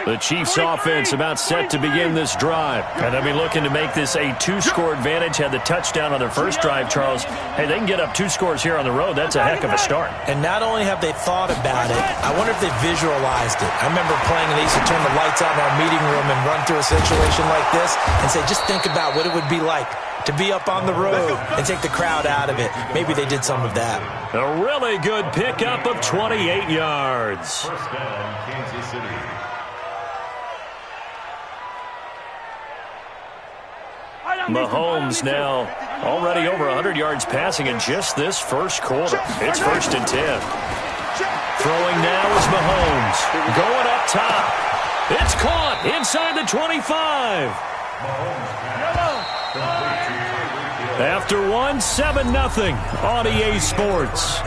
The Chiefs offense about set to begin this drive. And they'll be looking to make this a 2-score advantage. Had the touchdown on their first drive, Charles. Hey, they can get up 2 scores here on the road. That's a heck of a start. And not only have they thought about it, I wonder if they visualized it. I remember playing, and they used to turn the lights on in our meeting room and run through a situation like this and say, just think about what it would be like to be up on the road and take the crowd out of it. Maybe they did some of that. A really good pickup of 28 yards. First down, Kansas City. Mahomes now already over 100 yards passing in just this first quarter. It's 1st and 10. Throwing now is Mahomes. Going up top. It's caught inside the 25. After 1, 7-0 on EA Sports.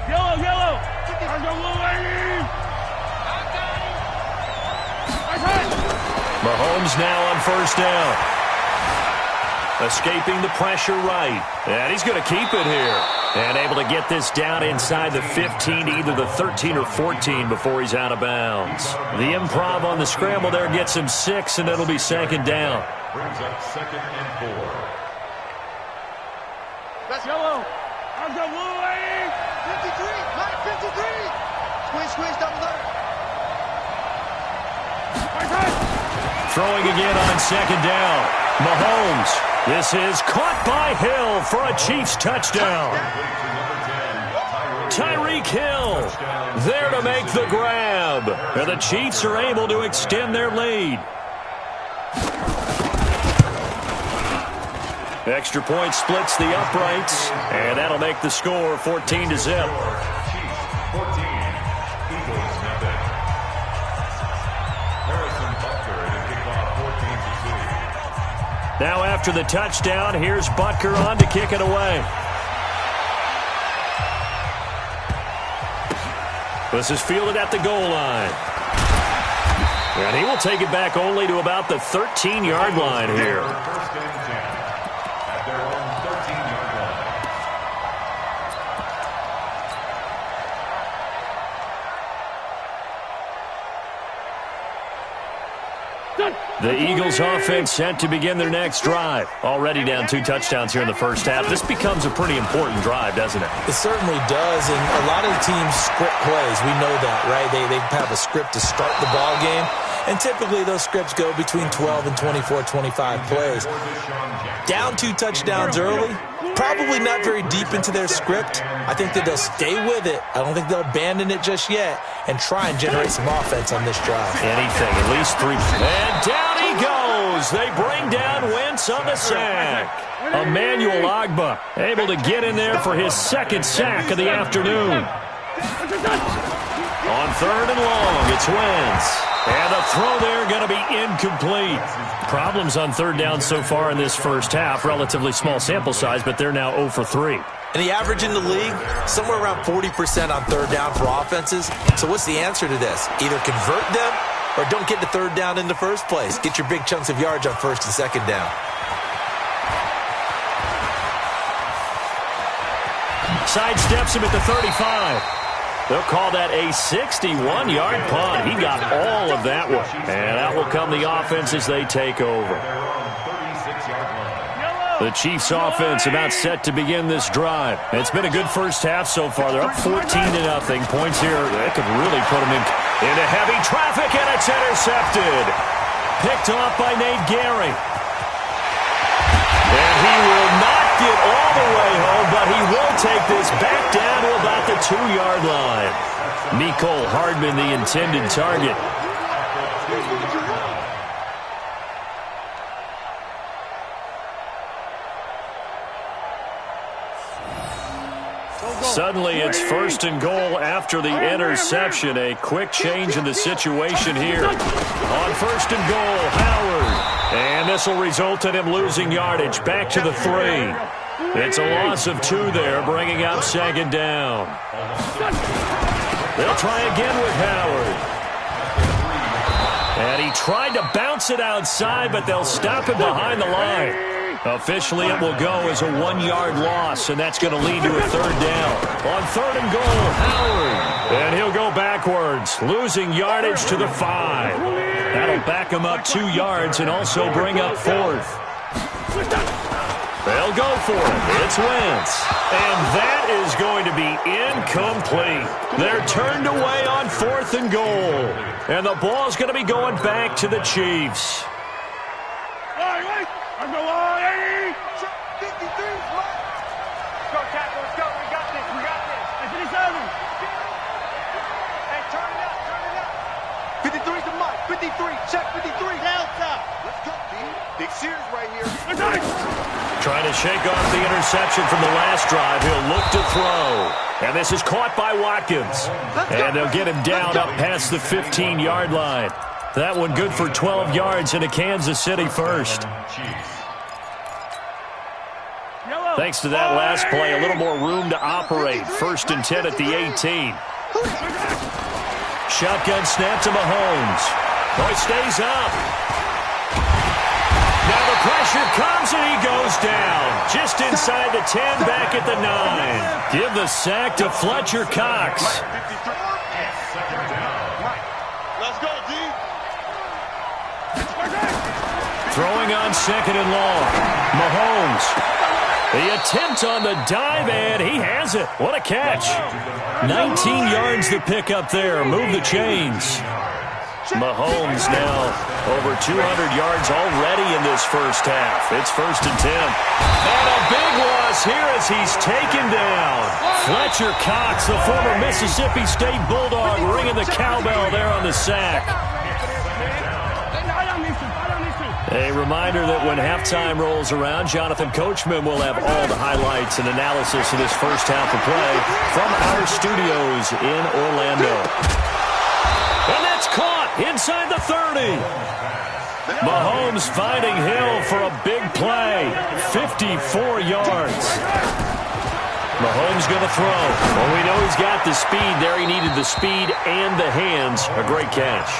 Yellow. Mahomes now on 1st down. Escaping the pressure right. And he's going to keep it here. And able to get this down inside the 15, either the 13 or 14 before he's out of bounds. The improv on the scramble there gets him 6, and it'll be second down. Brings up 2nd and 4. That's yellow. I'm the line. 53. Line 53. Squeeze, double up. Throwing again on second down. Mahomes. This is caught by Hill for a Chiefs touchdown. Tyreek Hill there to make the grab. And the Chiefs are able to extend their lead. Extra point splits the uprights, and that'll make the score 14-0. Now after the touchdown, here's Butker on to kick it away. This is fielded at the goal line. And he will take it back only to about the 13-yard line here. The Eagles offense set to begin their next drive. Already down 2 touchdowns here in the first half. This becomes a pretty important drive, doesn't it? It certainly does, and a lot of the teams script plays. We know that, right? They have a script to start the ball game, and typically those scripts go between 12 and 24, 25 plays. Down 2 touchdowns early, probably not very deep into their script. I think that they'll stay with it. I don't think they'll abandon it just yet and try and generate some offense on this drive. Anything, at least 3. And down he goes. They bring down Wentz on the sack. Emmanuel Ogbah able to get in there for his 2nd sack of the afternoon. On 3rd and long, it's Wentz. And the throw there going to be incomplete. Problems on 3rd down so far in this first half. Relatively small sample size, but they're now 0 for 3. And the average in the league, somewhere around 40% on 3rd down for offenses. So what's the answer to this? Either convert them or don't get to 3rd down in the first place. Get your big chunks of yards on 1st and 2nd down. Sidesteps him at the 35. They'll call that a 61-yard punt. He got all of that one. And out will come the offense as they take over. The Chiefs offense about set to begin this drive. It's been a good first half so far. They're up 14-0. Points here, that could really put them into heavy traffic, and it's intercepted. Picked off by Nate Gehring. And he will not get all the way home, but he will take this back down to about the 2-yard line. Mecole Hardman, the intended target. Suddenly, it's 1st and goal after the interception. A quick change in the situation here. On 1st and goal, Howard. And this will result in him losing yardage. Back to the 3. It's a loss of 2 there, bringing up 2nd down. They'll try again with Howard. And he tried to bounce it outside, but they'll stop him behind the line. Officially, it will go as a 1-yard loss, and that's going to lead to a 3rd down. On 3rd and goal, Howard. And he'll go backwards, losing yardage to the 5. That'll back him up 2 yards and also bring up 4th. They'll go for it. It's Wentz. And that is going to be incomplete. They're turned away on 4th and goal. And the ball's going to be going back to the Chiefs. I'm the line. 53. Let's go, tackle. Let's go. We got this. Hey, 57. Hey, turn it up. 53's the mic. 53. Check 53. Down top. Let's go, D. Big Sears right here. Trying to shake off the interception from the last drive. He'll look to throw. And this is caught by Watkins. And they'll get him down up past the 15-yard line. That one good for 12 yards into Kansas City first. Thanks to that last play, a little more room to operate. 1st and 10 at the 18. Shotgun snap to Mahomes. Oh, he stays up. Now the pressure comes, and he goes down. Just inside the 10, back at the 9. Give the sack to Fletcher Cox. Let's go, D. Throwing on 2nd and long. Mahomes. The attempt on the dive, and he has it. What a catch. 19 yards to pick up there. Move the chains. Mahomes now over 200 yards already in this first half. It's 1st and 10. And a big loss here as he's taken down. Fletcher Cox, the former Mississippi State Bulldog, ringing the cowbell there on the sack. A reminder that when halftime rolls around, Jonathan Coachman will have all the highlights and analysis of this first half of play from our studios in Orlando. And that's caught inside the 30. Mahomes finding Hill for a big play. 54 yards. Mahomes going to throw. Well, we know he's got the speed there. He needed the speed and the hands. A great catch.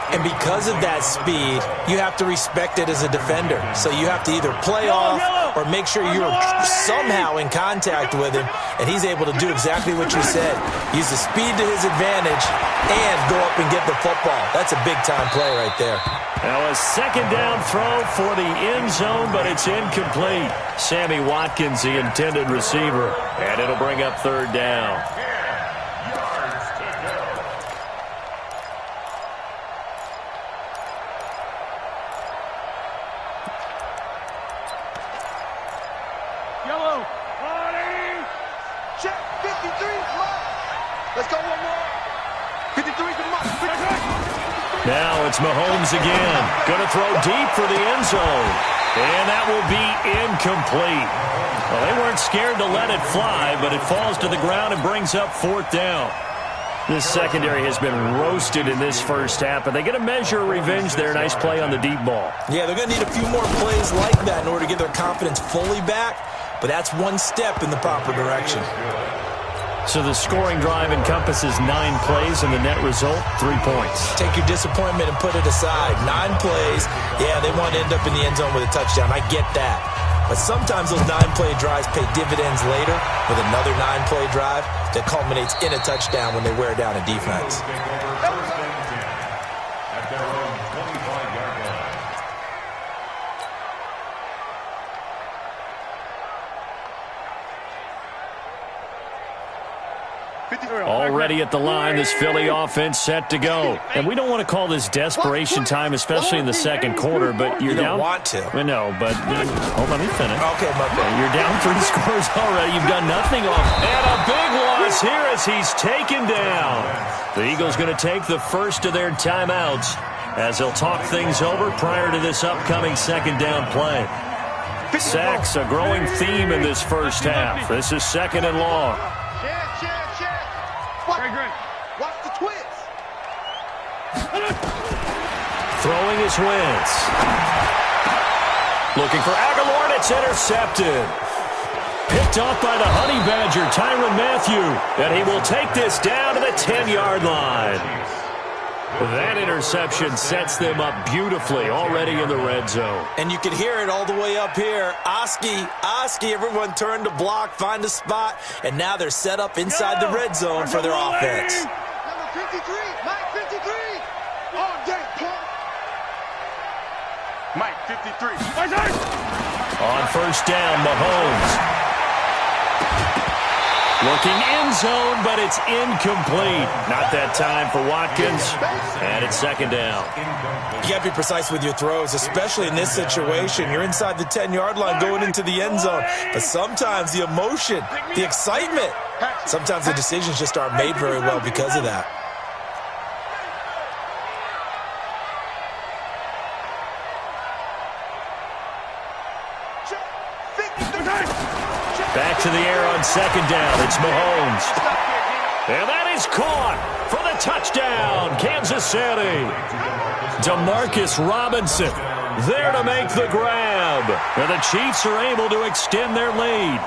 And because of that speed, you have to respect it as a defender. So you have to either play off or make sure you're somehow in contact with him, and he's able to do exactly what you said. Use the speed to his advantage and go up and get the football. That's a big-time play right there. Now a 2nd down throw for the end zone, but it's incomplete. Sammy Watkins, the intended receiver, and it'll bring up 3rd down. Now it's Mahomes again. Going to throw deep for the end zone. And that will be incomplete. Well, they weren't scared to let it fly, but it falls to the ground and brings up 4th down. This secondary has been roasted in this first half, but they get a measure of revenge there. Nice play on the deep ball. Yeah, they're going to need a few more plays like that in order to get their confidence fully back, but that's one step in the proper direction. So the scoring drive encompasses 9 plays, and the net result, 3 points. Take your disappointment and put it aside. 9 plays, yeah, they want to end up in the end zone with a touchdown. I get that. But sometimes those 9-play drives pay dividends later with another 9-play drive that culminates in a touchdown when they wear down a defense. Already at the line, this Philly offense set to go. And we don't want to call this desperation time, especially in the 2nd quarter, but you're down. You don't want to. I know, but hold on, let me finish. Okay, my bad. You're down 3 scores already. You've done nothing off. And a big loss here as he's taken down. The Eagles going to take the first of their timeouts as they'll talk things over prior to this upcoming 2nd down play. Sacks, a growing theme in this first half. This is 2nd and long. Watch the twist. Throwing his Wentz. Looking for Aguilar, and it's intercepted. Picked off by the Honey Badger, Tyrann Mathieu. And he will take this down to the 10-yard line. That interception sets them up beautifully already in the red zone. And you can hear it all the way up here. Oski, everyone turned to block, find a spot, and now they're set up inside the red zone for their offense. Number 53, Mike 53. All day, punk. Mike 53. On 1st down, Mahomes. Looking end zone, but it's incomplete. Not that time for Watkins, and it's 2nd down. You got to be precise with your throws, especially in this situation. You're inside the 10-yard line going into the end zone, but sometimes the emotion, the excitement, sometimes the decisions just aren't made very well because of that. Back to the air on 2nd down. It's Mahomes. And that is caught for the touchdown, Kansas City. Demarcus Robinson there to make the grab. And the Chiefs are able to extend their lead.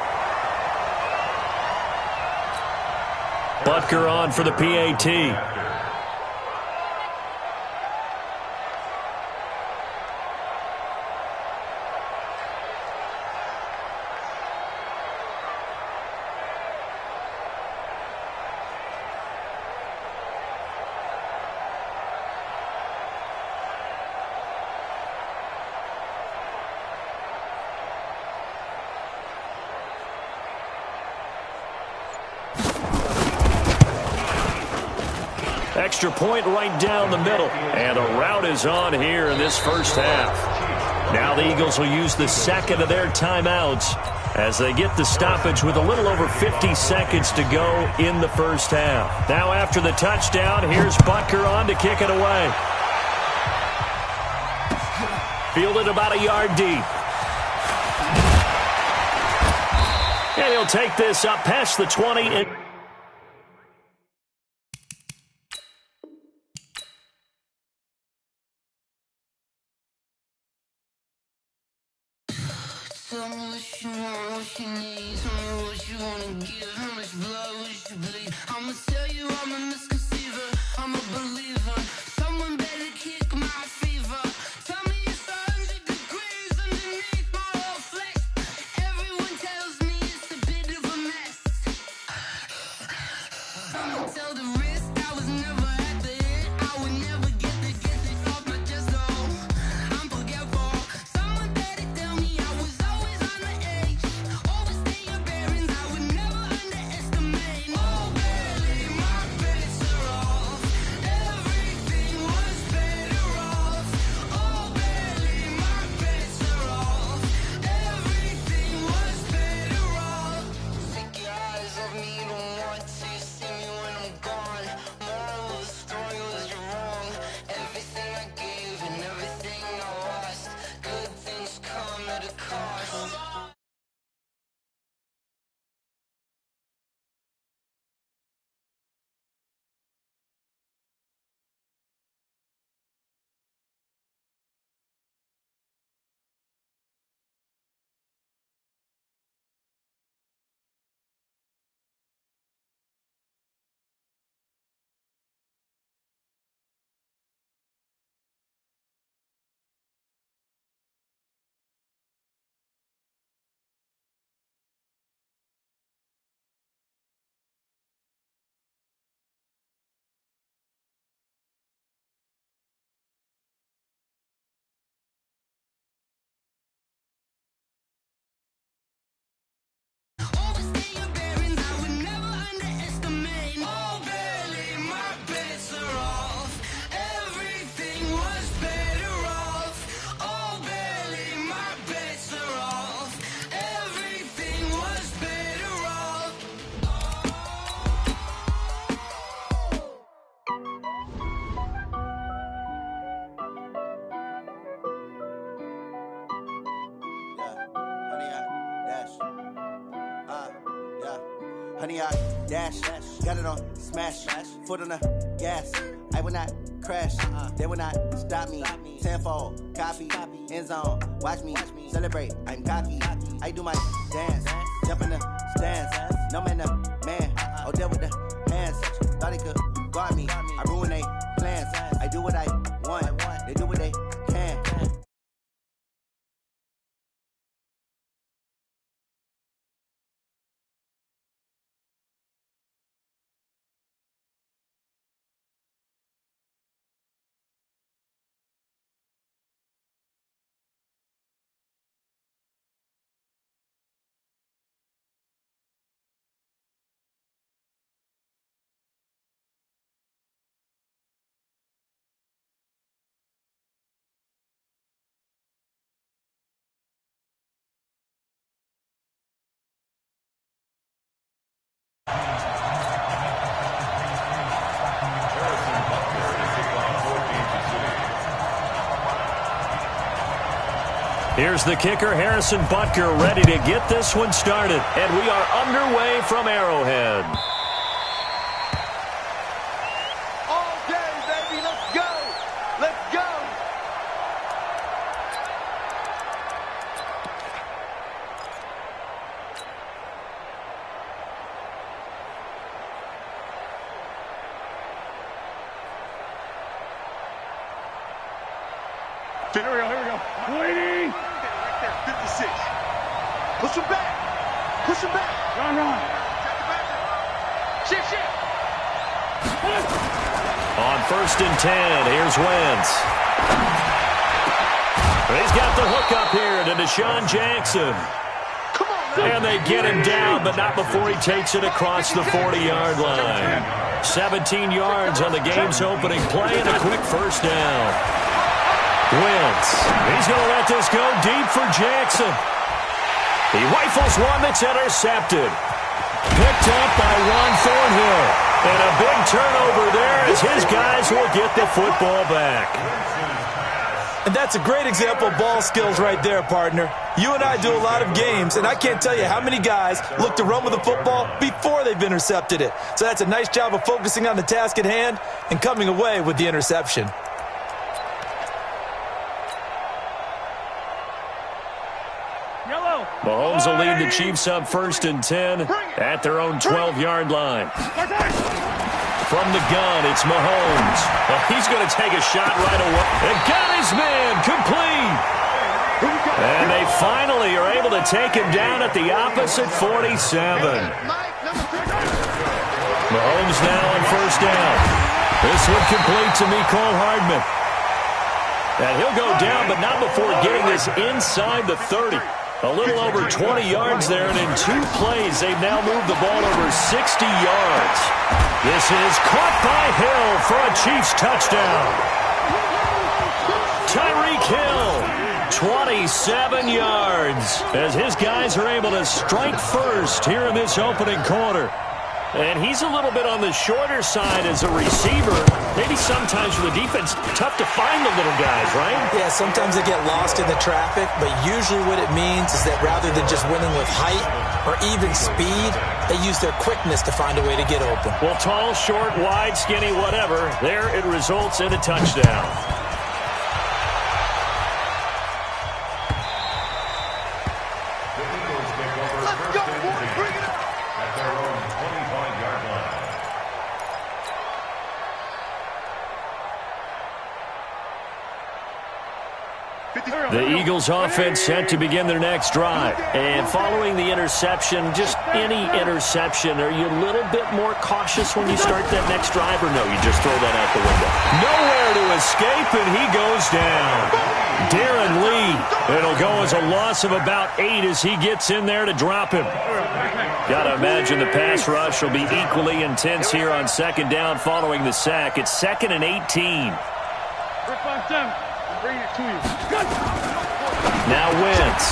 Butker on for the PAT. Extra point right down the middle. And a rout is on here in this first half. Now the Eagles will use the second of their timeouts as they get the stoppage with a little over 50 seconds to go in the first half. Now after the touchdown, here's Butker on to kick it away. Fielded about a yard deep. And he'll take this up past the 20. Tell me what you want, what you need. Tell me what you wanna give. How much blood would you bleed? I'ma tell you I'm a misconceiver. I'm a believer. Someone better kick my fever. Tell me it's 100 degrees underneath my whole flesh. Everyone tells me it's a bit of a mess. I'ma tell the risk I was never at the end. I would never get this off my chest. Oh, I'm forgetful. Someone better tell me I was always on the edge. Overstay your bearings, I would never underestimate. Oh, barely my bets are off. Everything was better off. Oh, barely my bets are off. Everything was better off. Take your eyes off me, don't want to see me when I'm gone. Moral of the story was you're wrong. Everything I gave and everything I lost. Good things come at a cost. Overstay your bearings, I would never underestimate. Oh, barely my bets are off. Everything was better off. Oh, barely my bets are off. Everything was better off. Honey, I dash, got it on smash, foot on the gas. I will not crash, they will not stop me. Tenfold, copy, end zone, watch me celebrate. I'm cocky, I do my dance, jump in the stands. No man, the man, oh, there with the hands. Thought he could guard me, I ruin they plans. I do what I want, they do what they can. Here's the kicker, Harrison Butker, ready to get this one started. And we are underway from Arrowhead. All day, baby. Let's go. Let's go. Here we go. Here we go. Waiting. Right there, 56. Push him back. Push him back. Run. Shift. On 1st and 10, here's Wentz. He's got the hook up here to Deshaun Jackson. Come on, And they get him down, but not before he takes it across the 40-yard line. 17 yards on the game's opening play and a quick first down. Wentz, he's going to let this go deep for Jackson. He rifles one that's intercepted. Picked up by Ron Thornhill. And a big turnover there as his guys will get the football back. And that's a great example of ball skills right there, partner. You and I do a lot of games, and I can't tell you how many guys look to run with the football before they've intercepted it. So that's a nice job of focusing on the task at hand and coming away with the interception. Mahomes will lead the Chiefs up 1st and 10 at their own 12-yard line. From the gun, it's Mahomes. Well, he's going to take a shot right away. And got his man complete. And they finally are able to take him down at the opposite 47. Mahomes now on 1st down. This one complete to Mecole Hardman. And he'll go down, but not before getting this inside the 30. A little over 20 yards there, and in 2 plays, they've now moved the ball over 60 yards. This is caught by Hill for a Chiefs touchdown. Tyreek Hill, 27 yards, as his guys are able to strike first here in this opening quarter. And he's a little bit on the shorter side as a receiver. Maybe sometimes for the defense, tough to find the little guys, right? Yeah, sometimes they get lost in the traffic, but usually what it means is that rather than just winning with height or even speed, they use their quickness to find a way to get open. Well, tall, short, wide, skinny, whatever, there it results in a touchdown. The Eagles offense set to begin their next drive. And following the interception, just any interception, are you a little bit more cautious when you start that next drive, or no, you just throw that out the window? Nowhere to escape, and he goes down. Darren Lee, it'll go as a loss of about 8 as he gets in there to drop him. Got to imagine the pass rush will be equally intense here on 2nd down following the sack. It's 2nd and 18. Now Wentz.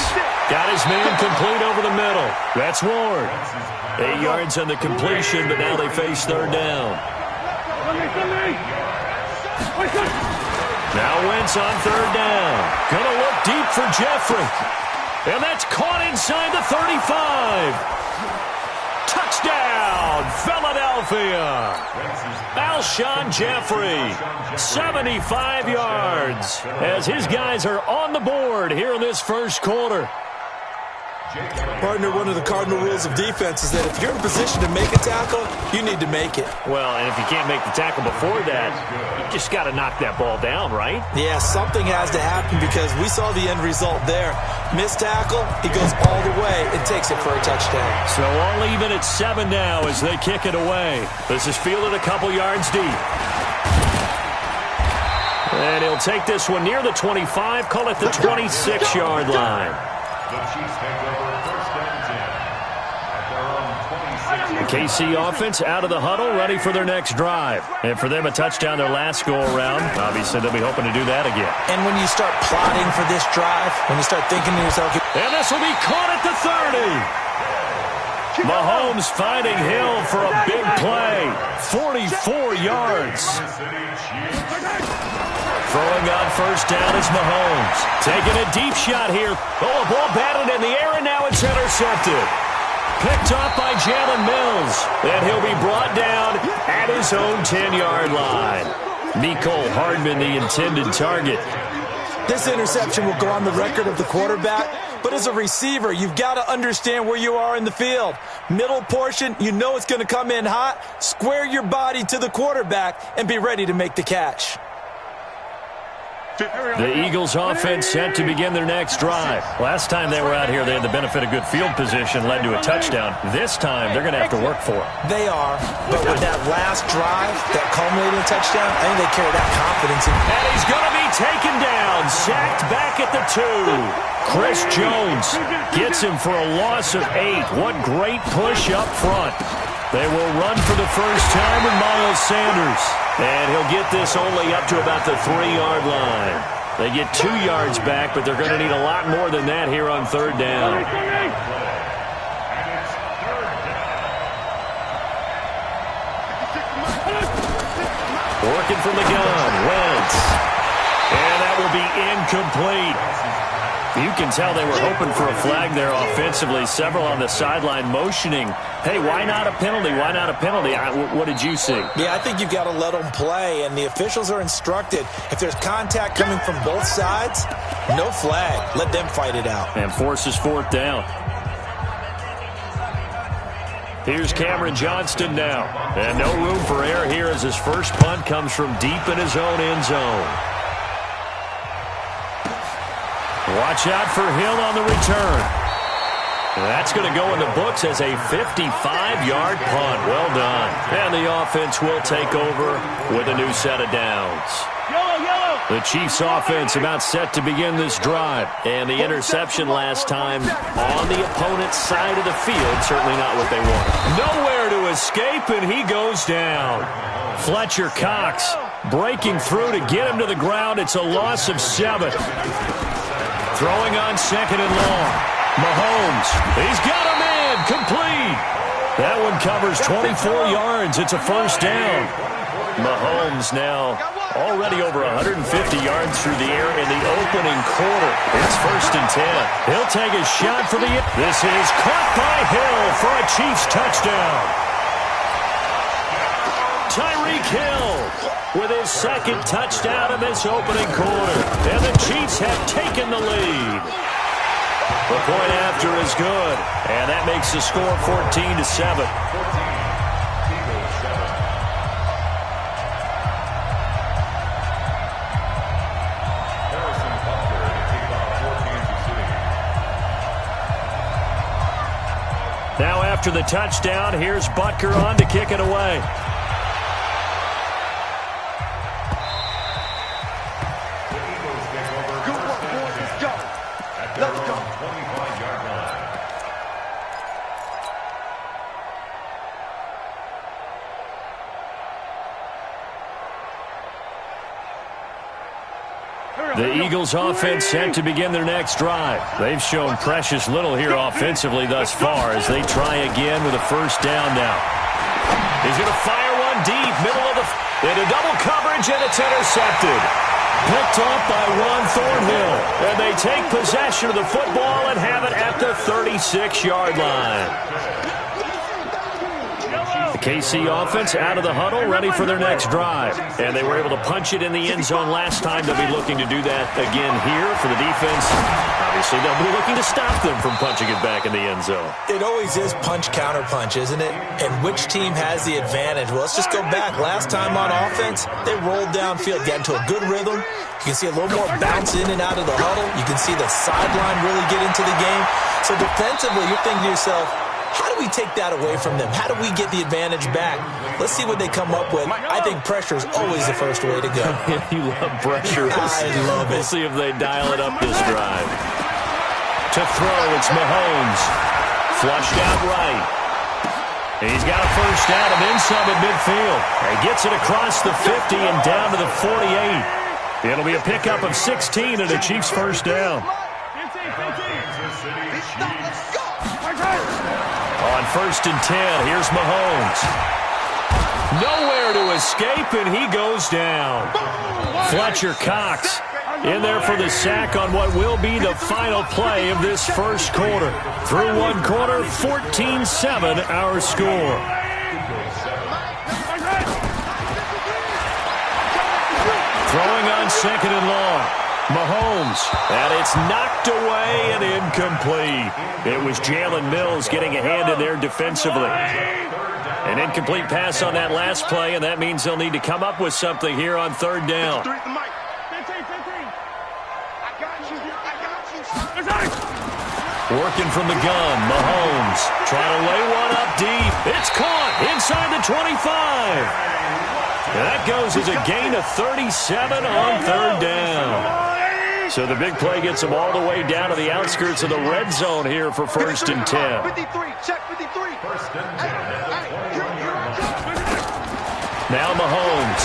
Got his man complete over the middle. That's Ward. 8 yards on the completion, but now they face 3rd down. Now Wentz on 3rd down. Gonna look deep for Jeffrey. And that's caught inside the 35. Touchdown, Philadelphia. Alshon Jeffrey, 75 yards, as his guys are on the board here in this 1st quarter. Partner, one of the cardinal rules of defense is that if you're in position to make a tackle, you need to make it. Well, and if you can't make the tackle before that, you just got to knock that ball down, right? Yeah, something has to happen because we saw the end result there. Missed tackle, he goes all the way and takes it for a touchdown. So all even at 7 now as they kick it away. This is fielded a couple yards deep. And he'll take this one near the 25, call it the 26-yard line. The Chiefs take over 1st and 10 at their own 26. The KC offense out of the huddle, ready for their next drive. And for them, a touchdown their last go-around. Obviously, they'll be hoping to do that again. And when you start plotting for this drive, when you start thinking to yourself... And this will be caught at the 30. Mahomes finding Hill for a big play. 44 yards. Throwing on 1st down is Mahomes. Taking a deep shot here. Oh, a ball batted in the air, and now it's intercepted. Picked off by Jalen Mills. And he'll be brought down at his own 10-yard line. Mecole Hardman, the intended target. This interception will go on the record of the quarterback, but as a receiver, you've got to understand where you are in the field. Middle portion, you know it's going to come in hot. Square your body to the quarterback and be ready to make the catch. The Eagles offense set to begin their next drive. Last time they were out here, they had the benefit of good field position, led to a touchdown. This time, they're going to have to work for it. They are, but with that last drive, that culminating touchdown, I think they carry that confidence. And he's going to be taken down, sacked back at the 2. Chris Jones gets him for a loss of 8. What great push up front. They will run for the first time with Miles Sanders. And he'll get this only up to about the 3-yard line. They get 2 yards back, but they're going to need a lot more than that here on third down. Working from the gun, Wentz. And that will be incomplete. You can tell they were hoping for a flag there offensively. Several on the sideline motioning, hey, why not a penalty? Why not a penalty? What did you see? Yeah, I think you've got to let them play, and the officials are instructed. If there's contact coming from both sides, no flag. Let them fight it out. And forces fourth down. Here's Cameron Johnston now. And no room for error here as his first punt comes from deep in his own end zone. Watch out for Hill on the return. That's going to go in the books as a 55-yard punt. Well done. And the offense will take over with a new set of downs. The Chiefs offense about set to begin this drive. And the interception last time on the opponent's side of the field. Certainly not what they want. Nowhere to escape, and he goes down. Fletcher Cox breaking through to get him to the ground. It's a loss of 7. Throwing on second and long. Mahomes, he's got him in, complete. That one covers 24 yards. It's a first down. Mahomes now already over 150 yards through the air in the opening quarter. It's first and 10. He'll take a shot for the... This is caught by Hill for a Chiefs touchdown. Tyreek Hill with his second touchdown in this opening quarter. And the Chiefs have taken the lead. The point after is good. And that makes the score 14-7. Now after the touchdown, here's Butker on to kick it away. The Eagles offense set to begin their next drive. They've shown precious little here offensively thus far as they try again with a first down now. He's going to fire one deep, middle of the... into double coverage, and it's intercepted. Picked off by Juan Thornhill. And they take possession of the football and have it at the 36-yard line. The KC offense out of the huddle, ready for their next drive. And they were able to punch it in the end zone last time. They'll be looking to do that again here for the defense. Obviously, they'll be looking to stop them from punching it back in the end zone. It always is punch-counter-punch, isn't it? And which team has the advantage? Well, let's just go back. Last time on offense, they rolled downfield, got into a good rhythm. You can see a little more bounce in and out of the huddle. You can see the sideline really get into the game. So defensively, you're thinking to yourself, how do we take that away from them? How do we get the advantage back? Let's see what they come up with. I think pressure is always the first way to go. You love pressure. I love it. We'll see if they dial it up this drive. To throw, it's Mahomes. Flushed out right. He's got a first down and then some at midfield. He gets it across the 50 and down to the 48. It'll be a pickup of 16 and a Chiefs first down. On first and 10, here's Mahomes. Nowhere to escape, and he goes down. Fletcher Cox in there for the sack on what will be the final play of this first quarter. Through one quarter, 14-7 our score. Throwing on second and long. Mahomes, and it's knocked away and incomplete. It was Jalen Mills getting a hand in there defensively. An incomplete pass on that last play, and that means they'll need to come up with something here on third down. Working from the gun, Mahomes trying to lay one up deep. It's caught inside the 25. And that goes as a gain of 37 on third down. So the big play gets them all the way down to the outskirts of the red zone here for 1st and 10. 53, check 53. Now Mahomes.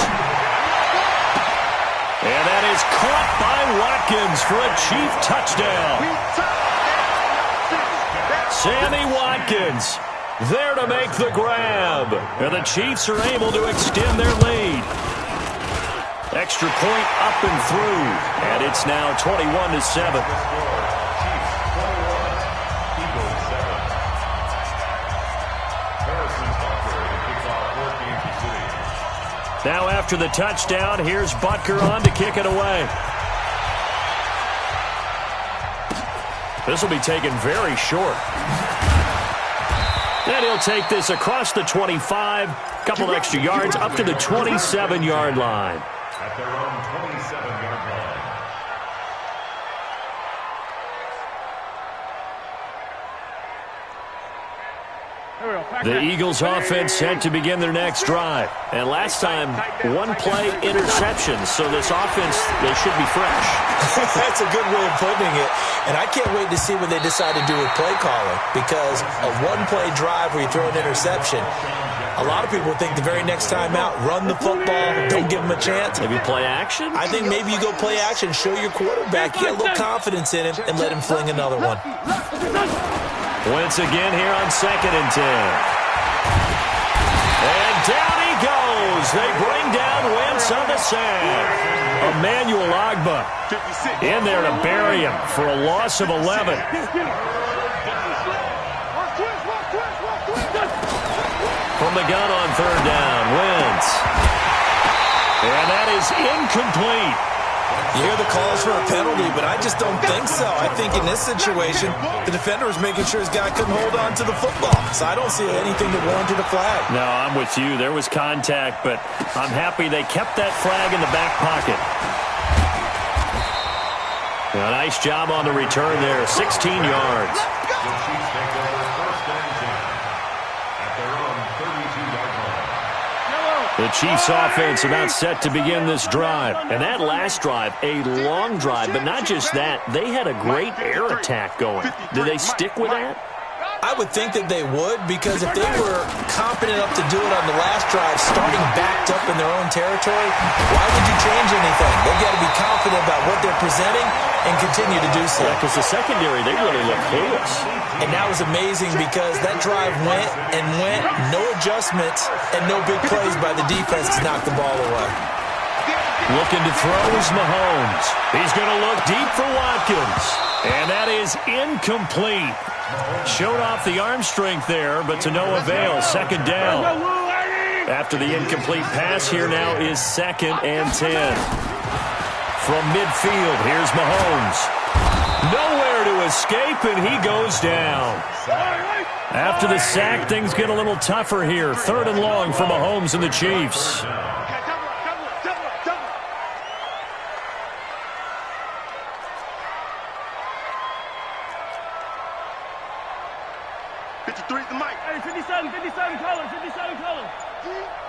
And that is caught by Watkins for a Chief touchdown. Sammy Watkins there to make the grab. And the Chiefs are able to extend their lead. Extra point up and through. And it's now 21-7. Now after the touchdown, here's Butker on to kick it away. This will be taken very short. And he'll take this across the 25, couple extra yards, up to the 27-yard line. At their own 27-yard line. The Eagles offense set to begin their next drive. And last time, one play interceptions, so this offense, they should be fresh. That's a good way of putting it. And I can't wait to see what they decide to do with play calling, because a one-play drive where you throw an interception, a lot of people think the very next time out, run the football, don't give them a chance. Maybe play action? I think maybe you go play action, show your quarterback, get a little confidence in him, and let him fling another one. Once again here on 2nd and 10. And down he goes. They bring down Wentz on the sack. Emmanuel Ogbah in there to bury him for a loss of 11. From the gun on 3rd down, Wentz. And that is incomplete. You hear the calls for a penalty, but I just don't think so. I think in this situation, the defender was making sure his guy couldn't hold on to the football. So I don't see anything that warranted a flag. No, I'm with you. There was contact, but I'm happy they kept that flag in the back pocket. A nice job on the return there, 16 yards. The Chiefs offense about set to begin this drive. And that last drive, a long drive, but not just that. They had a great air attack going. Do they stick with that? I would think that they would, because if they were confident enough to do it on the last drive, starting backed up in their own territory, why would you change anything? They've got to be confident about what they're presenting and continue to do so. Yeah, because the secondary, they really looked clueless. And that was amazing because that drive went and went, no adjustments and no big plays by the defense to knock the ball away. Looking to throw is Mahomes. He's going to look deep for Watkins. And that is incomplete. Showed off the arm strength there, but to no avail. 2nd down. After the incomplete pass, here now is 2nd and 10. From midfield, here's Mahomes. Nowhere to escape, and he goes down. After the sack, things get a little tougher here. 3rd and long for Mahomes and the Chiefs.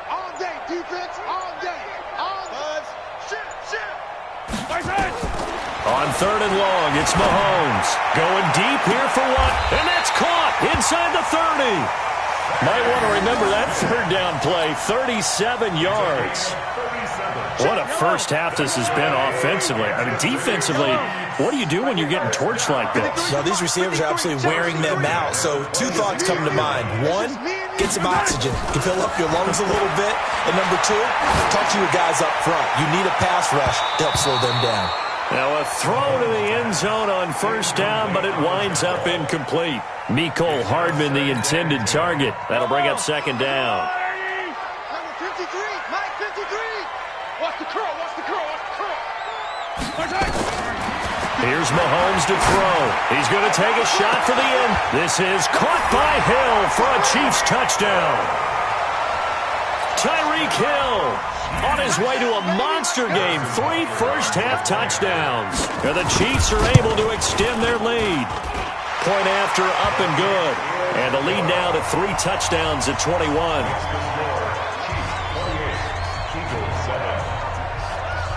All day, defense, all day. All buzz. Shit. On 3rd and long, it's Mahomes. Going deep here for one, and that's caught inside the 30. Might want to remember that 3rd down play, 37 yards. What a first half this has been offensively. I mean, defensively, what do you do when you're getting torched like this? Now, these receivers are absolutely wearing them out. So 2 thoughts come to mind. 1, get some oxygen. You fill up your lungs a little bit. And number 2, talk to your guys up front. You need a pass rush to help slow them down. Now a throw to the end zone on 1st down, but it winds up incomplete. Mecole Hardman, the intended target. That'll bring up 2nd down. Number 53, Mike 53. Watch the curl. Here's Mahomes to throw. He's going to take a shot for the end. This is caught by Hill for a Chiefs touchdown. Tyreek Hill on his way to a monster game. 3 first-half touchdowns. And the Chiefs are able to extend their lead. point after, up and good. And the lead now to 3 touchdowns at 21.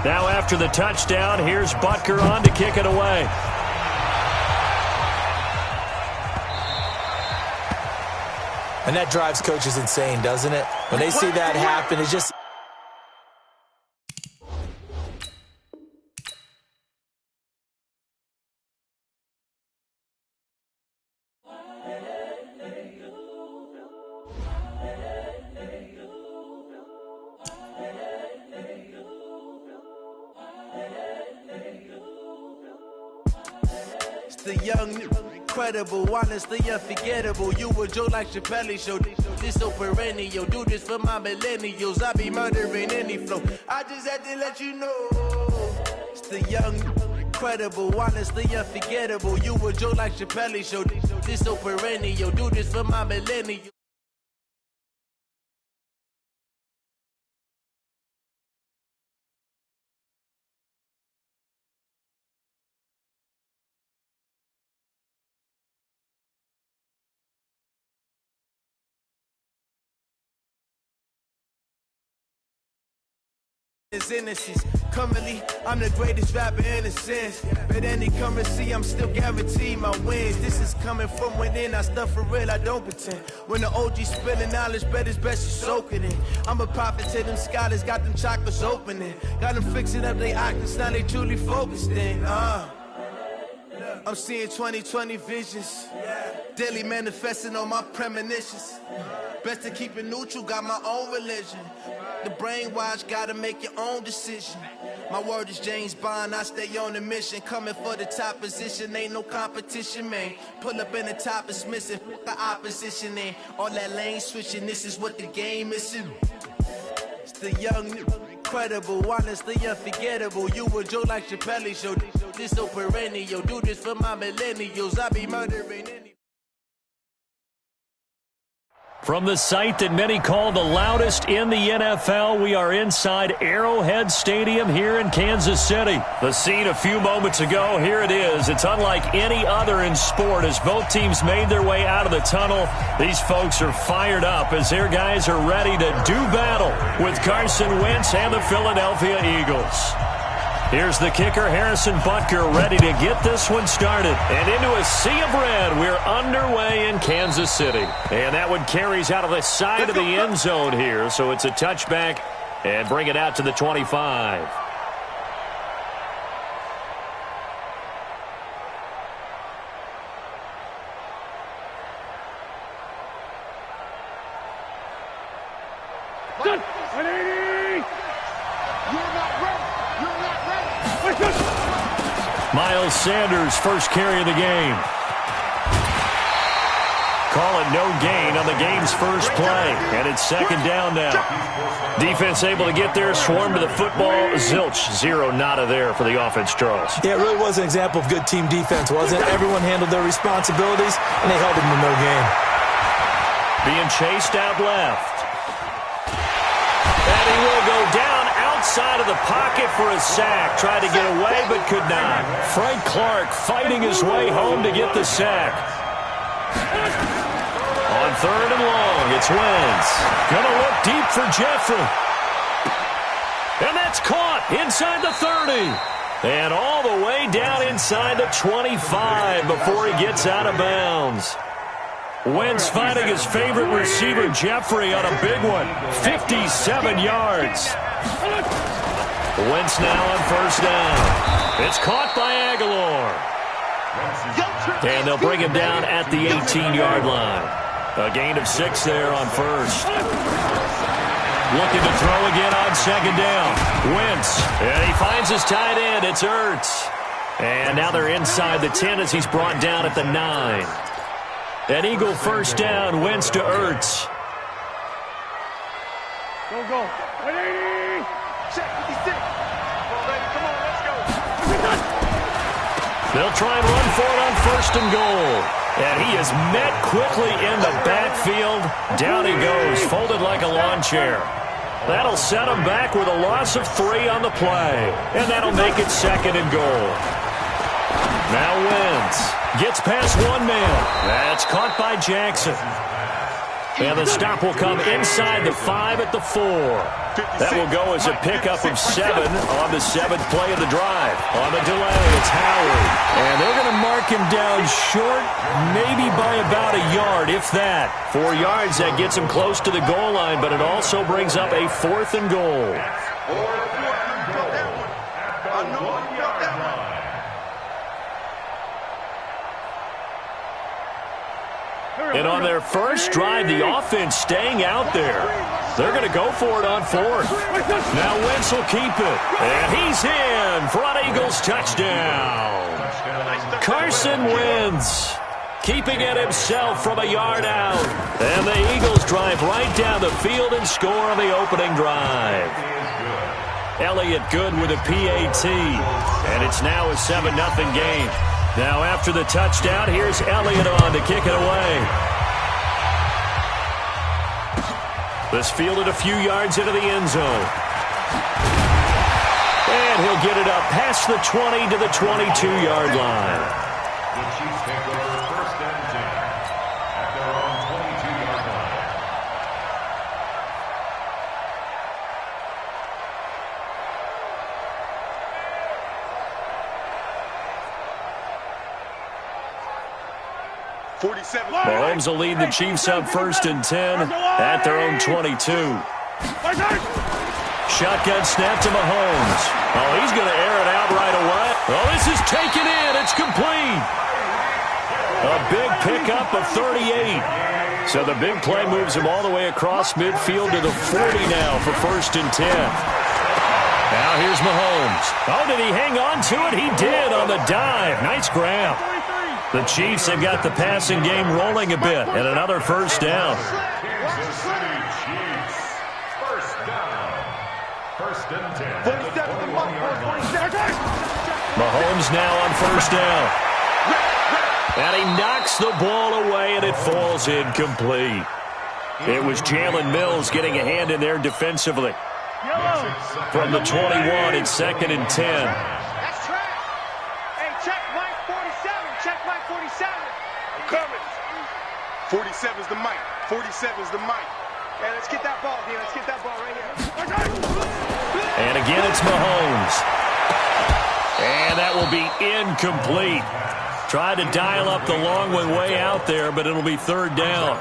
Now after the touchdown, here's Butker on to kick it away. And that drives coaches insane, doesn't it? When they see that happen, it's just... The young, incredible, honestly unforgettable. You a joke like Chappelle Show. This so perennial. Do this for my millennials. I be murdering any flow. I just had to let you know. It's the young, incredible, honestly unforgettable. You a joke like Chappelle Show. This so perennial. Do this for my millennials. His innocence, currently, I'm the greatest rapper in a sense. But any currency, I'm still guaranteed my wins. This is coming from within, I stuff for real, I don't pretend. When the OG spilling knowledge, bet it's best you soak it in. I'm a prophet to them scholars, got them chakras opening. Got them fixing up their octaves, now they truly focused in. I'm seeing 2020 visions, daily manifesting on my premonitions. Best to keep it neutral, got my own religion. The brainwash, gotta make your own decision. My word is James Bond, I stay on a mission. Coming for the top position, ain't no competition, man. Pull up in the top, it's missing, the opposition, and all that lane switching, this is what the game is. It's the young, incredible, honestly unforgettable. You a joke like Chappelle Show. This so perennial, do this for my millennials. I be murdering any. From the site that many call the loudest in the NFL, we are inside Arrowhead Stadium here in Kansas City. The scene a few moments ago, here it is. It's unlike any other in sport as both teams made their way out of the tunnel. These folks are fired up as their guys are ready to do battle with Carson Wentz and the Philadelphia Eagles. Here's the kicker, Harrison Butker, ready to get this one started. And into a sea of red, we're underway in Kansas City. And that one carries out of the side of the end zone here, so it's a touchback and bring it out to the 25. Miles Sanders, first carry of the game. Call it no gain on the game's first play, and it's second down now. Defense able to get there, swarm to the football. Zilch, zero, nada there for the offense, Charles. Yeah, it really was an example of good team defense, wasn't it? Everyone handled their responsibilities, and they held them to no gain. Being chased out left. And he will go down outside of the pocket for a sack. Tried to get away, but could not. Frank Clark fighting his way home to get the sack. On third and long, it's Wentz. Gonna look deep for Jeffrey. And that's caught inside the 30. And all the way down inside the 25 before he gets out of bounds. Wentz finding his favorite receiver, Jeffrey, on a big one. 57 yards. Wentz now on first down. It's caught by Aguilar. And they'll bring him down at the 18-yard line. A gain of 6 there on first. Looking to throw again on second down. Wentz. And he finds his tight end. It's Ertz. And now they're inside the 10 as he's brought down at the 9. An Eagle first down, Wentz to Ertz. Go. 180. Check 56. Come on, let's go. They'll try and run for it on first and goal. And he is met quickly in the backfield. Down he goes, folded like a lawn chair. That'll set him back with a loss of 3 on the play. And that'll make it second and goal. Now Wentz. Gets past one man. That's caught by Jackson. And the stop will come inside the 5 at the 4. That will go as a pickup of 7 on the 7th play of the drive. On the delay, it's Howard. And they're going to mark him down short, maybe by about a yard, if that. 4 yards, that gets him close to the goal line, but it also brings up a 4th and goal. And on their first drive, the offense staying out there. They're going to go for it on 4th. Now Wentz will keep it. And he's in for an Eagles touchdown. Carson Wentz keeping it himself from a yard out. And the Eagles drive right down the field and score on the opening drive. Elliott good with a PAT. And it's now a 7-0 game. Now after the touchdown, here's Elliott on to kick it away. This fielded a few yards into the end zone. And he'll get it up past the 20 to the 22-yard line. The Chiefs take over 1st and 10 at their own 22-yard line. Mahomes will lead the Chiefs up 1st and 10 at their own 22. Shotgun snap to Mahomes. Oh, he's going to air it out right away. Oh, this is taken in. It's complete. A big pickup of 38. So the big play moves him all the way across midfield to the 40 now for 1st and 10. Now here's Mahomes. Oh, did he hang on to it? He did on the dive. Nice grab. The Chiefs have got the passing game rolling a bit, and another 1st down. Kansas City Chiefs, 1st down. 1st and 10. Mahomes now on 1st down. And he knocks the ball away, and it falls incomplete. It was Jalen Mills getting a hand in there defensively. From the 21, it's 2nd and 10. 47's the mic. 47's the mic. Hey, let's get that ball here. Let's get that ball right here. And again, it's Mahomes. And that will be incomplete. Tried to dial up the long one way out there, but it'll be 3rd down.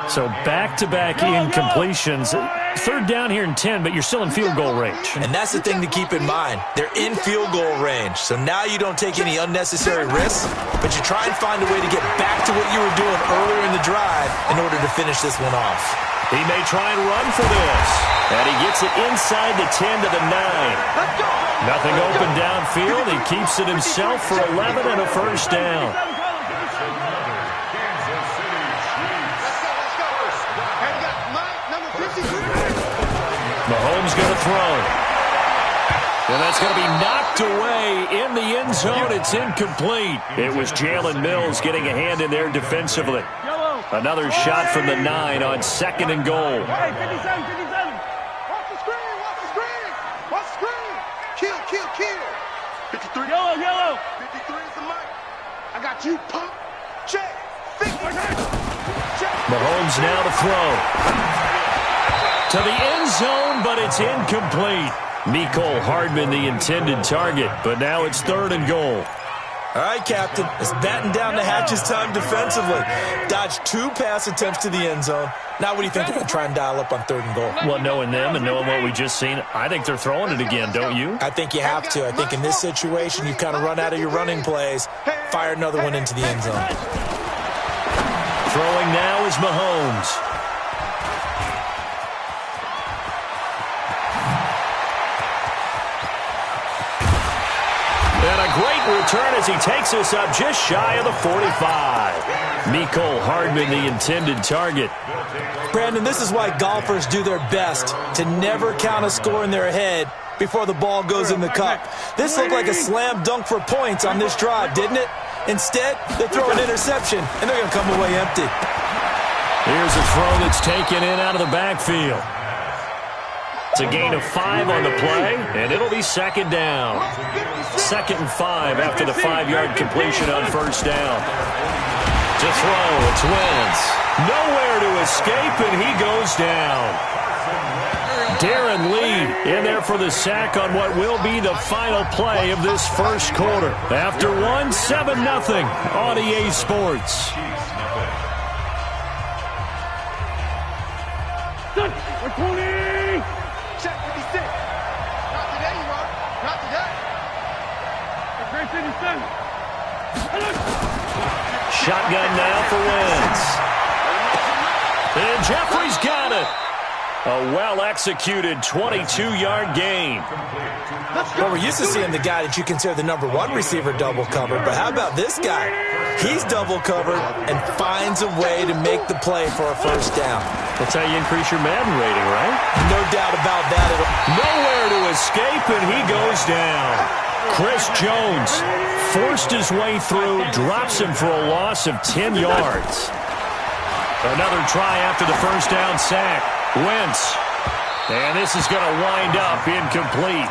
So back-to-back incompletions. 3rd down here in 10, but you're still in field goal range. And that's the thing to keep in mind. They're in field goal range. So now you don't take any unnecessary risks, but you try and find a way to get back to what you were doing earlier in the drive in order to finish this one off. He may try and run for this. And he gets it inside the 10 to the 9. Nothing open downfield. He keeps it himself for 11 and a 1st down. Mahomes going to throw. And that's going to be knocked away in the end zone. It's incomplete. It was Jalen Mills getting a hand in there defensively. Another shot from the 9 on 2nd and goal. Hey, 57, 57. Watch the screen, watch the screen. Watch the screen. Kill, kill, kill. 53. Yellow, yellow. 53 is the mic. I got you, pump. Check. 50. Check. Mahomes now to throw. To the end zone, but it's incomplete. Mecole Hardman, the intended target, but now it's 3rd and goal. All right, Captain. It's batten down the hatches time defensively. Dodged 2 pass attempts to the end zone. Now what do you think they're going to try and dial up on 3rd and goal? Well, knowing them and knowing what we just seen, I think they're throwing it again, don't you? I think you have to. I think in this situation, you've kind of run out of your running plays. Fire another one into the end zone. Throwing now is Mahomes. And a great return as he takes us up just shy of the 45. Mecole Hardman, the intended target. Brandon, this is why golfers do their best to never count a score in their head before the ball goes in the cup. This looked like a slam dunk for points on this drive, didn't it? Instead, they throw an interception, and they're going to come away empty. Here's a throw that's taken in out of the backfield. It's a gain of 5 on the play, and it'll be second down. 2nd and 5 after the 5-yard completion on first down. To throw, it's Wentz. Nowhere to escape, and he goes down. Darren Lee in there for the sack on what will be the final play of this first quarter. After 7-0 on EA Sports. Check 56. Not today, you are. Not today. Great 57. Shotgun now for Wentz. And Jeffrey's got it. A well-executed 22-yard gain. Well, we're used to seeing the guy that you consider the number 1 receiver double covered, but how about this guy? He's double covered and finds a way to make the play for a first down. That's how you increase your Madden rating, right? No doubt about that. Nowhere to escape, and he goes down. Chris Jones forced his way through, drops him for a loss of 10 yards. Another try after the first down sack. Wentz. And this is going to wind up incomplete.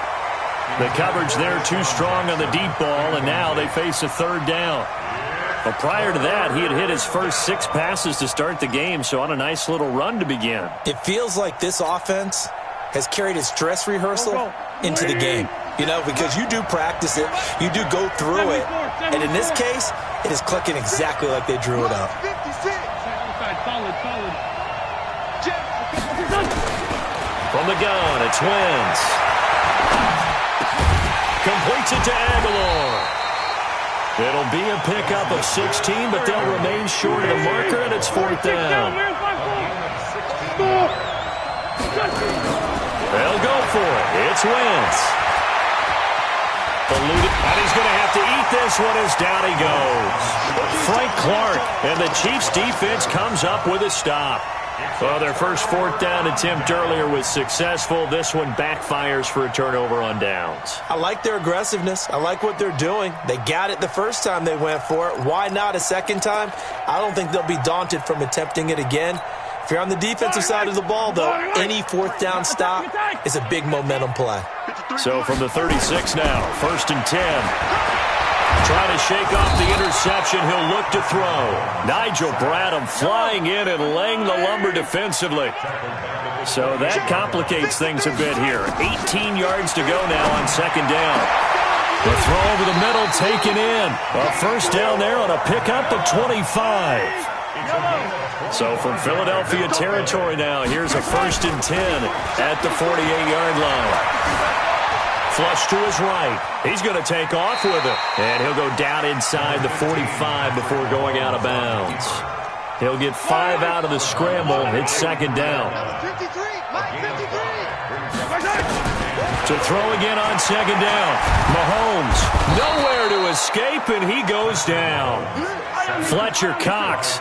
The coverage there too strong on the deep ball, and now they face a third down. But prior to that, he had hit his first 6 passes to start the game, so on a nice little run to begin. It feels like this offense has carried its dress rehearsal into the game. You know, because you do practice it, you do go through it, and in this case, it is clicking exactly like they drew it up. From the gun, it's Wentz. Completes it to Aguilar. It'll be a pickup of 16, but they'll remain short of the marker, and it's 4th down. They'll go for it. It's Wentz. And he's going to have to eat this one as down he goes. Frank Clark, and the Chiefs' defense comes up with a stop. Well, their first 4th down attempt earlier was successful. This one backfires for a turnover on downs. I like their aggressiveness. I like what they're doing. They got it the first time they went for it. Why not a second time? I don't think they'll be daunted from attempting it again. If you're on the defensive side of the ball, though, any 4th down stop is a big momentum play. So from the 36 now, 1st and 10. Trying to shake off the interception, he'll look to throw. Nigel Bradham flying in and laying the lumber defensively. So that complicates things a bit here. 18 yards to go now on 2nd down. The throw over the middle taken in. A first down there on a pickup of 25. So from Philadelphia territory now, here's a 1st and 10 at the 48-yard line. Flush to his right. He's going to take off with it. And he'll go down inside the 45 before going out of bounds. He'll get 5 out of the scramble. It's 2nd down. To throw again on 2nd down. Mahomes, nowhere to escape, and he goes down. Fletcher Cox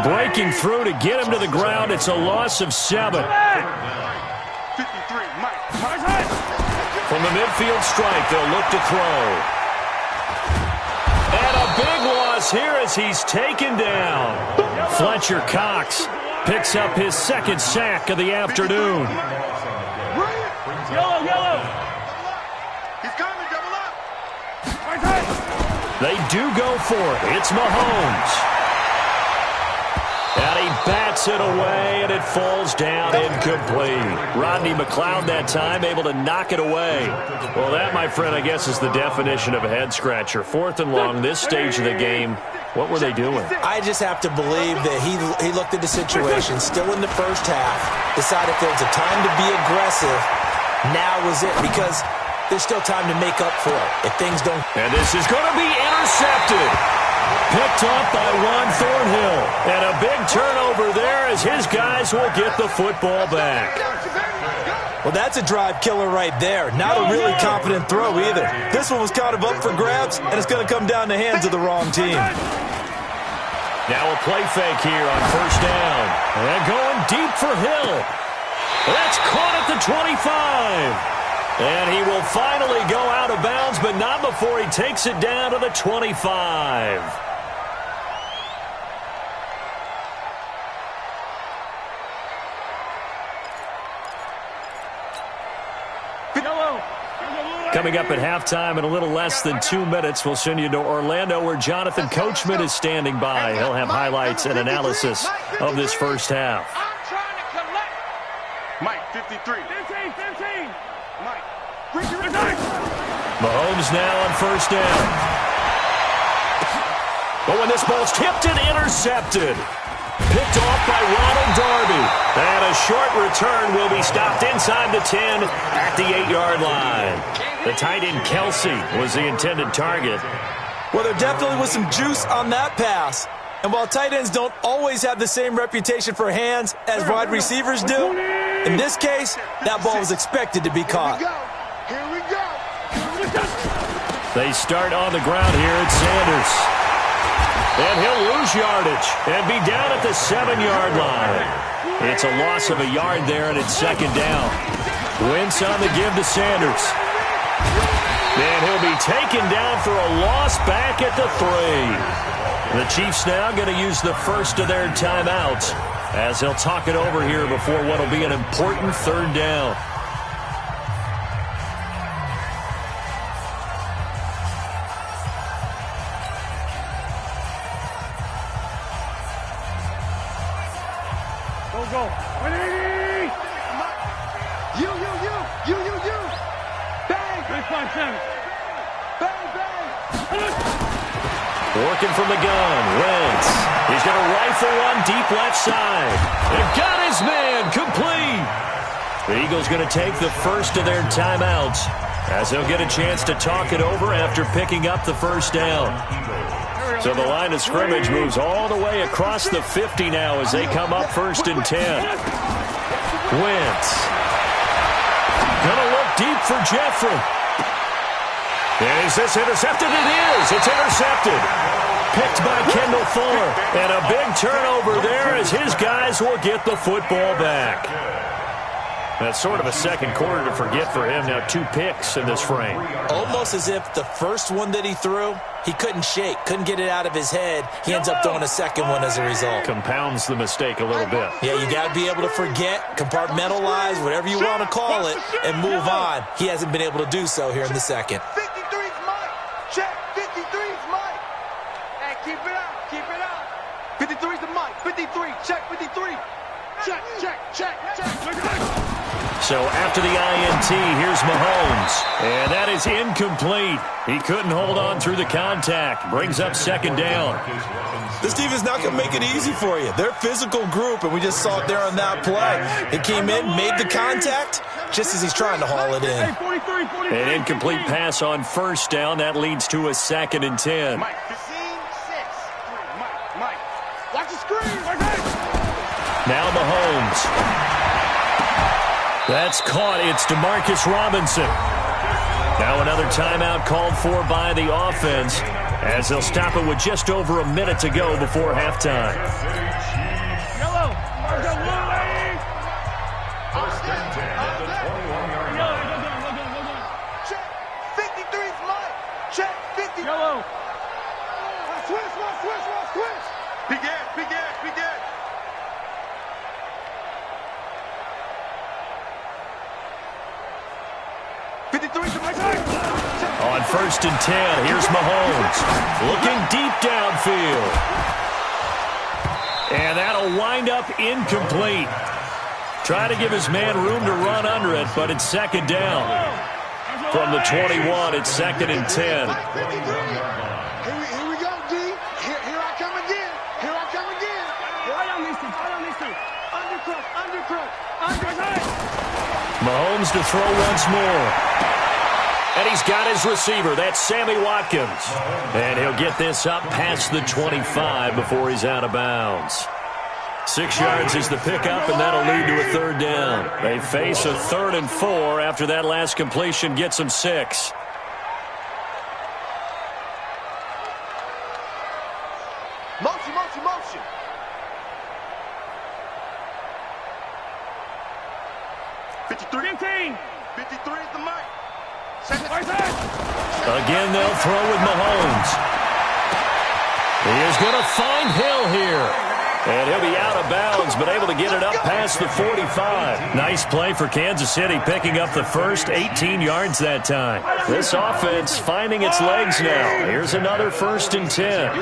breaking through to get him to the ground. It's a loss of 7. From the midfield stripe, they'll look to throw. And a big loss here as he's taken down. Fletcher Cox picks up his 2nd sack of the afternoon. Yellow. He's coming, double up. They do go for it. It's Mahomes. And he bats it away, and it falls down incomplete. Rodney McLeod that time able to knock it away. Well, that, my friend, I guess is the definition of a head-scratcher. 4th and long, this stage of the game. What were they doing? I just have to believe that he looked at the situation, still in the first half, decided if there was a time to be aggressive, now was it, because there's still time to make up for it. If things don't... And this is going to be intercepted. Picked off by Juan Thornhill. And a big turnover there as his guys will get the football back. Well, that's a drive killer right there. Not a really confident throw either. This one was kind of up for grabs, and it's going to come down the hands of the wrong team. Now a play fake here on 1st down. And going deep for Hill. That's caught at the 25. And he will finally go out of bounds, but not before he takes it down to the 25. Coming up at halftime in a little less than 2 minutes, we'll send you to Orlando where Jonathan Coachman is standing by. He'll have highlights and analysis of this first half. Mike, 53. 15. Mike. Mahomes now on first down. But when this ball's tipped and intercepted. Picked off by Ronald Darby. And a short return will be stopped inside the 10 at the 8-yard line. The tight end Kelsey was the intended target. Well, there definitely was some juice on that pass. And while tight ends don't always have the same reputation for hands as wide receivers do, in this case, that ball was expected to be caught. Here we go. They start on the ground here at Sanders. And he'll lose yardage and be down at the 7-yard line. It's a loss of a yard there, and it's second down. Wentz on the give to Sanders. And he'll be taken down for a loss back at the 3. The Chiefs now going to use the first of their timeouts as they'll talk it over here before what will be an important third down. Go. 180! You. Bang! 357. Bang! Working from the gun, Wentz. He's going to rifle one deep left side. They've got his man complete. The Eagles going to take the first of their timeouts as they'll get a chance to talk it over after picking up the first down. So the line of scrimmage moves all the way across the 50 now as they come up first and 10. Wentz. Gonna look deep for Jeffrey. And is this intercepted? It is. It's intercepted. Picked by Kendall Fuller. And a big turnover there as his guys will get the football back. That's sort of a second quarter to forget for him. Now 2 picks in this frame. Almost as if the first one that he threw, he couldn't shake, couldn't get it out of his head. He ends up throwing a second one as a result. Compounds the mistake a little bit. Yeah, you got to be able to forget, compartmentalize, whatever you want to call it, and move on. He hasn't been able to do so here in the second. 53's Mike. Check. 53's Mike. Hey, keep it out. 53's the Mike. 53. Check 53. Check. So after the INT, here's Mahomes. And that is incomplete. He couldn't hold on through the contact. Brings up second down. This defense is not going to make it easy for you. They're a physical group, and we just saw it there on that play. They came in, made the contact, just as he's trying to haul it in. An incomplete pass on first down. That leads to a second and 10. Mike. Watch the screen. Now Mahomes. That's caught. It's DeMarcus Robinson. Now another timeout called for by the offense as they'll stop it with just over a minute to go before halftime. Check. 53's Mike. Check. 50. Yellow. Switch. Big ass. 53's Mike. On first and 10, here's Mahomes. Looking deep downfield. And that'll wind up incomplete. Try to give his man room to run under it, but it's second down. From the 21, it's second and 10. Here we go, D. Here I come again. Right on these two. Undercut. Mahomes to throw once more. And he's got his receiver. That's Sammy Watkins. And he'll get this up past the 25 before he's out of bounds. 6 yards is the pickup, and that'll lead to a third down. They face a 3rd and 4 after that last completion gets them 6. Motion. 53 is the mic. Again, they'll throw with Mahomes. He is going to find Hill here. And he'll be out of bounds, but able to get it up past the 45. Nice play for Kansas City, picking up the first 18 yards that time. This offense finding its legs now. Here's another 1st and 10.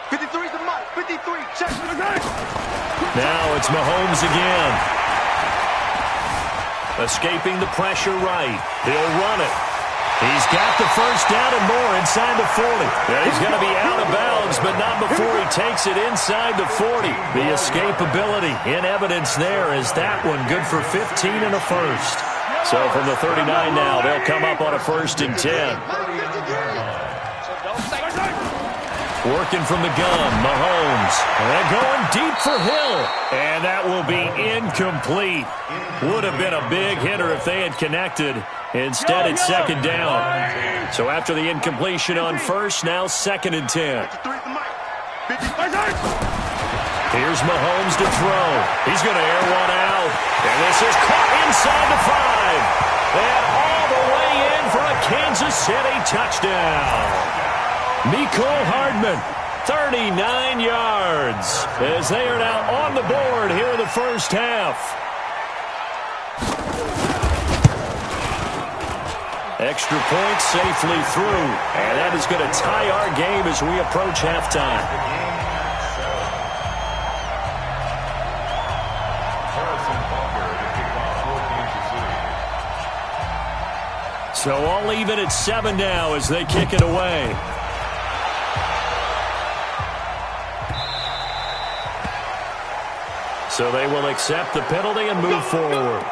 53's the mark. 53. Check. Now it's Mahomes again. Escaping the pressure right. He'll run it. He's got the first down and more inside the 40. Yeah, he's going to be out of bounds, but not before he takes it inside the 40. The escapability in evidence there is that one good for 15 and a first. So from the 39 now, they'll come up on a 1st and 10. Working from the gun, Mahomes. And going deep for Hill. And that will be incomplete. Would have been a big hitter if they had connected. Instead, it's 2nd down. So after the incompletion on 1st, now 2nd and 10. Here's Mahomes to throw. He's going to air one out. And this is caught inside the 5. And all the way in for a Kansas City touchdown. Mecole Hardman, 39 yards, as they are now on the board here in the first half. Extra point safely through, and that is going to tie our game as we approach halftime. So all even at 7 now as they kick it away. So they will accept the penalty and move forward.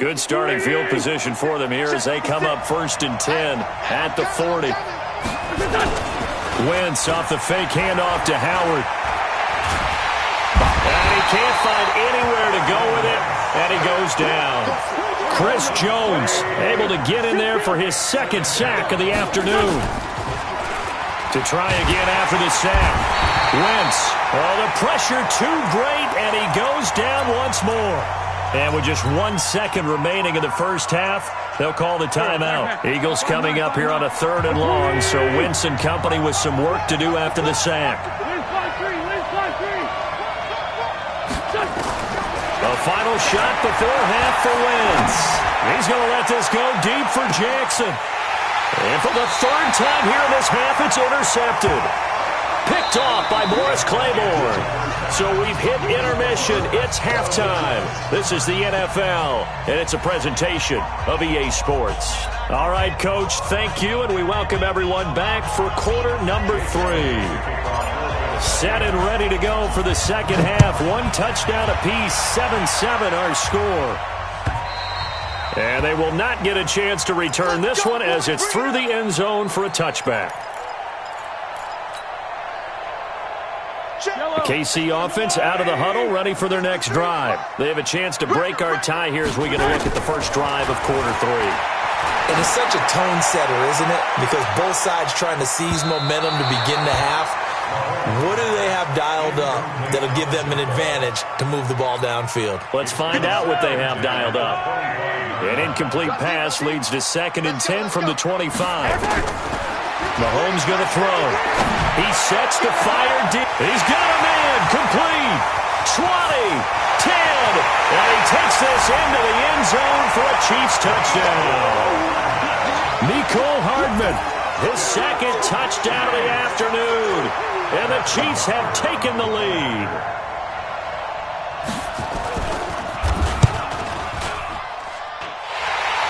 Good starting field position for them here as they come up 1st and 10 at the 40. Wentz off the fake handoff to Howard. And he can't find anywhere to go with it, and he goes down. Chris Jones able to get in there for his 2nd sack of the afternoon. To try again after the sack. Wentz, the pressure too great, and he goes down once more. And with just 1 second remaining in the first half, they'll call the timeout. Eagles coming up here on a 3rd and long, so Wentz and company with some work to do after the sack. The final shot before half for Wentz. He's going to let this go deep for Jackson. And for the 3rd time here in this half, it's intercepted. Picked off by Morris Claiborne. So we've hit intermission. It's halftime. This is the NFL, and it's a presentation of EA Sports. All right, Coach, thank you, and we welcome everyone back for quarter number 3. Set and ready to go for the second half. 1 touchdown apiece, 7-7 our score. And they will not get a chance to return this one as it's through the end zone for a touchback. The KC offense out of the huddle, ready for their next drive. They have a chance to break our tie here as we get a look at the first drive of quarter 3. And it's such a tone setter, isn't it? Because both sides trying to seize momentum to begin the half. What do they have dialed up that'll give them an advantage to move the ball downfield? Let's find out what they have dialed up. An incomplete pass leads to 2nd and 10 from the 25. Mahomes going to throw. He sets to fire deep. He's got a man. Complete. 20. 10. And he takes this into the end zone for a Chiefs touchdown. Mecole Hardman, his 2nd touchdown of the afternoon. And the Chiefs have taken the lead.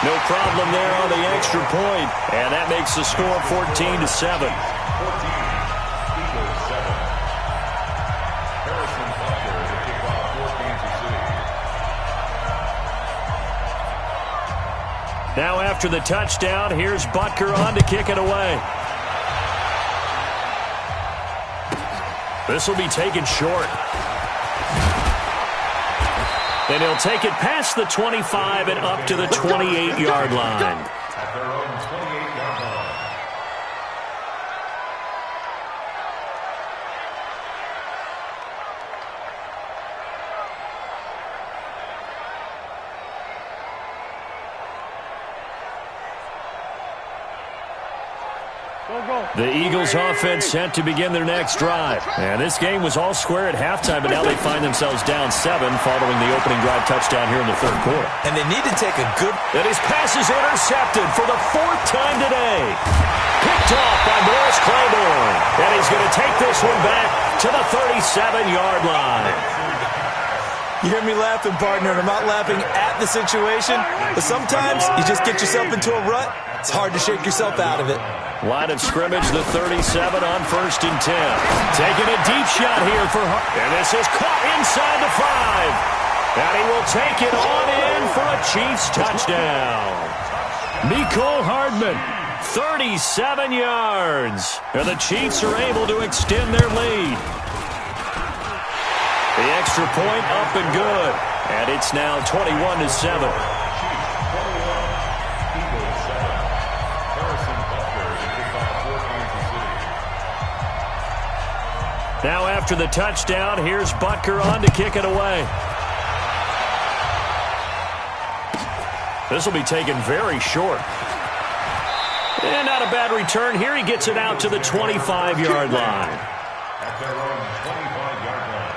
No problem there on the extra point. And that makes the score 14-7. Now after the touchdown, here's Butker on to kick it away. This will be taken short. And he'll take it past the 25 and up to the 28-yard line. At their own 28-yard line. The Eagles offense set to begin their next drive. And this game was all square at halftime, but now they find themselves down 7 following the opening drive touchdown here in the third quarter. And they need to take a good... And his pass is intercepted for the 4th time today. Picked off by Morris Claiborne. And he's going to take this one back to the 37-yard line. You hear me laughing, partner, and I'm not laughing at the situation, but sometimes you just get yourself into a rut. It's hard to shake yourself out of it. Line of scrimmage, the 37 on 1st and 10. Taking a deep shot here for and this is caught inside the 5. And he will take it on in for a Chiefs touchdown. Mecole Hardman, 37 yards. And the Chiefs are able to extend their lead. The extra point up and good. And it's now 21-7. Now after the touchdown, here's Butker on to kick it away. This will be taken very short. And not a bad return here. He gets it out to the 25-yard line. At their own 25-yard line.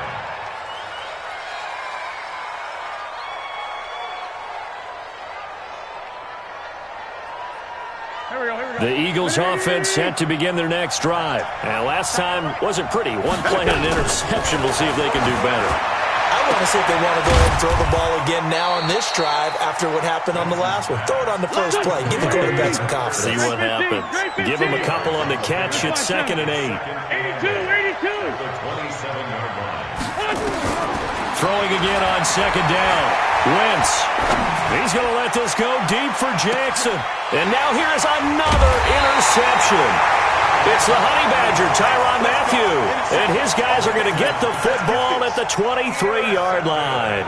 The Eagles offense set to begin their next drive. And last time wasn't pretty. One play and an interception. We'll see if they can do better. I want to see if they want to go ahead and throw the ball again now on this drive after what happened on the last one. Throw it on the first play. Give the quarterback some confidence. See what happens. Give him a couple on the catch. It's 2nd and 8. 82. The 27-yard line. Throwing again on 2nd down. Wentz. He's going to let this go deep for Jackson. And now here is another interception. It's the Honey Badger, Tyrann Mathieu. And his guys are going to get the football at the 23-yard line.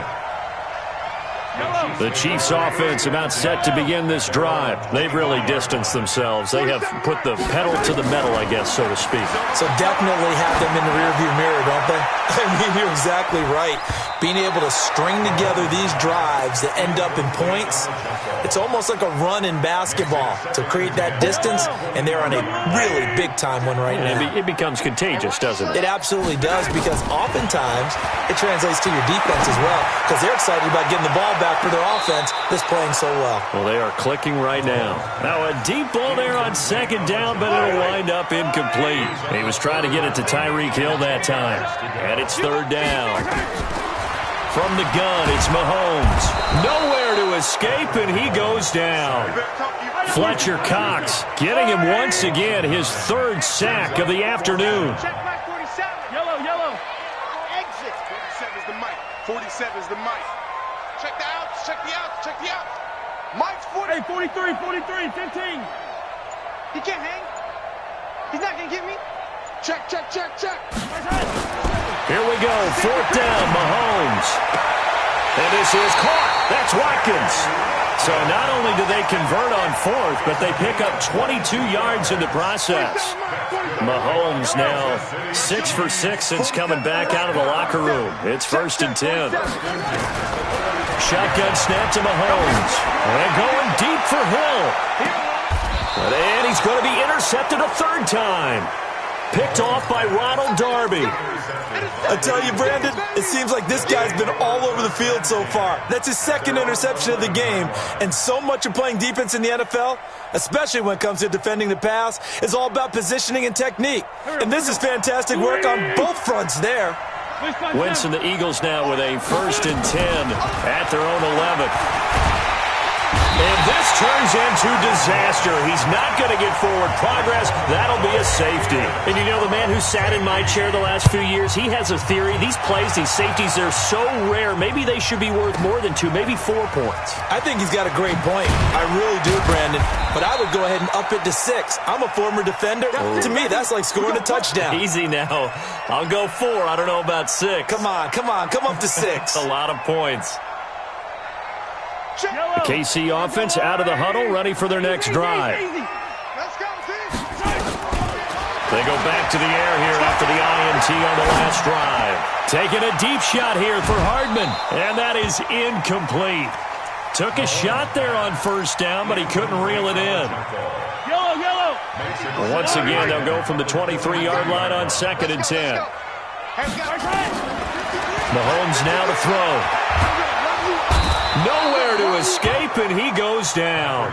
The Chiefs offense about set to begin this drive. They've really distanced themselves. They have put the pedal to the metal, I guess, so to speak. So definitely have them in the rearview mirror, don't they? I mean, you're exactly right. Being able to string together these drives that end up in points, it's almost like a run in basketball to create that distance, and they're on a really big-time one right now. It becomes contagious, doesn't it? It absolutely does, because oftentimes it translates to your defense as well, because they're excited about getting the ball back for their offense that's playing so well. Well, they are clicking right now. Now a deep ball there on 2nd down, but it'll wind up incomplete. He was trying to get it to Tyreek Hill that time. And it's 3rd down. From the gun, it's Mahomes. Nowhere to escape, and he goes down. Fletcher Cox getting him once again, his 3rd sack of the afternoon. Check back 47. Yellow. Exit. 47 is the mic. 47 is the mic. Check the outs. Check the outs. Mike's 40. Hey, 43, 15. He can't hang. He's not going to get me. Check. Here we go, 4th down, Mahomes. And this is caught. That's Watkins. So not only do they convert on 4th, but they pick up 22 yards in the process. Mahomes now 6 for 6 since coming back out of the locker room. It's 1st and 10. Shotgun snap to Mahomes. And going deep for Hill. And he's going to be intercepted a 3rd time. Picked off by Ronald Darby. I tell you, Brandon, it seems like this guy's been all over the field so far. That's his 2nd interception of the game. And so much of playing defense in the NFL, especially when it comes to defending the pass, is all about positioning and technique. And this is fantastic work on both fronts there. Wentz and the Eagles now with a 1st and 10 at their own 11. And this turns into disaster. He's not going to get forward progress. That'll be a safety. And you know, the man who sat in my chair the last few years, he has a theory. These plays, these safeties, they're so rare. Maybe they should be worth more than 2, maybe 4 points. I think he's got a great point. I really do, Brandon. But I would go ahead and up it to 6. I'm a former defender. To me, that's like scoring a touchdown. Easy now. I'll go 4. I don't know about 6. Come on. Come up to 6. A lot of points. The KC offense out of the huddle, ready for their next drive. They go back to the air here after the INT on the last drive. Taking a deep shot here for Hardman, and that is incomplete. Took a shot there on 1st down, but he couldn't reel it in. Yellow. Once again, they'll go from the 23-yard line on 2nd and 10. Mahomes now to throw. Nowhere to escape, and he goes down.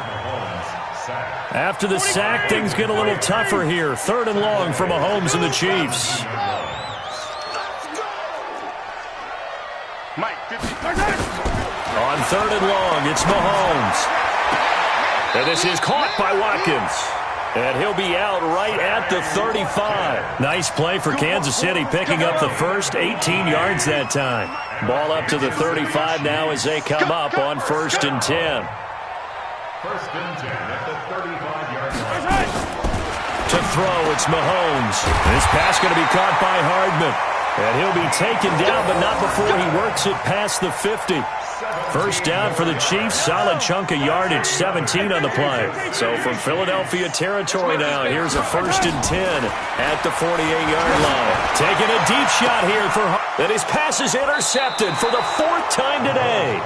After the sack, things get a little tougher here. 3rd and long for Mahomes and the Chiefs. On 3rd and long, it's Mahomes. And this is caught by Watkins. And he'll be out right at the 35. Nice play for Kansas City, picking up the first 18 yards that time. Ball up to the 35 now as they come up on 1st and 10. 1st and 10 at the 35-yard line. To throw, it's Mahomes. This pass going to be caught by Hardman. And he'll be taken down, but not before he works it past the 50. First down for the Chiefs. Solid chunk of yardage, 17 on the play. So from Philadelphia territory now, here's a 1st and 10 at the 48-yard line. Taking a deep shot here for and his pass is intercepted for the 4th time today.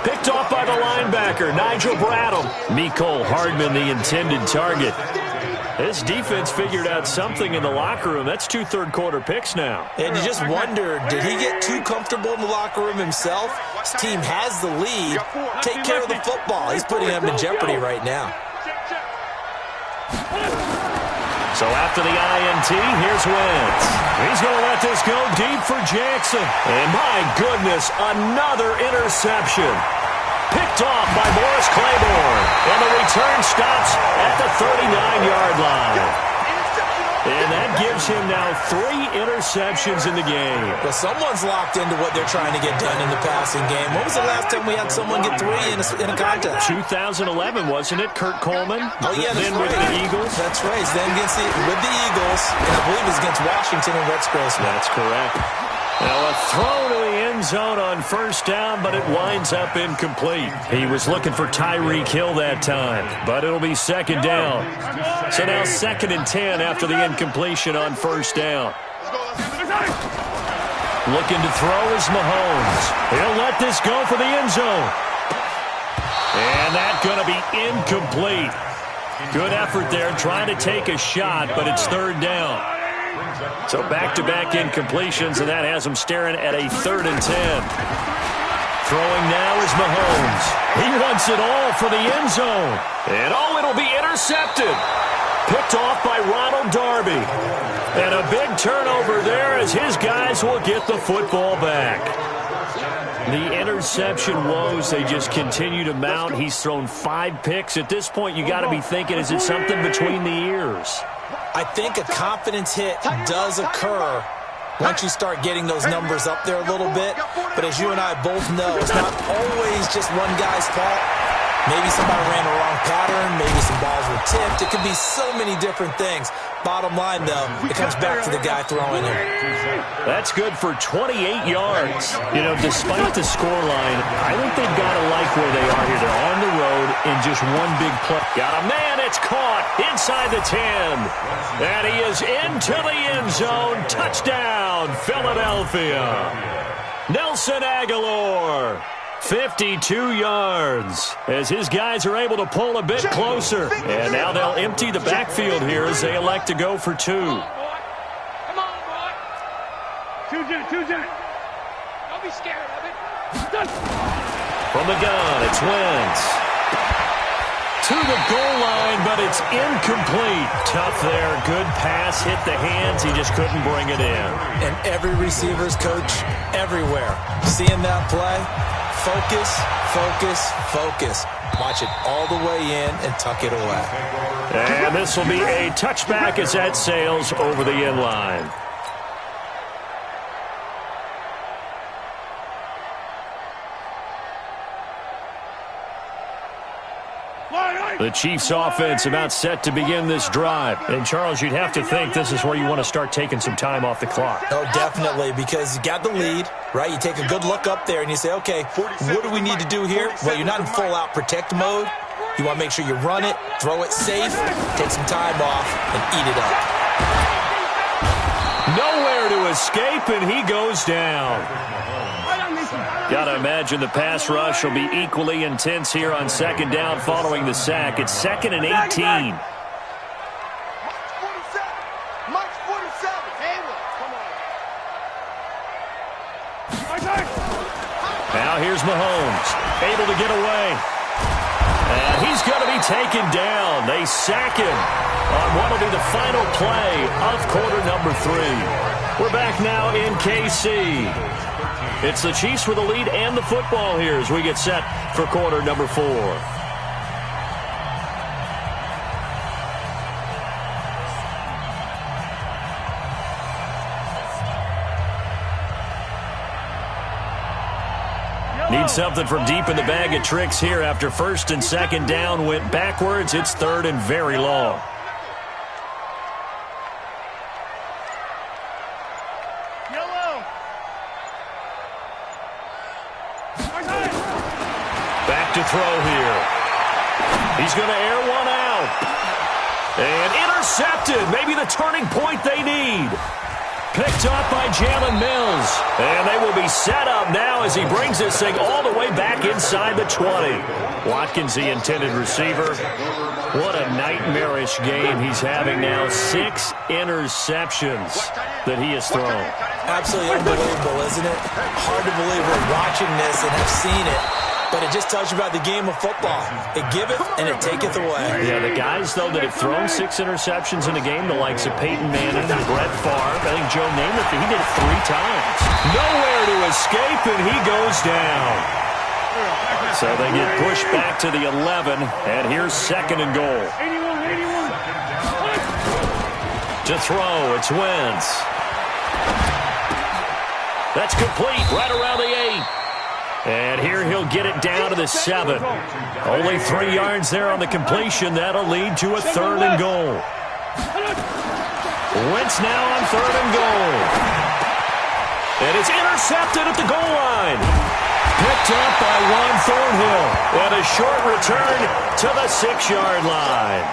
Picked off by the linebacker, Nigel Bradham. Mecole Hardman, the intended target. This defense figured out something in the locker room. That's 2 third-quarter picks now. And you just wonder, did he get too comfortable in the locker room himself? His team has the lead. Take care of the football. He's putting them in jeopardy right now. So after the INT, here's Wentz. He's going to let this go deep for Jackson. And my goodness, another interception. Picked off by Morris Claiborne. And the return stops at the 39-yard line. And that gives him now 3 interceptions in the game. Well, someone's locked into what they're trying to get done in the passing game. When was the last time we had someone get 3 in a contest? 2011, wasn't it? Kurt Coleman? Oh, yeah, that's then right. with the Eagles? That's right. Then with the Eagles, and I believe it was against Washington and Rex Grossman. That's correct. Now a throw to the end zone on 1st down, but it winds up incomplete. He was looking for Tyreek Hill that time, but it'll be 2nd down. So now 2nd and 10 after the incompletion on 1st down. Looking to throw is Mahomes. He'll let this go for the end zone. And that's going to be incomplete. Good effort there trying to take a shot, but it's 3rd down. So back-to-back incompletions, and that has him staring at a 3rd and 10. Throwing now is Mahomes. He wants it all for the end zone. And it'll be intercepted. Picked off by Ronald Darby. And a big turnover there as his guys will get the football back. The interception woes, they just continue to mount. He's thrown 5 picks. At this point, you got to be thinking, is it something between the ears? I think a confidence hit does occur once you start getting those numbers up there a little bit. But as you and I both know, it's not always just one guy's fault. Maybe somebody ran the wrong pattern. Maybe some balls were tipped. It could be so many different things. Bottom line, though, it comes back to the guy throwing it. That's good for 28 yards. You know, despite the scoreline, I think they've got to like where they are here. They're on the road in just one big play. Got a man, it's caught inside the 10. And he is into the end zone. Touchdown, Philadelphia. Nelson Aguilar. 52 yards as his guys are able to pull a bit closer. And now they'll empty the backfield here as they elect to go for 2. Come on, boy. 2 Jet. Don't be scared of it. From the gun, it's Wentz. To the goal line, but it's incomplete. Tough there. Good pass. Hit the hands. He just couldn't bring it in. And every receiver's coach everywhere. Seeing that play, focus, focus, focus. Watch it all the way in and tuck it away. And this will be a touchback as that sails over the end line. The Chiefs offense about set to begin this drive. And, Charles, you'd have to think this is where you want to start taking some time off the clock. Oh, definitely, because you got the lead, right? You take a good look up there and you say, okay, what do we need to do here? Well, you're not in full-out protect mode. You want to make sure you run it, throw it safe, take some time off, and eat it up. Nowhere to escape, and he goes down. Got to imagine the pass rush will be equally intense here on 2nd down following the sack. It's 2nd and 18. Here's Mahomes, able to get away. And he's going to be taken down. They sack him on what will be the final play of quarter number 3. We're back now in KC. It's the Chiefs with the lead and the football here as we get set for quarter number 4. Need something from deep in the bag of tricks here after first and second down went backwards. It's third and very long. Back to throw here. He's going to air one out. And intercepted. Maybe the turning point they need. Picked up by Jalen Mills. And they will be set up now as he brings this thing all the way back inside the 20. Watkins, the intended receiver. What a nightmarish game he's having now. 6 interceptions that he has thrown. Absolutely unbelievable, isn't it? Hard to believe we're watching this and have seen it. But it just tells you about the game of football. It giveth and it taketh away. Yeah, the guys, though, that have thrown 6 interceptions in a game, the likes of Peyton Manning, Brett Favre, I think Joe Namath, he did it 3 times. Nowhere to escape, and he goes down. So they get pushed back to the 11, and here's second and goal. To throw, it's Wentz. That's complete, right around the 8. And here he'll get it down to the 7. Only 3 yards there on the completion. That'll lead to a third and goal. Wentz now on third and goal. And it's intercepted at the goal line. Picked up by Juan Thornhill. And a short return to the 6-yard line.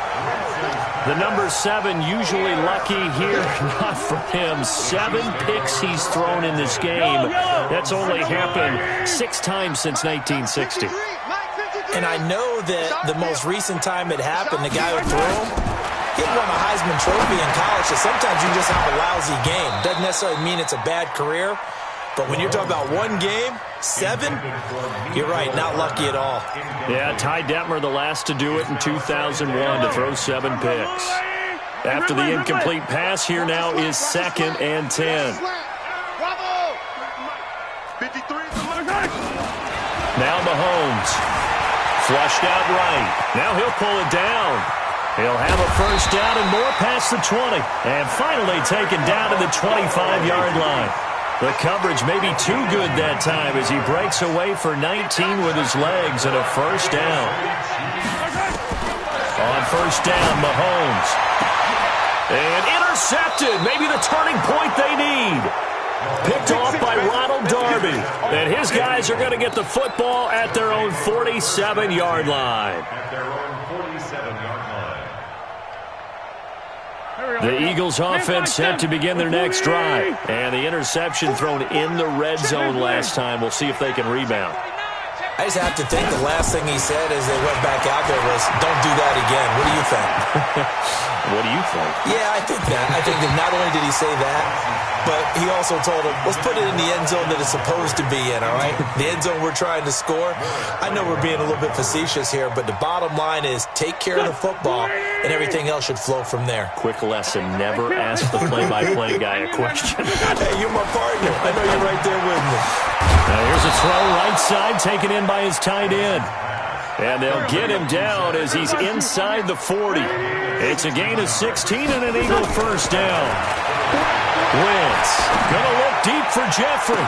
The number 7 usually lucky here. Not for him. 7 picks he's thrown in this game. That's only happened 6 times since 1960. And I know that the most recent time it happened, the guy who threw him, he won a Heisman Trophy in college. So sometimes you just have a lousy game. Doesn't necessarily mean it's a bad career. But when you're talking about one game, 7, you're right, not lucky at all. Yeah, Ty Detmer, the last to do it in 2001 to throw 7 picks. After the incomplete pass, here now is second and 10. Now Mahomes. Flushed out right. Now he'll pull it down. He'll have a first down and more past the 20. And finally taken down to the 25-yard line. The coverage may be too good that time as he breaks away for 19 with his legs and a first down. On first down, Mahomes. And intercepted. Maybe the turning point they need. Picked off by Ronald Darby. And his guys are going to get the football at their own 47-yard line. The Eagles offense set to begin their next drive. And the interception thrown in the red zone last time. We'll see if they can rebound. I just have to think the last thing he said as they went back out there was, don't do that again. What do you think? What do you think? Yeah, I think that. I think that not only did he say that, but he also told him, let's put it in the end zone that it's supposed to be in, all right? The end zone we're trying to score. I know we're being a little bit facetious here, but the bottom line is take care of the football, and everything else should flow from there. Quick lesson, never ask the play-by-play guy a question. Hey, you're my partner. I know you're right there with me. Now here's a throw right side, taken in by his tight end. And they'll get him down as he's inside the 40. It's a gain of 16 and an Eagle first down. Wentz gonna look deep for Jeffrey.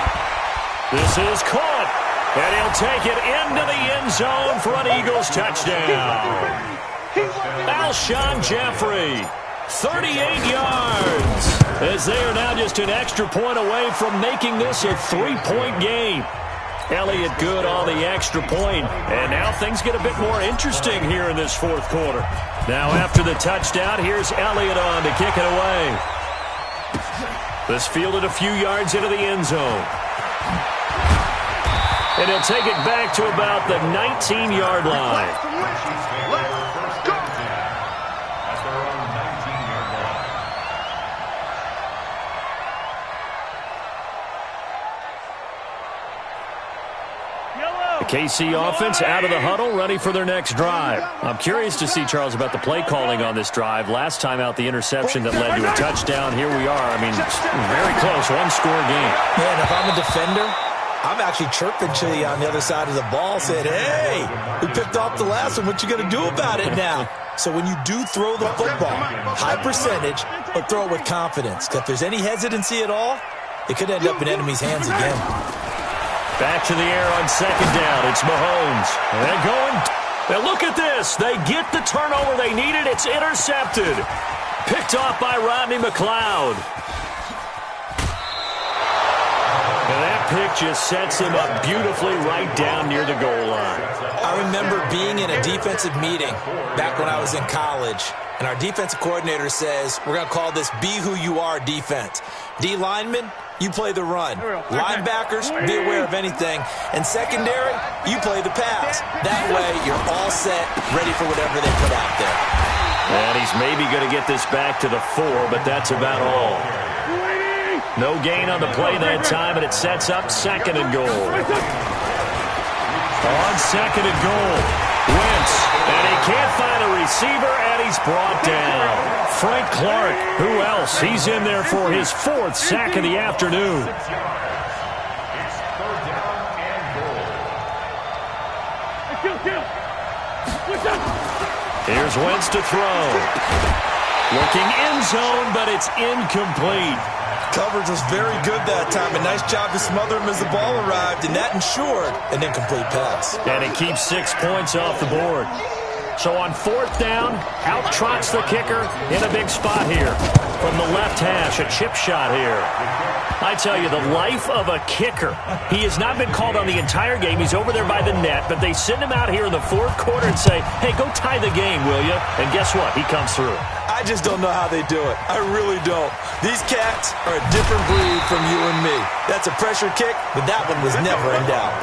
This is caught, and he'll take it into the end zone for an Eagles touchdown. Alshon Jeffrey, 38 yards, as they are now just an extra point away from making this a 3-point game. Elliott good on the extra point, and now things get a bit more interesting here in this fourth quarter. Now after the touchdown, here's Elliott on to kick it away. This fielded a few yards into the end zone. And he'll take it back to about the 19-yard line. KC offense out of the huddle, ready for their next drive. I'm curious to see, Charles, about the play calling on this drive. Last time out, the interception that led to a touchdown. Here we are. I mean, very close, one-score game. Man, if I'm a defender, I'm actually chirping to you on the other side of the ball, saying, hey, we picked off the last one. What you going to do about it now? So when you do throw the football, high percentage, but throw it with confidence. If there's any hesitancy at all, it could end up in enemy's hands again. Back to the air on second down. It's Mahomes. They're going. Now look at this. They get the turnover they needed. It's intercepted. Picked off by Rodney McLeod. And that pick just sets him up beautifully right down near the goal line. I remember being in a defensive meeting back when I was in college, and our defensive coordinator says, we're going to call this Be Who You Are defense. D linemen, you play the run. Linebackers, be aware of anything. And secondary, you play the pass. That way, you're all set, ready for whatever they put out there. And he's maybe going to get this back to the 4, but that's about all. No gain on the play that time, and it sets up second and goal. On second and goal, Wentz, and he can't find a receiver, and he's brought down. Frank Clark, who else? He's in there for his 4th sack of the afternoon. It's third down and goal. Here's Wentz to throw. Looking end zone, but it's incomplete. Coverage was very good that time. A nice job to smother him as the ball arrived, and that ensured an incomplete pass. And it keeps 6 points off the board. So on 4th down, out trots the kicker in a big spot here. From the left hash, a chip shot here. I tell you, the life of a kicker. He has not been called on the entire game. He's over there by the net, but they send him out here in the 4th quarter and say, hey, go tie the game, will you? And guess what? He comes through. I just don't know how they do it. I really don't. These cats are a different breed from you and me. That's a pressure kick, but that one was never in doubt.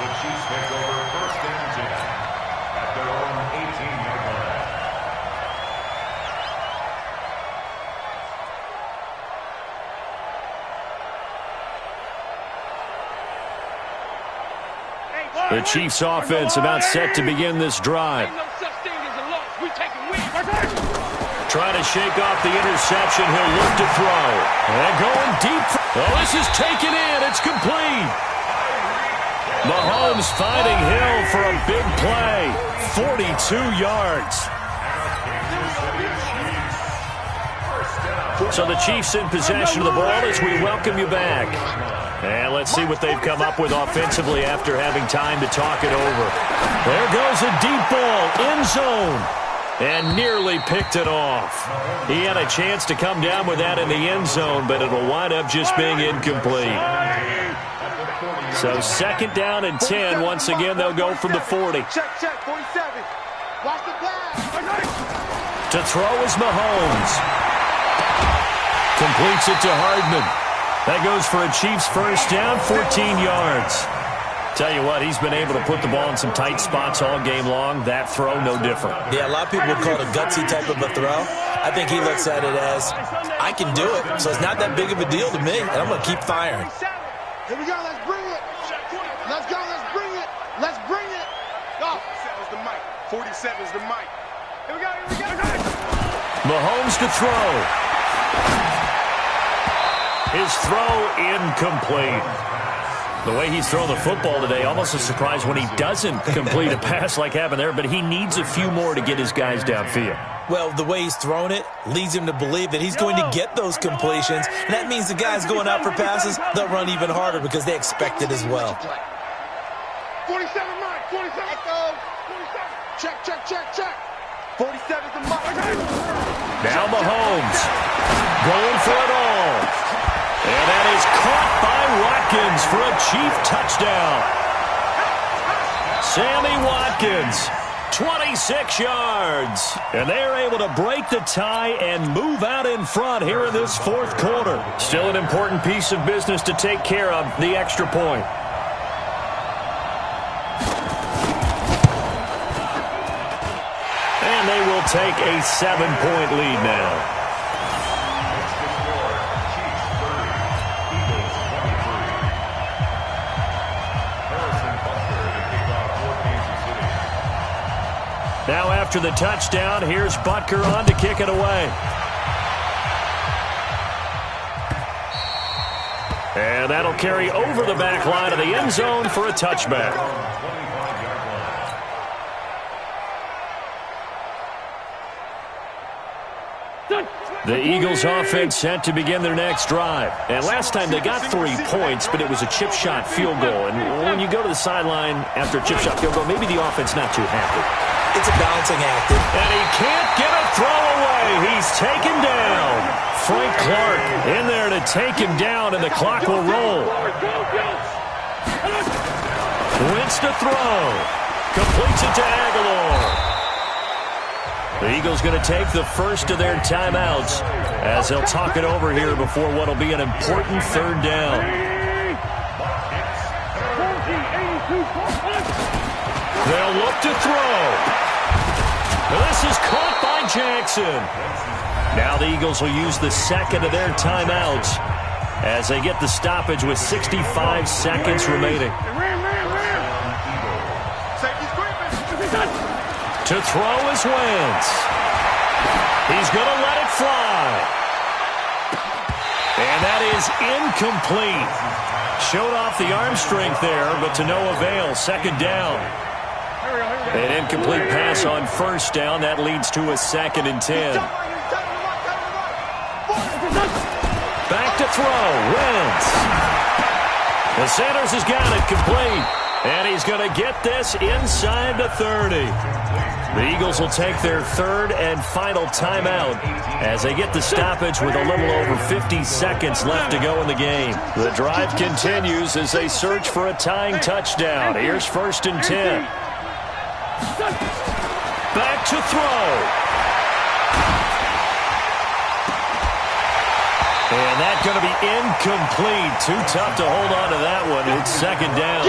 The Chiefs take over first and 10 at their own 18-yard line. The Chiefs offense about set to begin this drive. Trying to shake off the interception. He'll look to throw. And going deep. Oh, this is taken in. It's complete. Mahomes finding Hill for a big play. 42 yards. So the Chiefs in possession of the ball as we welcome you back. And let's see what they've come up with offensively after having time to talk it over. There goes a deep ball. End zone. And nearly picked it off. He had a chance to come down with that in the end zone, but it'll wind up just being incomplete. So second down and 10. Once again, they'll go from the 40. Check, 47. Watch the pass. To throw is Mahomes. Completes it to Hardman. That goes for a Chiefs first down, 14 yards. Tell you what, he's been able to put the ball in some tight spots all game long. That throw, no different. Yeah, a lot of people would call it a gutsy type of a throw. I think he looks at it as, I can do it, so it's not that big of a deal to me, and I'm going to keep firing. Here we go, let's bring it. Let's go, let's bring it. Let's bring it. Go. 47's the mic. 47's the mic. Here we go, here we go. Mahomes to throw. His throw incomplete. The way he's thrown the football today, almost a surprise when he doesn't complete a pass like happened there, but he needs a few more to get his guys downfield. Well, the way he's thrown it leads him to believe that he's going to get those completions, and that means the guys going out for passes, they'll run even harder because they expect it as well. 47 Mike, 47. Echo. 47. Check. 47's the Mike. Now Mahomes going for it all. And that is caught by Watkins for a Chief touchdown. Sammy Watkins, 26 yards. And they're able to break the tie and move out in front here in this 4th quarter. Still an important piece of business to take care of, the extra point. And they will take a 7-point lead now. Now after the touchdown, here's Butker on to kick it away. And that'll carry over the back line of the end zone for a touchback. The Eagles offense set to begin their next drive. And last time they got 3 points, but it was a chip shot field goal. And when you go to the sideline after a chip shot field goal, maybe the offense not too happy. It's a balancing act. And he can't get a throw away. He's taken down. Frank Clark in there to take him down, and the clock will roll. Wins to throw. Completes it to Aguilar. The Eagles going to take the first of their timeouts as they'll talk it over here before what will be an important third down. They'll look to throw. This is caught by Jackson. Now the Eagles will use the second of their timeouts as they get the stoppage with 65 seconds remaining. To throw is Wentz. He's going to let it fly. And that is incomplete. Showed off the arm strength there, but to no avail. Second down. An incomplete pass on first down. That leads to a 2nd and 10. Back to throw. Wentz. The Sanders has got it complete. And he's going to get this inside the 30. The Eagles will take their third and final timeout as they get the stoppage with a little over 50 seconds left to go in the game. The drive continues as they search for a tying touchdown. Here's 1st and 10. Back to throw. And that's going to be incomplete. Too tough to hold on to that one. It's 2nd down.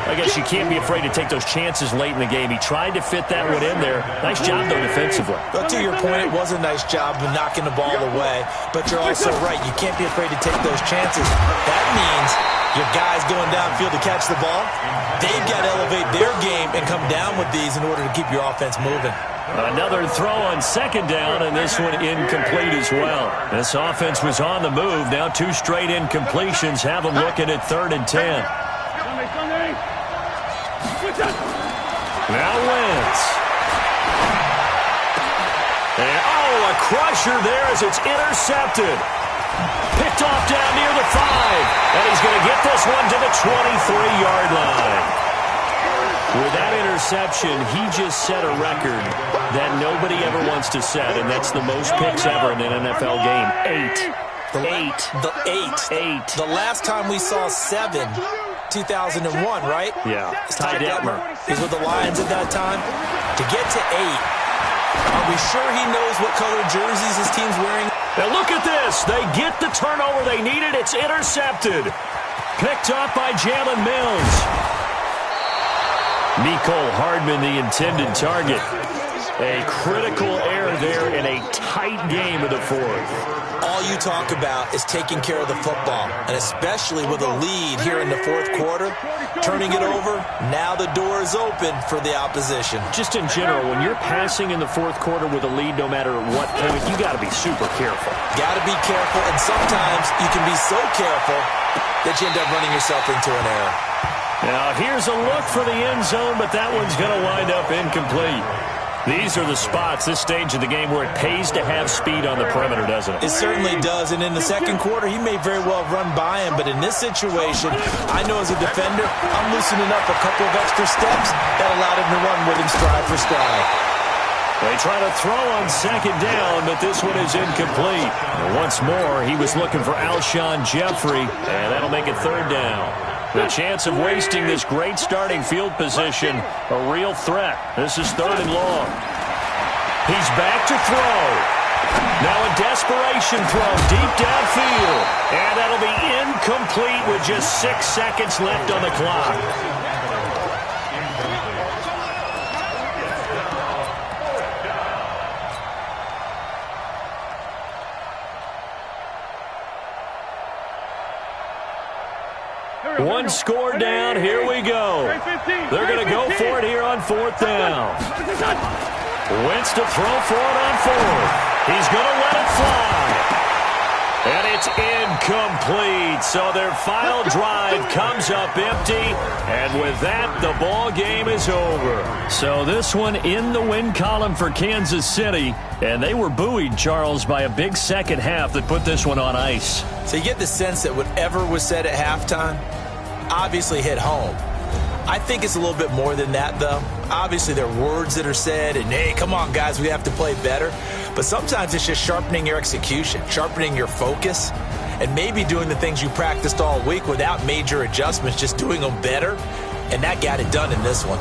I guess you can't be afraid to take those chances late in the game. He tried to fit that one in there. Nice job, though, defensively. But to your point, it was a nice job of knocking the ball away. But you're also right. You can't be afraid to take those chances. That means your guys going downfield to catch the ball, they've got to elevate their game and come down with these in order to keep your offense moving. Another throw on 2nd down, and this one incomplete as well. This offense was on the move. Now 2 straight incompletions have them looking at 3rd and 10. Now Wentz. And, a crusher there as it's intercepted. Picked off down near the 5. And he's going to get this one to the 23-yard line. With that interception, he just set a record that nobody ever wants to set, and that's the most picks ever in an NFL game. 8. The last time we saw 7, 2001, right? Yeah. Ty Detmer. He's with the Lions at that time. To get to 8, are we sure he knows what color jerseys his team's wearing? Now look at this. They get the turnover they needed. It's intercepted. Picked up by Jalen Mills. Mecole Hardman, the intended target. A critical error there in a tight game of the 4th. All you talk about is taking care of the football, and especially with a lead here in the 4th quarter, turning it over, now the door is open for the opposition. Just in general, when you're passing in the 4th quarter with a lead, no matter what point, you got to be super careful. Got to be careful, and sometimes you can be so careful that you end up running yourself into an error. Now, here's a look for the end zone, but that one's going to wind up incomplete. These are the spots, this stage of the game, where it pays to have speed on the perimeter, doesn't it? It certainly does, and in the 2nd quarter, he may very well run by him, but in this situation, I know as a defender, I'm loosening up a couple of extra steps that allowed him to run with him stride for stride. They try to throw on 2nd down, but this one is incomplete. And once more, he was looking for Alshon Jeffrey, and that'll make it 3rd down. The chance of wasting this great starting field position, a real threat. This is 3rd and long. He's back to throw. Now a desperation throw deep downfield. And that'll be incomplete with just 6 seconds left on the clock. One score down. Here we go. They're going to go for it here on fourth down. Wentz to throw for it on fourth. He's going to let it fly. And it's incomplete. So their final drive comes up empty. And with that, the ball game is over. So this one in the win column for Kansas City. And they were buoyed, Charles, by a big second half that put this one on ice. So you get the sense that whatever was said at halftime obviously hit home. I think it's a little bit more than that, though. Obviously, there are words that are said, and, hey, come on, guys, we have to play better. But sometimes it's just sharpening your execution, sharpening your focus, and maybe doing the things you practiced all week without major adjustments, just doing them better. And that got it done in this one.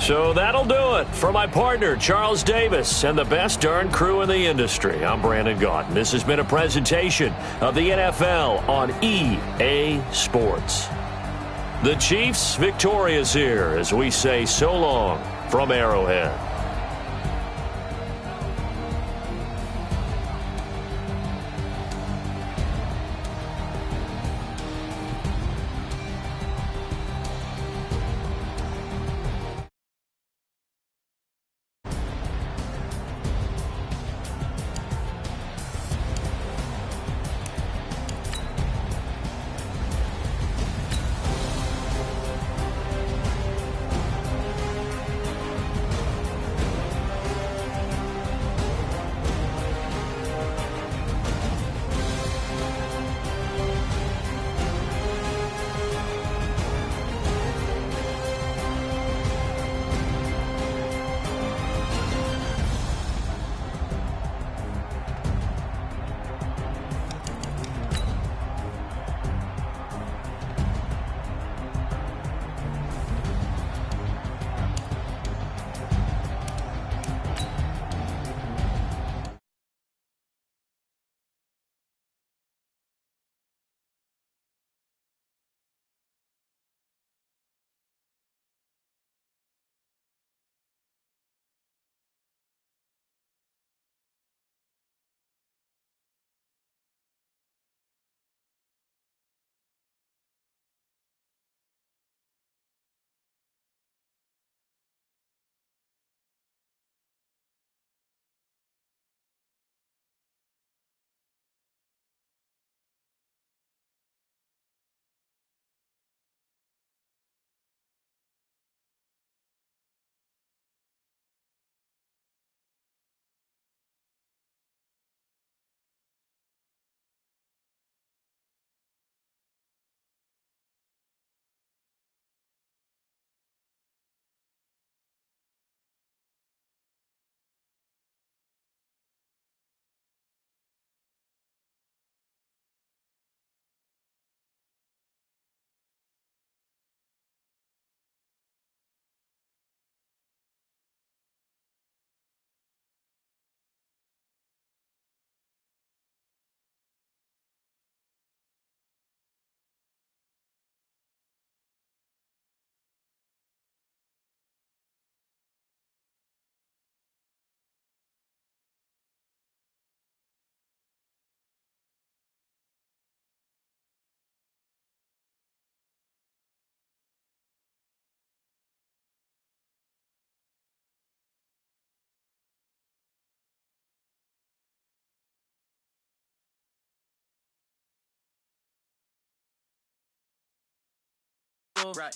So that'll do it for my partner, Charles Davis, and the best darn crew in the industry. I'm Brandon Gaudin. This has been a presentation of the NFL on EA Sports. The Chiefs victorious here as we say so long from Arrowhead.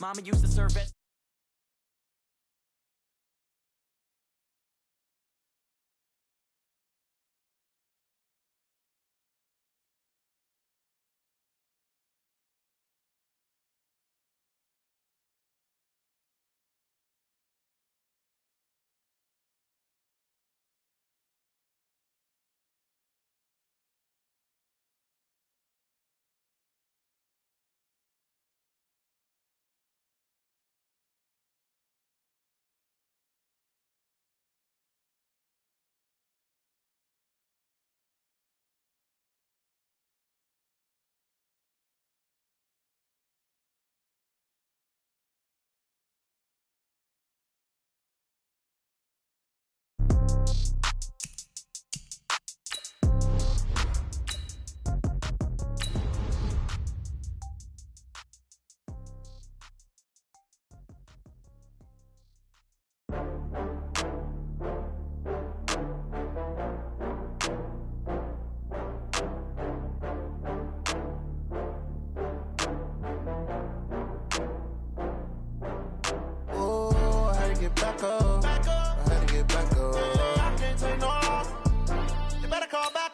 Mama used to serve it.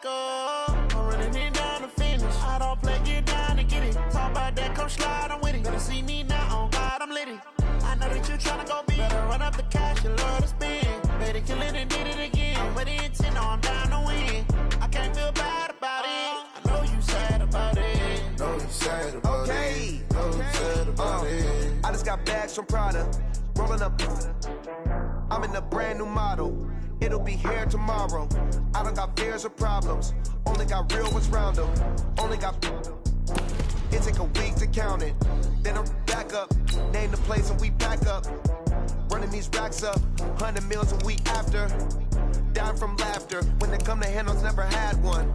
up. I'm running it down to finish. I don't play, get down to get it. Talk about that, come slide, I'm with it. Better see me now, on God, I'm litty. I know that you tryna go big. Better run up the cash, you love to spend. Better kill it and did it again. I'm with the intent, no, I'm down to win. I can't feel bad about it. I know you sad about it. Know you sad about it. Know you sad about it. I just got bags from Prada. Rolling up. I'm in a brand new model. It'll be here tomorrow. I don't got fears or problems. Only got real ones round them. Only got. It take a week to count it. Then I'm back up. Name the place and we pack up. Running these racks up. 100 meals a week after. Down from laughter. When they come to handles, never had one.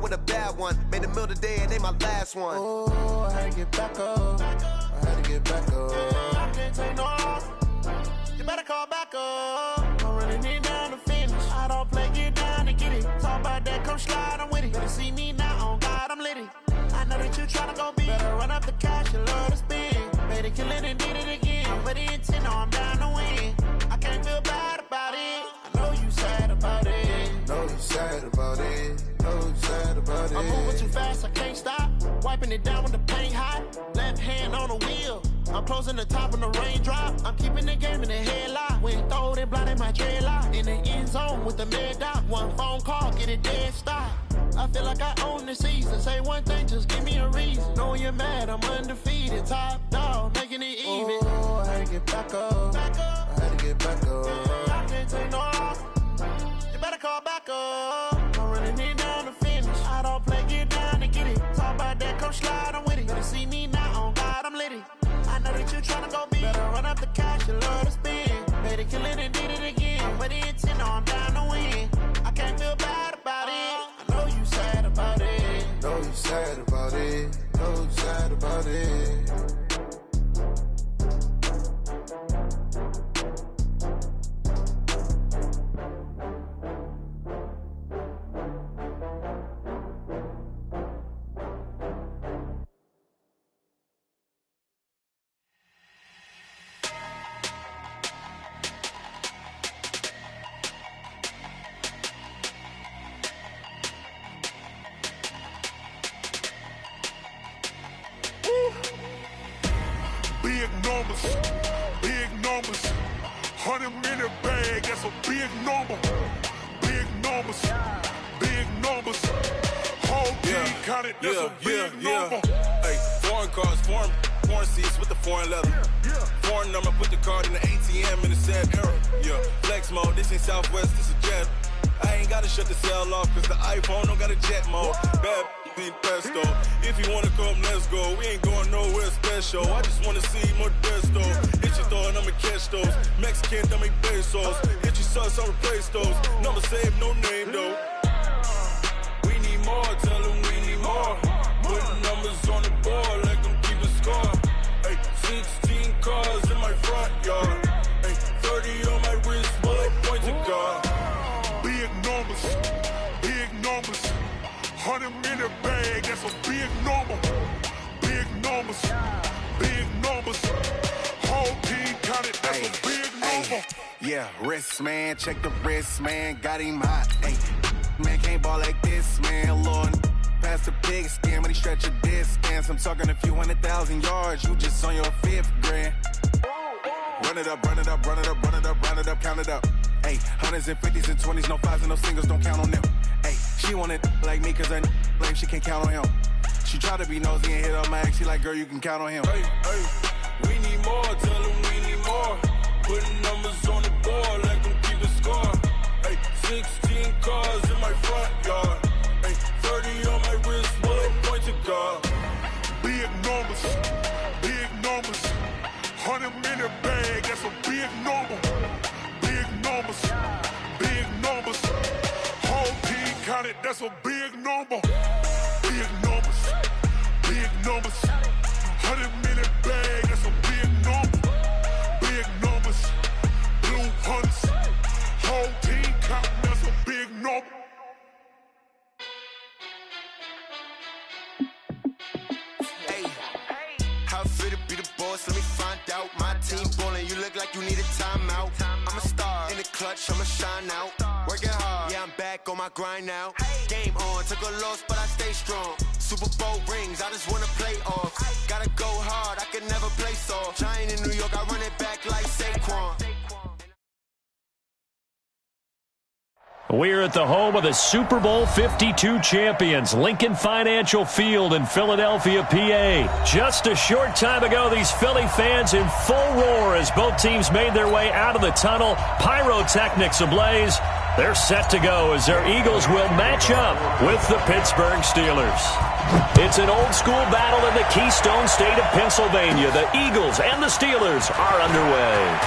With a bad one. Made a meal today and they my last one. Oh, I had to get back up. I had to get back up. I can't take no off. You better call back up. I'm running it down to finish. I don't play, get down to get it. Talk about that, come slide, I'm with it. Better see me now, on God, I'm litty. I know that you tryna go big. Better run up the cash, you love to spend. Better kill it and did it again. I'm with the intent, no, I'm down to win. I can't feel bad about it. I know you sad about it. Know you sad about it. Know you sad about it. I'm moving too fast, I can't stop. Wiping it down when the paint hot. Left hand on the wheel. I'm closing the top when the raindrop. I'm keeping the game in the headlock. When throw it, blinding my dreadlock. In the end zone with the mid dot. One phone call, get it dead stop. I feel like I own the season. Say one thing, just give me a reason. Knowing you're mad, I'm undefeated. Top dog, making it even. Oh, I had to get back up. I had to get back up. I can't take no off. You better call back up. I'm running it down to finish. I don't play, get down to get it. Talk about that, come slide, I'm with it. Better see me now, on God, I'm litty. I know that you tryna go big. Better run up the cash, you love to spend. Better kill it and did it again. With the intent, no, I'm down to win. I can't feel bad about it. I know you sad about it. Know you sad about it. Know you sad about it. Big numbers, big numbers. 100-minute bag, that's a big number. Big numbers, big numbers. Whole team counted, that's a big number. Hey, foreign cars, foreign seats with the foreign leather. Foreign number, put the card in the ATM in the sad era. Yeah, flex mode, this ain't Southwest, this a jet. I ain't gotta shut the cell off, cause the iPhone don't got a jet mode. Bad in pesto. If you wanna come, let's go. We ain't going nowhere special. I just wanna see more desto. Hit your thought, I'ma catch those. Mexican, dummy pesos. Hit your sus, I'll replace those. Number saved, no name though. We need more, tell them we need more. Putting numbers on the board like I'm keeping score. Hey, 16 cars in my front yard. Hey, 30 on my wrist, while I point to God. Big numbers, big numbers. 100-minute bag, that's a big number. Big numbers, big numbers. Whole team counted, that's a big number. Yeah, wrist man, check the wrist man, got him hot. Ay, man can't ball like this, man. Lord, past the pig skin, but he stretch a distance. I'm talking a few 100,000 yards, you just on your 5th grand. Run it up, run it up, run it up, run it up, run it up, count it up. Ay, 100s and 50s and 20s, no 5s and no singles, don't count on them. Ay, she want it like me, cause her blame, she can't count on him. She try to be nosy and hit on my ex, she like, girl, you can count on him. Hey, hey, we need more, tell them we need more. Putting numbers on the board like I'm keeping score. Hey, 16 cars in my front yard. Hey, 30 on my wrist, while I point to God. Big numbers, big numbers. 100-minute bag, that's a big number. Big numbers, big numbers. Whole team counted, that's a big number. Big numbers, big numbers. 100-minute bag, that's a big number. Big numbers, blue hunts. Whole team counting, that's a big number. How fit to be the boss? Let me find out. My team ballin', you look like you need a timeout. I'm a star in the club. clutch, I'ma shine out. Working hard, yeah, I'm back on my grind now. Game on, took a loss, but I stay strong. Super Bowl rings, I just wanna play off. Gotta go hard, I can never play soft. Giant in New York, I run it back like Saquon. We're at the home of the Super Bowl 52 champions, Lincoln Financial Field in Philadelphia, PA. Just a short time ago, these Philly fans in full roar as both teams made their way out of the tunnel. Pyrotechnics ablaze. They're set to go as their Eagles will match up with the Pittsburgh Steelers. It's an old-school battle in the Keystone State of Pennsylvania. The Eagles and the Steelers are underway.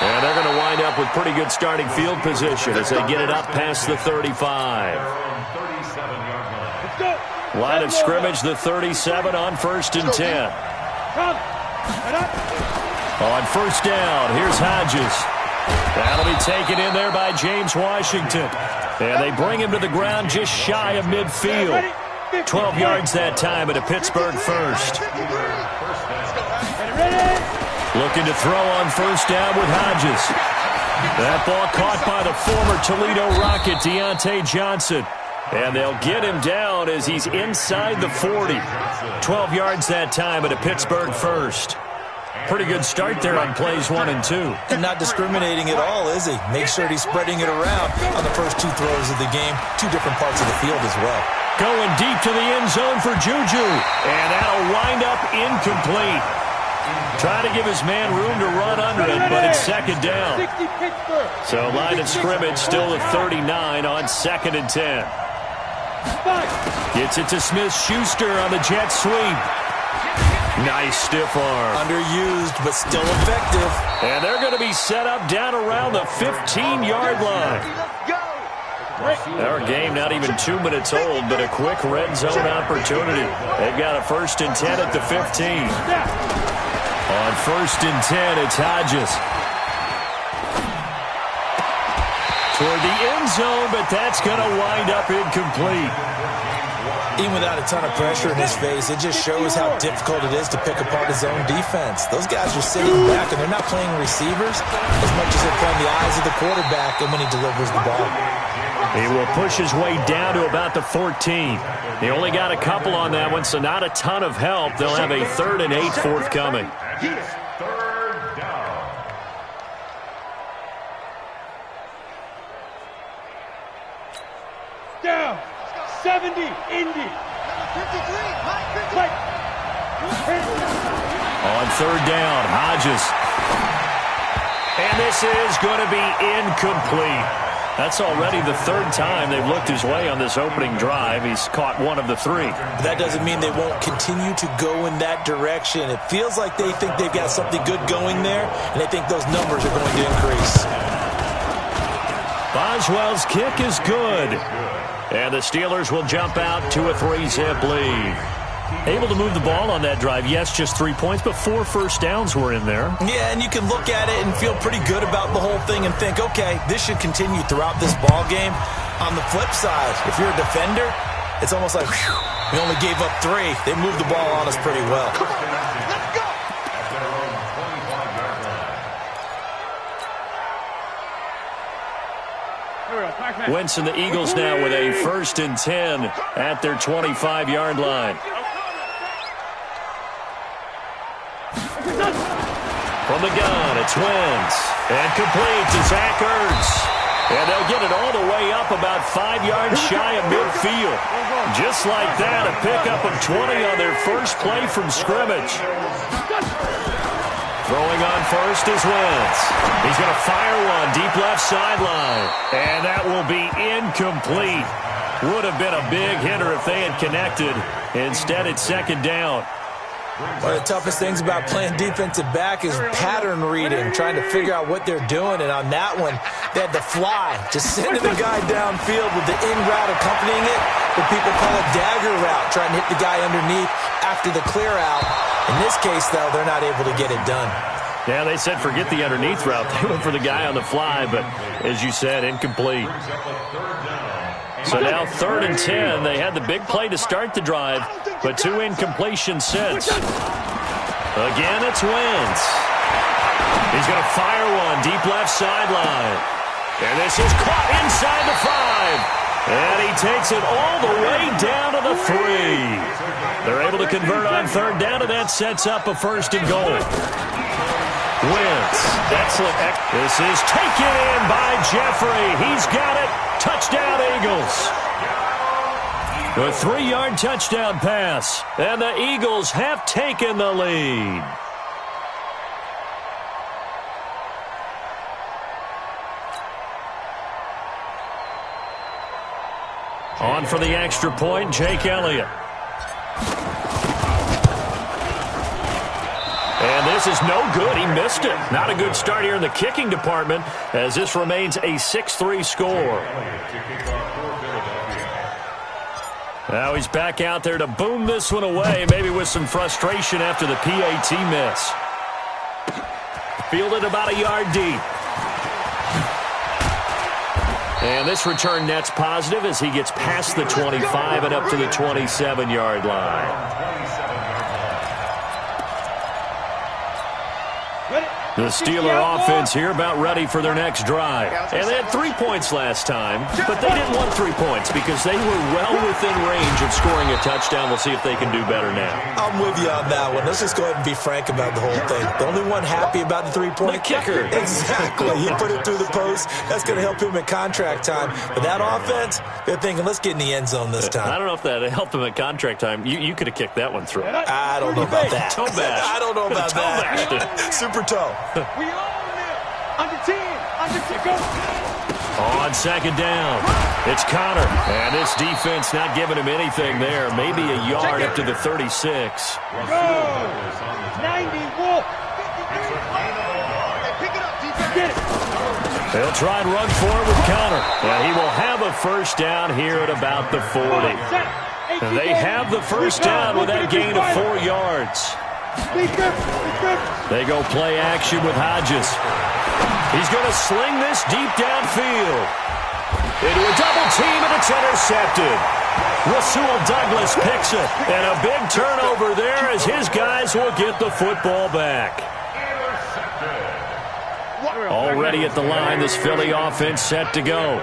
And they're going to wind up with pretty good starting field position as they get it up past the 35. Line of scrimmage, the 37 on 1st and 10. On 1st down, here's Hodges. That'll be taken in there by James Washington. And they bring him to the ground just shy of midfield. 12 yards that time at a Pittsburgh first. Looking to throw on 1st down with Hodges. That ball caught by the former Toledo Rocket, Deontay Johnson. And they'll get him down as he's inside the 40. 12 yards that time at a Pittsburgh first. Pretty good start there on plays 1 and 2. And not discriminating at all, is he? Make sure he's spreading it around on the first 2 throws of the game. 2 different parts of the field as well. Going deep to the end zone for Juju. And that'll wind up incomplete. Trying to give his man room to run under it, but it's 2nd down. So line of scrimmage still at 39 on 2nd and 10. Gets it to Smith-Schuster on the jet sweep. Nice stiff arm. Underused, but still effective. And they're going to be set up down around the 15-yard line. Our game not even 2 minutes old, but a quick red zone opportunity. They've got a 1st and 10 at the 15. On 1st and 10, it's Hodges. Toward the end zone, but that's going to wind up incomplete. Even without a ton of pressure in his face, it just shows how difficult it is to pick apart his own defense. Those guys are sitting back, and they're not playing receivers as much as they're playing the eyes of the quarterback and when he delivers the ball. He will push his way down to about the 14. He only got a couple on that one, so not a ton of help. They'll have a 3rd and 8 forthcoming. 3rd down. Down. 70, Indy. 53, Mike. On 3rd down, Hodges. And this is going to be incomplete. That's already the 3rd time they've looked his way on this opening drive. He's caught 1 of the 3. But that doesn't mean they won't continue to go in that direction. It feels like they think they've got something good going there, and they think those numbers are going to increase. Boswell's kick is good. And the Steelers will jump out to a 3-zip lead. Able to move the ball on that drive. Yes, just 3 points, but 4 first downs were in there. Yeah, and you can look at it and feel pretty good about the whole thing and think, okay, this should continue throughout this ball game. On the flip side, if you're a defender, it's almost like, whew, we only gave up 3. They moved the ball on us pretty well. Wentz and the Eagles now with a 1st and 10 at their 25-yard line. From the gun, it's Wentz. And complete to Zach Ertz. And they'll get it all the way up about 5 yards shy of midfield. Just like that, a pickup of 20 on their first play from scrimmage. Throwing on first is Wentz. He's going to fire one deep left sideline. And that will be incomplete. Would have been a big hitter if they had connected. Instead, it's 2nd down. One of the toughest things about playing defensive back is pattern reading, trying to figure out what they're doing. And on that one, they had to fly, just sending the guy downfield with the in route accompanying it. What people call a dagger route, trying to hit the guy underneath after the clear out. In this case, though, they're not able to get it done. Yeah, they said forget the underneath route. They went for the guy on the fly, but as you said, incomplete. So now 3rd and 10. They had the big play to start the drive, but 2 incompletions since. Again, it's Wentz. He's going to fire one deep left sideline. And this is caught inside the 5. And he takes it all the way down to the 3. They're able to convert on third down, and that sets up a 1st and goal. Wentz. Excellent. This is taken in by Jeffrey. He's got it. Touchdown, Eagles. A 3-yard touchdown pass. And the Eagles have taken the lead. On for the extra point, Jake Elliott. And this is no good. He missed it. Not a good start here in the kicking department as this remains a 6-3 score. Now he's back out there to boom this one away, maybe with some frustration after the PAT miss. Fielded about a yard deep. And this return net's positive as he gets past the 25 and up to the 27-yard line. The Steeler offense here about ready for their next drive. And they had 3 points last time, but they didn't want 3 points because they were well within range of scoring a touchdown. We'll see if they can do better now. I'm with you on that one. Let's just go ahead and be frank about the whole thing. The only one happy about the 3-point kicker. Exactly. He put it through the post. That's going to help him in contract time. But that offense, they're thinking, let's get in the end zone this time. I don't know if that helped him at contract time. You could have kicked that one through. I don't know about that. Toe bash. I don't know about that. Super toe. We own it. Under 10. Under 10. Go. On second down, it's Connor. And this defense not giving him anything there. Maybe a yard up to the 36. Go. 90. Wolf. Pick it up, defense. Get it. They'll try and run for it with Connor. And he will have a first down here at about the 40. And they have the first down with that gain of 4 yards. They go play action with Hodges. He's going to sling this deep downfield. Into a double team, and it's intercepted. Rasul Douglas picks it. And a big turnover there as his guys will get the football back. Already at the line, this Philly offense set to go.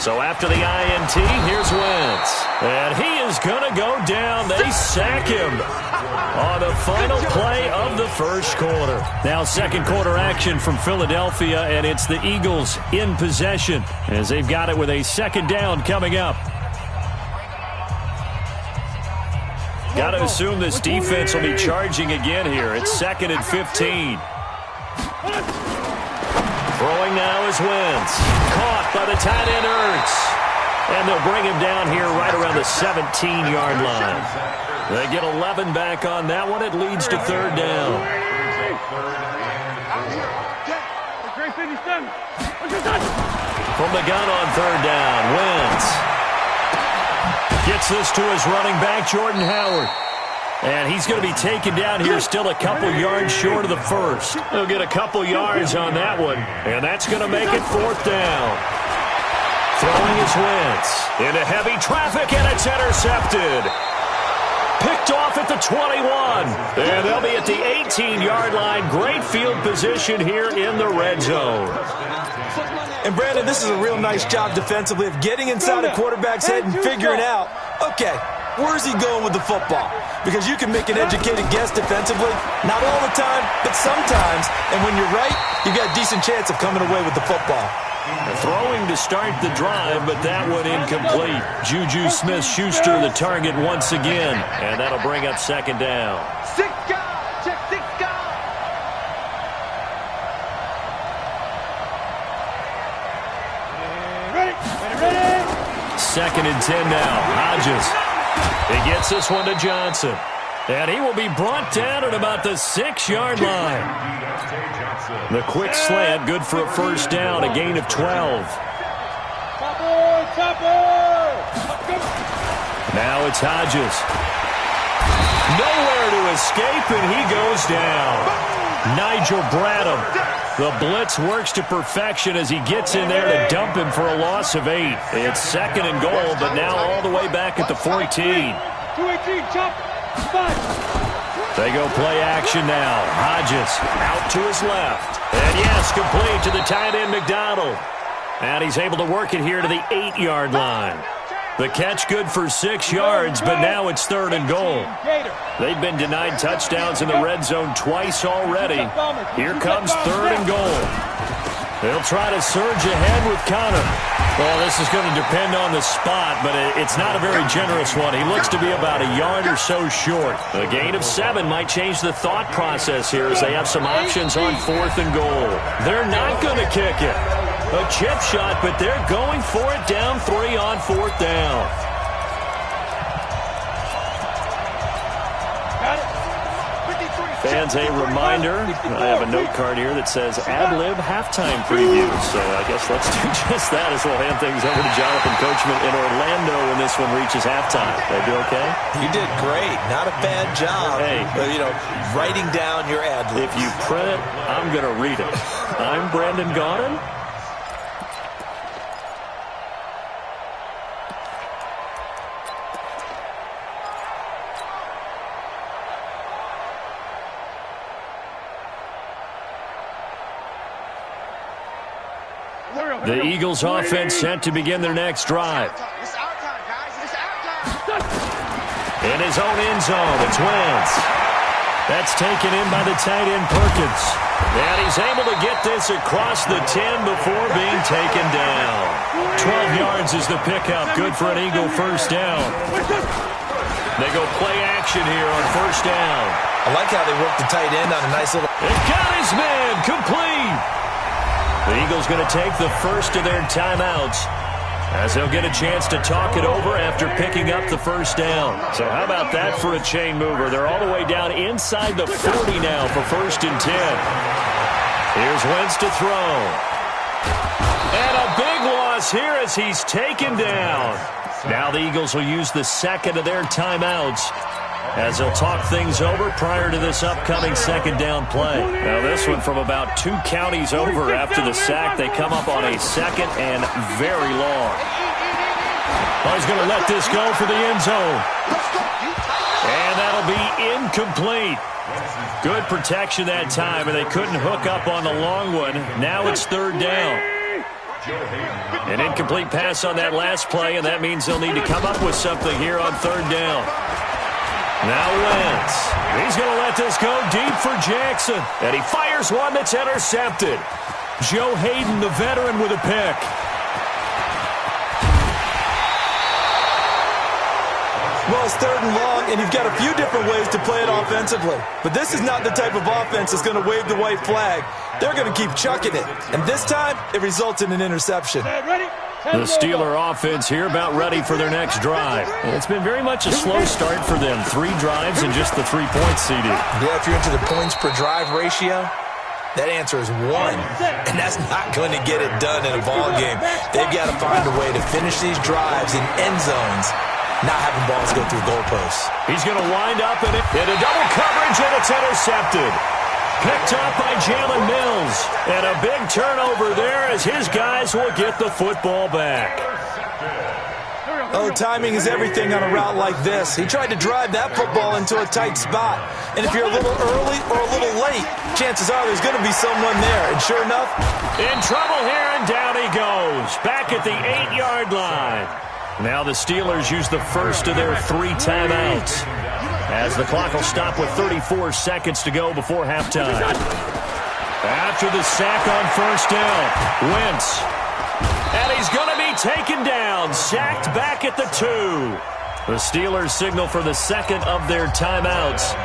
So after the INT, here's Wentz. And he is going to go down. They sack him on the final play of the first quarter. Now second quarter action from Philadelphia, and it's the Eagles in possession as they've got it with a second down coming up. Got to assume this defense will be charging again here. It's 2nd and 15. Throwing now is Wentz. Caught by the tight end Ertz. And they'll bring him down here right around the 17-yard line. They get 11 back on that one. It leads to third down. From the gun on third down, Wentz gets this to his running back, Jordan Howard. And he's going to be taken down here still a couple yards short of the first. He'll get a couple yards on that one, and that's going to make it fourth down. Throwing is Wentz into heavy traffic, and it's intercepted. Picked off at the 21, and they'll be at the 18-yard line. Great field position here in the red zone. And, Brandon, this is a real nice job defensively of getting inside a quarterback's head and figuring out, okay, where's he going with the football? Because you can make an educated guess defensively. Not all the time, but sometimes. And when you're right, you've got a decent chance of coming away with the football. Throwing to start the drive, but that one incomplete. Juju Smith-Schuster the target once again. And that'll bring up second down. 6 guys. Check 6 guys. Ready. 2nd and 10 now. Hodges. He gets this one to Johnson. And he will be brought down at about the 6-yard line. The quick slant, good for a first down, a gain of 12. Now it's Hodges. Nowhere to escape, and he goes down. Nigel Bradham. The blitz works to perfection as he gets in there to dump him for a loss of 8. It's 2nd and goal, but now all the way back at the 14. 2-18, chop. 5. They go play action now. Hodges out to his left. And yes, complete to the tight end, McDonald. And he's able to work it here to the 8-yard line. The catch good for 6 yards, but now it's 3rd and goal. They've been denied touchdowns in the red zone twice already. Here comes 3rd and goal. They'll try to surge ahead with Connor. Well, this is going to depend on the spot, but it's not a very generous one. He looks to be about a yard or so short. A gain of 7 might change the thought process here as they have some options on 4th and goal. They're not going to kick it. A chip shot, but they're going for it down 3 on 4th down. Fans, a reminder, I have a note card here that says ad-lib halftime preview. So I guess let's do just that as we'll hand things over to Jonathan Coachman in Orlando when this one reaches halftime. Did I do okay? You did great. Not a bad job. Hey. But, writing down your ad-libs. If you print it, I'm going to read it. I'm Brandon Gaudin. The Eagles offense set to begin their next drive. In his own end zone, it's Wentz. That's taken in by the tight end Perkins. And he's able to get this across the 10 before being taken down. 12 yards is the pickup. Good for an Eagle first down. They go play action here on first down. I like how they work the tight end on a nice little... It got his man complete. The Eagles going to take the first of their timeouts as they'll get a chance to talk it over after picking up the first down. So how about that for a chain mover? They're all the way down inside the 40 now for 1st and 10. Here's Wentz to throw. And a big loss here as he's taken down. Now the Eagles will use the second of their timeouts as they'll talk things over prior to this upcoming 2nd down play. Now this one from about 2 counties over after the sack. They come up on a 2nd and very long. Oh, he's going to let this go for the end zone. And that'll be incomplete. Good protection that time, and they couldn't hook up on the long one. Now it's 3rd down. An incomplete pass on that last play, and that means they'll need to come up with something here on 3rd down. Now Wentz. He's going to let this go deep for Jackson. And he fires one that's intercepted. Joe Hayden, the veteran, with a pick. Well, it's 3rd and long, and you've got a few different ways to play it offensively. But this is not the type of offense that's going to wave the white flag. They're going to keep chucking it. And this time, it results in an interception. The Steeler offense here about ready for their next drive. And it's been very much a slow start for them. 3 drives and just the 3 points, CD. Yeah, if you're into the points per drive ratio, that answer is 1. And that's not going to get it done in a ball game. They've got to find a way to finish these drives in end zones, not having balls go through goalposts. He's going to wind up in a double coverage, and it's intercepted. Picked up by Jalen Mills. And a big turnover there as his guys will get the football back. Oh, timing is everything on a route like this. He tried to drive that football into a tight spot. And if you're a little early or a little late, chances are there's going to be someone there. And sure enough, in trouble here, and down he goes. Back at the 8-yard line. Now the Steelers use the first of their 3 timeouts, as the clock will stop with 34 seconds to go before halftime. After the sack on first down, Wentz. And he's going to be taken down, sacked back at the 2. The Steelers signal for the second of their timeouts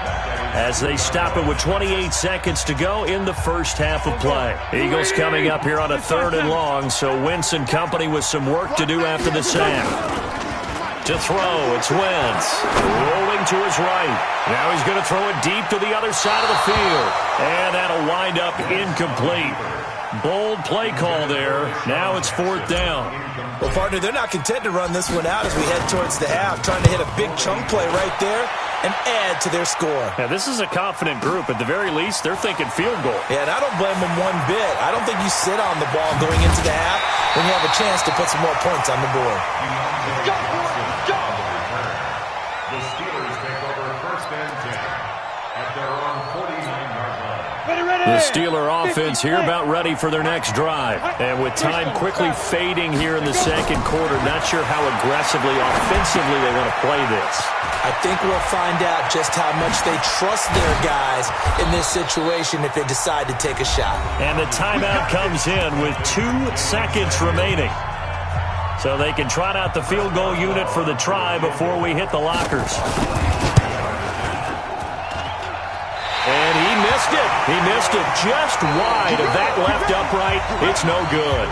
as they stop it with 28 seconds to go in the first half of play. Eagles coming up here on a 3rd and long, so Wentz and company with some work to do after the sack. To throw, it's Wentz, rolling to his right. Now he's going to throw it deep to the other side of the field. And that'll wind up incomplete. Bold play call there. Now it's 4th down. Well, partner, they're not content to run this one out as we head towards the half, trying to hit a big chunk play right there and add to their score. Yeah, this is a confident group. At the very least, they're thinking field goal. Yeah, and I don't blame them one bit. I don't think you sit on the ball going into the half when you have a chance to put some more points on the board. Go! The Steelers take over 1st and 10 at The Steeler offense here about ready for their next drive. And with time quickly fading here in the second quarter, not sure how aggressively, offensively they want to play this. I think we'll find out just how much they trust their guys in this situation if they decide to take a shot. And the timeout comes in with 2 seconds remaining. So they can trot out the field goal unit for the try before we hit the lockers. And he missed it. He missed it just wide of that left upright. It's no good.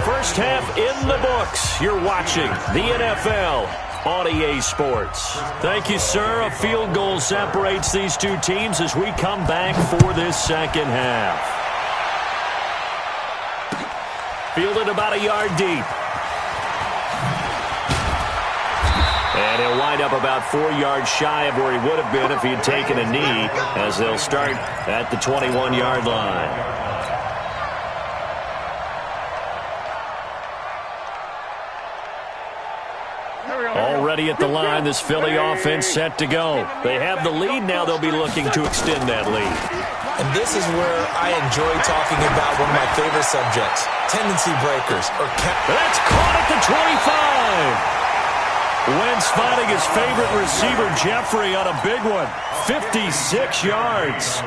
First half in the books. You're watching the NFL on EA Sports. Thank you, sir. A field goal separates these two teams as we come back for this second half. Fielded about a yard deep. And he'll wind up about 4 yards shy of where he would have been if he had taken a knee, as they'll start at the 21-yard line. Already at the line, this Philly offense set to go. They have the lead now. They'll be looking to extend that lead. And this is where I enjoy talking about one of my favorite subjects, tendency breakers. That's caught at the 25. Wentz finding his favorite receiver, Jeffrey, on a big one. 56 yards.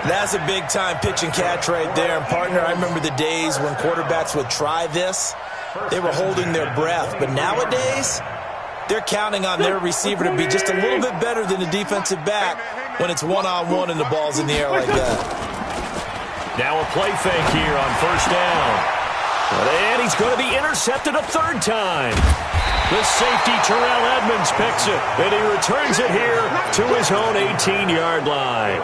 That's a big-time pitch and catch right there. And, partner, I remember the days when quarterbacks would try this. They were holding their breath. But nowadays, they're counting on their receiver to be just a little bit better than the defensive back when it's one-on-one and the ball's in the air like that. Now a play fake here on first down. And he's going to be intercepted a third time. The safety, Terrell Edmonds, picks it, and he returns it here to his own 18-yard line.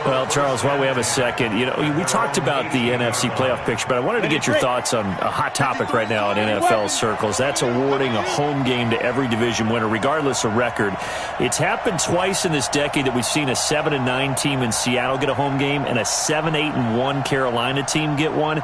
Well, Charles, while we have a second, you know, we talked about the NFC playoff picture, but I wanted to get your thoughts on a hot topic right now in NFL circles. That's awarding a home game to every division winner, regardless of record. It's happened twice in this decade that we've seen a 7-9 team in Seattle get a home game and a 7-8-1 Carolina team get one.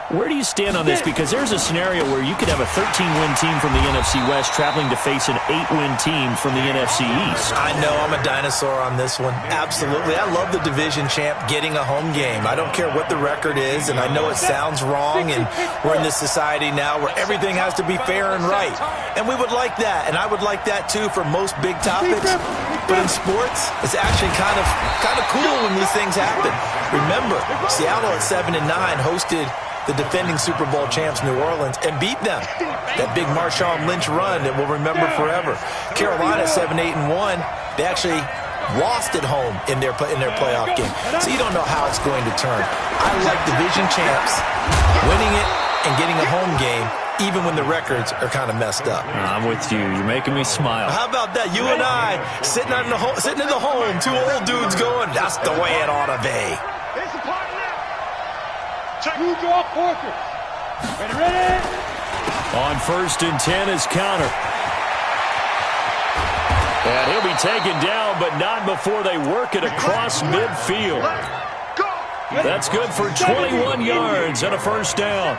Where do you stand on this? Because there's a scenario where you could have a 13-win team from the NFC West traveling to face an 8-win team from the NFC East. I know I'm a dinosaur on this one. Absolutely. I love the division champ getting a home game. I don't care what the record is, and I know it sounds wrong, and we're in this society now where everything has to be fair and right. And we would like that, and I would like that too for most big topics. But in sports, it's actually kind of cool when these things happen. Remember, Seattle at 7-9 hosted the defending Super Bowl champs New Orleans and beat them. That big Marshawn Lynch run that we'll remember forever. Carolina 7-8-1, they actually lost at home in their playoff game. So you don't know how it's going to turn. I like division champs winning it and getting a home game even when the records are kind of messed up. I'm with you. You're making me smile. How about that? You and I sitting in the home, two old dudes going, that's the way it ought to be. You draw quarters. Ready? On 1st and 10 is counter. And he'll be taken down, but not before they work it across midfield. That's good for 21 yards and a first down.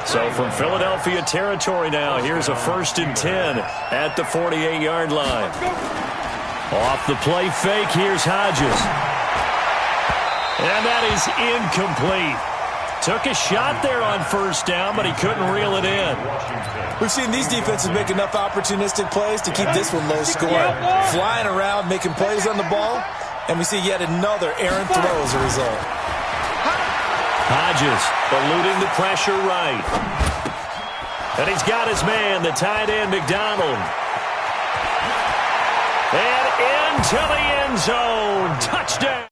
So from Philadelphia territory now, here's a 1st and 10 at the 48-yard line. Off the play fake, here's Hodges. And that is incomplete. Took a shot there on first down, but he couldn't reel it in. We've seen these defenses make enough opportunistic plays to keep this one low scoring. Flying around, making plays on the ball, and we see yet another errant throw as a result. Hodges eluding the pressure right. And he's got his man, the tight end, McDonald. And into the end zone. Touchdown.